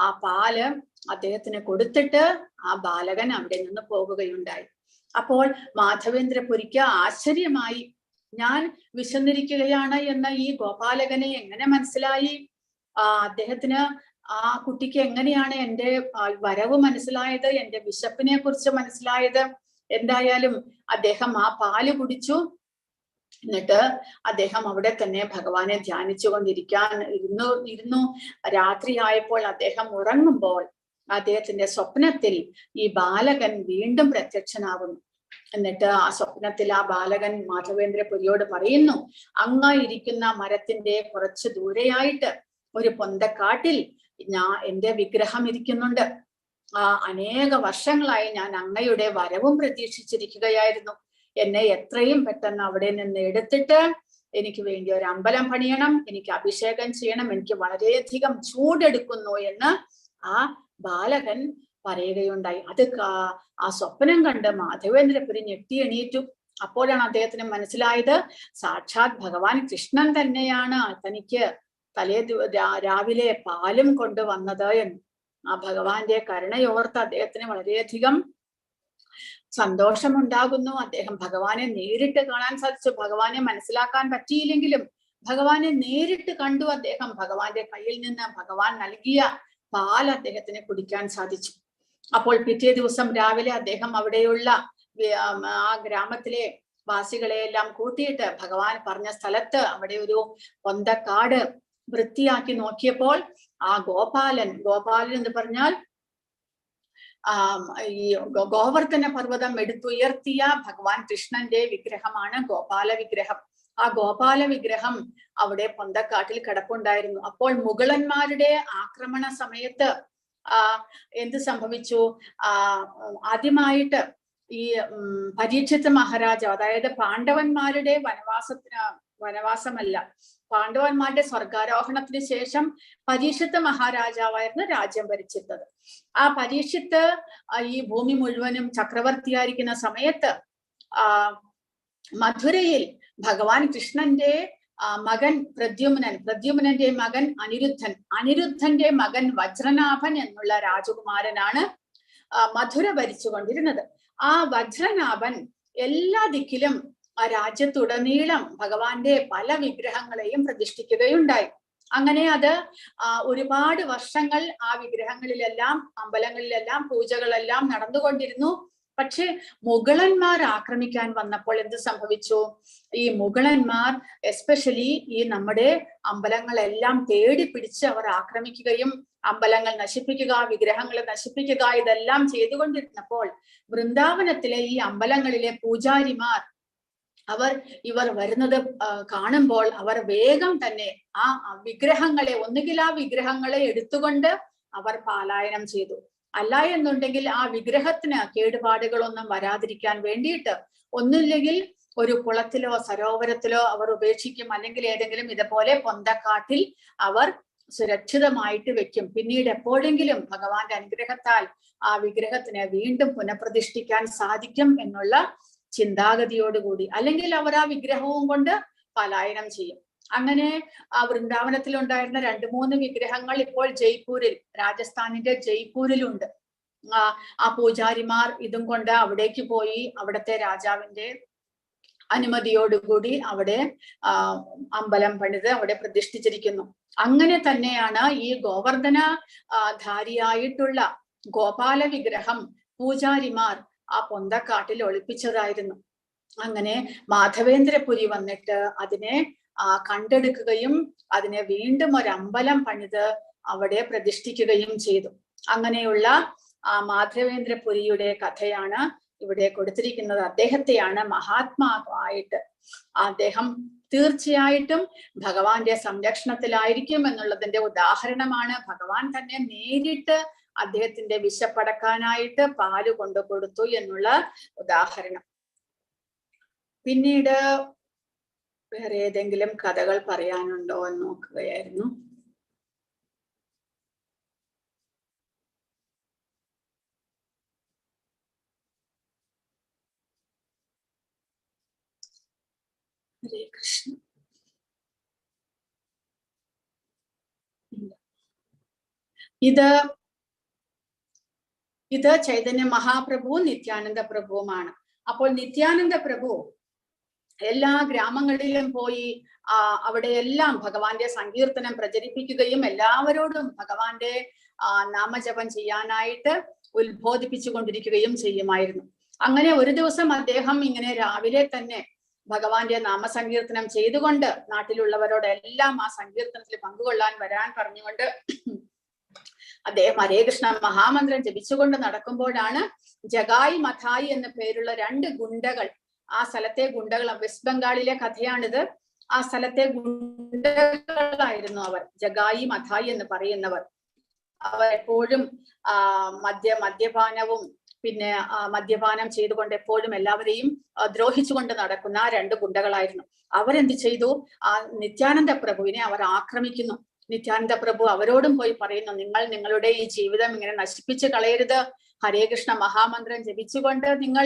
ആ പാല് അദ്ദേഹത്തിന് കൊടുത്തിട്ട് ആ ബാലകൻ അവിടെ നിന്ന് പോകുകയുണ്ടായി. അപ്പോൾ മാധവേന്ദ്രപുരിക്ക് ആശ്ചര്യമായി, ഞാൻ വിശന്നിരിക്കുകയാണ് എന്ന ഈ ഗോപാലകനെ എങ്ങനെ മനസ്സിലായി? അദ്ദേഹത്തിന് ആ കുട്ടിക്ക് എങ്ങനെയാണ് എന്റെ വരവ് മനസ്സിലായത്, എന്റെ വിശപ്പിനെ കുറിച്ച് മനസ്സിലായത്? എന്തായാലും അദ്ദേഹം ആ പാല് കുടിച്ചു. എന്നിട്ട് അദ്ദേഹം അവിടെ തന്നെ ഭഗവാനെ ധ്യാനിച്ചു കൊണ്ടിരിക്കാൻ രാത്രിയായപ്പോൾ അദ്ദേഹം ഉറങ്ങുമ്പോൾ അദ്ദേഹത്തിന്റെ സ്വപ്നത്തിൽ ഈ ബാലകൻ വീണ്ടും പ്രത്യക്ഷനാകുന്നു. എന്നിട്ട് ആ സ്വപ്നത്തിൽ ആ ബാലകൻ മാധവേന്ദ്രപുരിയോട് പറയുന്നു, അങ്ങായിരിക്കുന്ന മരത്തിന്റെ കുറച്ച് ദൂരെയായിട്ട് ഒരു പൊന്തക്കാട്ടിൽ എന്റെ വിഗ്രഹം ഇരിക്കുന്നുണ്ട്. അനേക വർഷങ്ങളായി ഞാൻ അങ്ങയുടെ വരവും പ്രതീക്ഷിച്ചിരിക്കുകയായിരുന്നു. എന്നെ എത്രയും പെട്ടെന്ന് അവിടെ നിന്ന് എടുത്തിട്ട് എനിക്ക് വേണ്ടി ഒരു അമ്പലം പണിയണം, എനിക്ക് അഭിഷേകം ചെയ്യണം, എനിക്ക് വളരെയധികം ചൂടെടുക്കുന്നു എന്ന് ആ ബാലകൻ പറയുകയുണ്ടായി. അത് ആ സ്വപ്നം കണ്ട് മാധവേന്ദ്രപുരി ഞെട്ടി എണീറ്റു. അപ്പോഴാണ് അദ്ദേഹത്തിന് മനസ്സിലായത്, സാക്ഷാത് ഭഗവാൻ കൃഷ്ണൻ തന്നെയാണ് തനിക്ക് രാവിലെ പാലും കൊണ്ടുവന്നത് എന്ന്. ആ ഭഗവാന്റെ കരുണയോർത്ത് അദ്ദേഹത്തിന് വളരെയധികം സന്തോഷമുണ്ടാകുന്നു. അദ്ദേഹം ഭഗവാനെ നേരിട്ട് കാണാൻ സാധിച്ചു. ഭഗവാനെ മനസ്സിലാക്കാൻ പറ്റിയില്ലെങ്കിലും ഭഗവാനെ നേരിട്ട് കണ്ടു. അദ്ദേഹം ഭഗവാന്റെ കയ്യിൽ നിന്ന് ഭഗവാൻ നൽകിയ പാൽ അദ്ദേഹത്തിന് കുടിക്കാൻ സാധിച്ചു. അപ്പോൾ പിറ്റേ ദിവസം രാവിലെ അദ്ദേഹം അവിടെയുള്ള ആ ഗ്രാമത്തിലെ വാസികളെ എല്ലാം കൂട്ടിയിട്ട് ഭഗവാൻ പറഞ്ഞ സ്ഥലത്ത് അവിടെ ഒരു പൊന്തക്കാട് വൃത്തിയാക്കി നോക്കിയപ്പോൾ ആ ഗോപാലൻ എന്ന് പറഞ്ഞാൽ ഈ ഗോവർദ്ധന പർവ്വതം എടുത്തുയർത്തിയ ഭഗവാൻ കൃഷ്ണന്റെ വിഗ്രഹമാണ് ഗോപാല വിഗ്രഹം. ആ ഗോപാല വിഗ്രഹം അവിടെ പൊന്തക്കാട്ടിൽ കിടപ്പുണ്ടായിരുന്നു. അപ്പോൾ മുഗളന്മാരുടെ ആക്രമണ സമയത്ത് എന്ത് സംഭവിച്ചു? ആദ്യമായിട്ട് ഈ പരീക്ഷിത് മഹാരാജാവ്, അതായത് പാണ്ഡവന്മാരുടെ വനവാസമല്ല, പാണ്ഡവന്മാരുടെ സ്വർഗാരോഹണത്തിന് ശേഷം പരീക്ഷിത് മഹാരാജാവായിരുന്നു രാജ്യം ഭരിച്ചിരുന്നത്. ആ പരീക്ഷിത്ത് ഈ ഭൂമി മുഴുവനും ചക്രവർത്തിയായിരിക്കുന്ന സമയത്ത് മധുരയിൽ ഭഗവാൻ കൃഷ്ണന്റെ മകൻ പ്രദ്യുമ്നന്റെ മകൻ അനിരുദ്ധന്റെ മകൻ വജ്രനാഭൻ എന്നുള്ള രാജകുമാരനാണ് മധുര ഭരിച്ചുകൊണ്ടിരുന്നത്. ആ വജ്രനാഭൻ എല്ലാ ദിക്കിലും ആ രാജ്യത്തുടനീളം ഭഗവാന്റെ പല വിഗ്രഹങ്ങളെയും പ്രതിഷ്ഠിക്കുകയുണ്ടായി. അങ്ങനെ അത് ഒരുപാട് വർഷങ്ങൾ ആ വിഗ്രഹങ്ങളിലെല്ലാം അമ്പലങ്ങളിലെല്ലാം പൂജകളെല്ലാം നടന്നുകൊണ്ടിരുന്നു. പക്ഷെ മുഗളന്മാർ ആക്രമിക്കാൻ വന്നപ്പോൾ എന്ത് സംഭവിച്ചു? ഈ മുഗളന്മാർ എസ്പെഷ്യലി ഈ നമ്മുടെ അമ്പലങ്ങളെല്ലാം തേടി പിടിച്ച് അവർ ആക്രമിക്കുകയും അമ്പലങ്ങൾ നശിപ്പിക്കുക, വിഗ്രഹങ്ങളെ നശിപ്പിക്കുക, ഇതെല്ലാം ചെയ്തുകൊണ്ടിരുന്നപ്പോൾ വൃന്ദാവനത്തിലെ ഈ അമ്പലങ്ങളിലെ പൂജാരിമാർ ഇവർ വരുന്നത് കാണുമ്പോൾ അവർ വേഗം തന്നെ ആ വിഗ്രഹങ്ങളെ, ഒന്നുകിൽ ആ വിഗ്രഹങ്ങളെ എടുത്തുകൊണ്ട് അവർ പലായനം ചെയ്തു. അല്ല എന്നുണ്ടെങ്കിൽ ആ വിഗ്രഹത്തിന് കേടുപാടുകളൊന്നും വരാതിരിക്കാൻ വേണ്ടിയിട്ട് ഒന്നുമില്ലെങ്കിൽ ഒരു കുളത്തിലോ സരോവരത്തിലോ അവർ ഉപേക്ഷിക്കും, അല്ലെങ്കിൽ ഏതെങ്കിലും ഇതുപോലെ പൊന്തക്കാട്ടിൽ അവർ സുരക്ഷിതമായിട്ട് വെക്കും. പിന്നീട് എപ്പോഴെങ്കിലും ഭഗവാന്റെ അനുഗ്രഹത്താൽ ആ വിഗ്രഹത്തിനെ വീണ്ടും പുനഃപ്രതിഷ്ഠിക്കാൻ സാധിക്കും എന്നുള്ള ചിന്താഗതിയോടുകൂടി, അല്ലെങ്കിൽ അവർ ആ വിഗ്രഹവും കൊണ്ട് പലായനം ചെയ്യും. അങ്ങനെ ആ വൃന്ദാവനത്തിൽ ഉണ്ടായിരുന്ന 2-3 വിഗ്രഹങ്ങൾ ഇപ്പോൾ ജയ്പൂരിൽ, രാജസ്ഥാനിന്റെ ജയ്പൂരിലുണ്ട്. ആ പൂജാരിമാർ ഇതും കൊണ്ട് അവിടേക്ക് പോയി അവിടുത്തെ രാജാവിന്റെ അനുമതിയോടുകൂടി അവിടെ അമ്പലം പണിത് അവിടെ പ്രതിഷ്ഠിച്ചിരിക്കുന്നു. അങ്ങനെ തന്നെയാണ് ഈ ഗോവർദ്ധന ധാരിയായിട്ടുള്ള ഗോപാല വിഗ്രഹം പൂജാരിമാർ ആ പൊന്തക്കാട്ടിൽ ഒളിപ്പിച്ചതായിരുന്നു. അങ്ങനെ മാധവേന്ദ്രപുരി വന്നിട്ട് അതിനെ കണ്ടെടുക്കുകയും അതിനെ വീണ്ടും ഒരു അമ്പലം പണിത് അവിടെ പ്രതിഷ്ഠിക്കുകയും ചെയ്തു. അങ്ങനെയുള്ള ആ മാധവേന്ദ്രപുരിയുടെ കഥയാണ് ഇവിടെ കൊടുത്തിരിക്കുന്നത്. അദ്ദേഹത്തെയാണ് മഹാത്മാവായിട്ട്, അദ്ദേഹം തീർച്ചയായിട്ടും ഭഗവാന്റെ സംരക്ഷണത്തിലായിരിക്കും എന്നുള്ളതിന്റെ ഉദാഹരണമാണ്. ഭഗവാൻ തന്നെ നേരിട്ട് അദ്ദേഹത്തിന്റെ വിശപ്പടക്കാനായിട്ട് പാല് കൊണ്ടു കൊടുത്തു എന്നുള്ള ഉദാഹരണം. പിന്നീട് വേറെ ഏതെങ്കിലും കഥകൾ പറയാനുണ്ടോ എന്ന് നോക്കുകയായിരുന്നു. ഹരേ കൃഷ്ണ. ഇത് ചൈതന്യ മഹാപ്രഭുവും നിത്യാനന്ദ പ്രഭുവുമാണ്. അപ്പോൾ നിത്യാനന്ദ പ്രഭു എല്ലാ ഗ്രാമങ്ങളിലും പോയി അവിടെയെല്ലാം ഭഗവാന്റെ സങ്കീർത്തനം പ്രചരിപ്പിക്കുകയും എല്ലാവരോടും ഭഗവാന്റെ നാമജപം ചെയ്യാനായിട്ട് ഉത്ബോധിപ്പിച്ചു കൊണ്ടിരിക്കുകയും ചെയ്യുമായിരുന്നു. അങ്ങനെ ഒരു ദിവസം അദ്ദേഹം ഇങ്ങനെ രാവിലെ തന്നെ ഭഗവാന്റെ നാമസങ്കീർത്തനം ചെയ്തുകൊണ്ട് നാട്ടിലുള്ളവരോടെല്ലാം ആ സങ്കീർത്തനത്തിൽ പങ്കുകൊള്ളാൻ വരാൻ പറഞ്ഞുകൊണ്ട് അദ്ദേഹം ഹരേ കൃഷ്ണ മഹാമന്ത്രം ജപിച്ചുകൊണ്ട് നടക്കുമ്പോഴാണ് ജഗായി മഥായി എന്ന പേരുള്ള 2 ഗുണ്ടകൾ, ആ സ്ഥലത്തെ ഗുണ്ടകൾ, വെസ്റ്റ് ബംഗാളിലെ കഥയാണിത്. ആ സ്ഥലത്തെ ഗുണ്ടകളായിരുന്നു അവർ, ജഗായി മഥായി എന്ന് പറയുന്നവർ. അവർ എപ്പോഴും മദ്യപാനവും പിന്നെ മദ്യപാനം ചെയ്തുകൊണ്ട് എപ്പോഴും എല്ലാവരെയും ദ്രോഹിച്ചുകൊണ്ട് നടക്കുന്ന 2 ഗുണ്ടകളായിരുന്നു. അവരെന്ത് ചെയ്തു? ആ നിത്യാനന്ദ പ്രഭുവിനെ അവർ ആക്രമിക്കുന്നു. നിത്യാനന്ദ പ്രഭു അവരോടും പോയി പറയുന്നു, നിങ്ങൾ നിങ്ങളുടെ ഈ ജീവിതം ഇങ്ങനെ നശിപ്പിച്ച് കളയരുത്. ഹരേ കൃഷ്ണ മഹാമന്ത്രം ജപിച്ചുകൊണ്ട് നിങ്ങൾ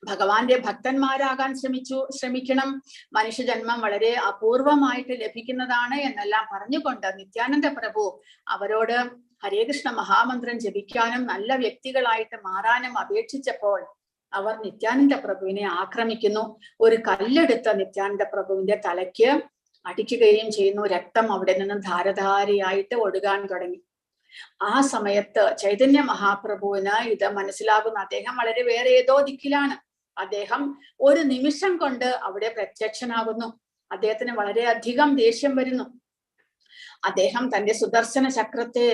ഭഗവാന്റെ ഭക്തന്മാരാകാൻ ശ്രമിക്കണം. മനുഷ്യജന്മം വളരെ അപൂർവമായിട്ട് ലഭിക്കുന്നതാണ് എന്നെല്ലാം പറഞ്ഞുകൊണ്ട് നിത്യാനന്ദ പ്രഭു അവരോട് ഹരേ കൃഷ്ണ മഹാമന്ത്രം ജപിക്കാനും നല്ല വ്യക്തികളായിട്ട് മാറാനും അപേക്ഷിച്ചപ്പോൾ അവർ നിത്യാനന്ദ പ്രഭുവിനെ ആക്രമിക്കുന്നു. ഒരു കല്ലെടുത്ത് നിത്യാനന്ദ പ്രഭുവിന്റെ തലയ്ക്ക് അടിക്കുകയും ചെയ്യുന്നു. രക്തം അവിടെ നിന്നും ധാരധാരയായിട്ട് ഒഴുകാൻ തുടങ്ങി. ആ സമയത്ത് ചൈതന്യ മഹാപ്രഭുവിന് ഇത് മനസ്സിലാകുന്നു. അദ്ദേഹം വളരെ വേറെ ഏതോ ദിക്കിലാണ്. അദ്ദേഹം ഒരു നിമിഷം കൊണ്ട് അവിടെ പ്രത്യക്ഷനാകുന്നു. അദ്ദേഹത്തിന് വളരെയധികം ദേഷ്യം വരുന്നു. അദ്ദേഹം തന്റെ സുദർശന ചക്രത്തെ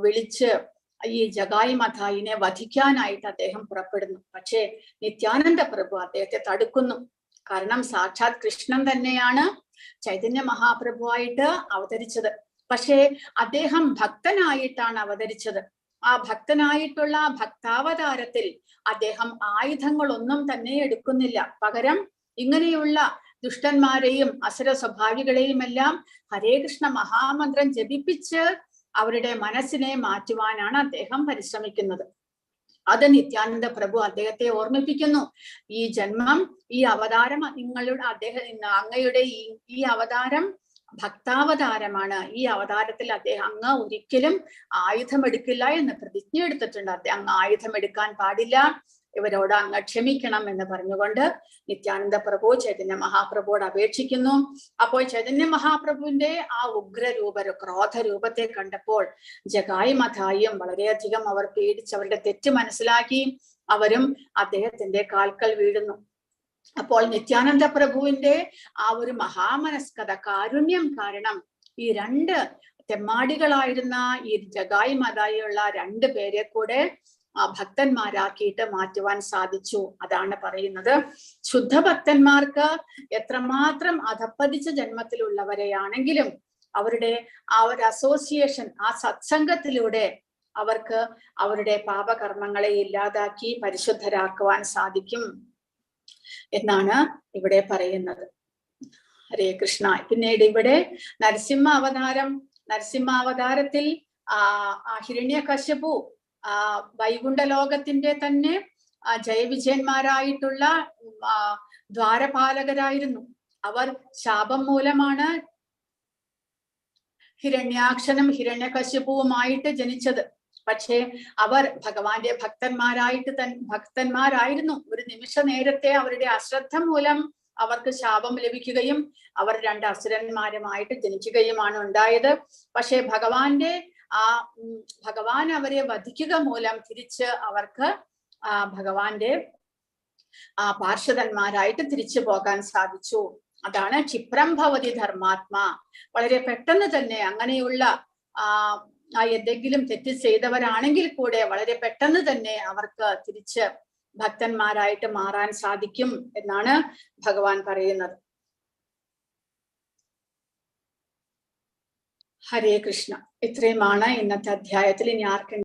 വിളിച്ച് ഈ ജഗായി മഥായിനെ വധിക്കാനായിട്ട് അദ്ദേഹം പുറപ്പെടുന്നു. പക്ഷേ നിത്യാനന്ദ പ്രഭു അദ്ദേഹത്തെ തടുക്കുന്നു. കാരണം സാക്ഷാത് കൃഷ്ണൻ തന്നെയാണ് ചൈതന്യ മഹാപ്രഭുവായിട്ട് അവതരിച്ചത്. പക്ഷേ അദ്ദേഹം ഭക്തനായിട്ടാണ് അവതരിച്ചത്. ആ ഭക്തനായിട്ടുള്ള ഭക്താവതാരത്തിൽ അദ്ദേഹം ആയുധങ്ങളൊന്നും തന്നെ എടുക്കുന്നില്ല. പകരം ഇങ്ങനെയുള്ള ദുഷ്ടന്മാരെയും അസുര സ്വഭാവികളെയും എല്ലാം ഹരേ കൃഷ്ണ മഹാമന്ത്രം ജപിപ്പിച്ച് അവരുടെ മനസ്സിനെ മാറ്റുവാനാണ് അദ്ദേഹം പരിശ്രമിക്കുന്നത്. അത് നിത്യാനന്ദ പ്രഭു അദ്ദേഹത്തെ ഓർമ്മിപ്പിക്കുന്നു. ഈ ജന്മം, ഈ അവതാരം അങ്ങയുടെ ഈ അവതാരം ഭക്താവതാരമാണ്. ഈ അവതാരത്തിൽ അങ്ങ് ഒരിക്കലും ആയുധം എടുക്കില്ല എന്ന് പ്രതിജ്ഞ എടുത്തിട്ടുണ്ട്. അങ്ങ് ആയുധം എടുക്കാൻ പാടില്ല, ഇവരോട് അങ്ങ് ക്ഷമിക്കണം എന്ന് പറഞ്ഞുകൊണ്ട് നിത്യാനന്ദ പ്രഭു ചൈതന്യ മഹാപ്രഭുവോട് അപേക്ഷിക്കുന്നു. അപ്പോൾ ചൈതന്യ മഹാപ്രഭുവിന്റെ ആ ഉഗ്രരൂപ ക്രോധരൂപത്തെ കണ്ടപ്പോൾ ജഗായി മഥായിയും വളരെയധികം അവർ പേടിച്ച് അവരുടെ തെറ്റ് മനസ്സിലാക്കി അവരും അദ്ദേഹത്തിന്റെ കാൽക്കൽ വീഴുന്നു. അപ്പോൾ നിത്യാനന്ദ പ്രഭുവിന്റെ ആ ഒരു മഹാമനസ്കത, കാരുണ്യം കാരണം ഈ രണ്ട് തെമ്മാടികളായിരുന്ന ഈ ജഗായി മതായിയുള്ള രണ്ടു പേരെ കൂടെ ഭക്തന്മാരാക്കിയിട്ട് മാറ്റുവാൻ സാധിച്ചു. അതാണ് പറയുന്നത്, ശുദ്ധഭക്തന്മാർക്ക് എത്രമാത്രം അധപ്പതിച്ച ജന്മത്തിലുള്ളവരെയാണെങ്കിലും അവരുടെ ആ ഒരു അസോസിയേഷൻ, ആ സത്സംഗത്തിലൂടെ അവർക്ക് അവരുടെ പാപകർമ്മങ്ങളെ ഇല്ലാതാക്കി പരിശുദ്ധരാക്കുവാൻ സാധിക്കും എന്നാണ് ഇവിടെ പറയുന്നത്. ഹരേ കൃഷ്ണ. പിന്നീട് ഇവിടെ നരസിംഹാവതാരത്തിൽ ഹിരണ്യകശിപു വൈകുണ്ഠലോകത്തിന്റെ തന്നെ ജയവിജയന്മാരായിട്ടുള്ള ദ്വാരപാലകരായിരുന്നു. അവർ ശാപം മൂലമാണ് ഹിരണ്യാക്ഷനും ഹിരണ്യകശിപുവുമായിട്ട് ജനിച്ചത്. പക്ഷേ അവർ ഭഗവാന്റെ ഭക്തന്മാരായിരുന്നു. ഒരു നിമിഷ നേരത്തെ അവരുടെ അശ്രദ്ധ മൂലം അവർക്ക് ശാപം ലഭിക്കുകയും അവർ രണ്ട് അസുരന്മാരുമായിട്ട് ജനിക്കുകയുമാണ് ഉണ്ടായത്. പക്ഷെ ഭഗവാൻ അവരെ വധിക്കുക മൂലം തിരിച്ച് അവർക്ക് ഭഗവാന്റെ പാർഷദന്മാരായിട്ട് തിരിച്ചു പോകാൻ സാധിച്ചു. അതാണ് ക്ഷിപ്രം ഭവതി ധർമാത്മാ. വളരെ പെട്ടെന്ന് തന്നെ അങ്ങനെയുള്ള എന്തെങ്കിലും തെറ്റ് ചെയ്തവരാണെങ്കിൽ കൂടെ വളരെ പെട്ടെന്ന് തന്നെ അവർക്ക് തിരിച്ച് ഭക്തന്മാരായിട്ട് മാറാൻ സാധിക്കും എന്നാണ് ഭഗവാൻ പറയുന്നത്. ഹരേ കൃഷ്ണ. ഇത്രയുമാണ് ഇന്നത്തെ അധ്യായത്തിൽ. ഇനി ആർക്കും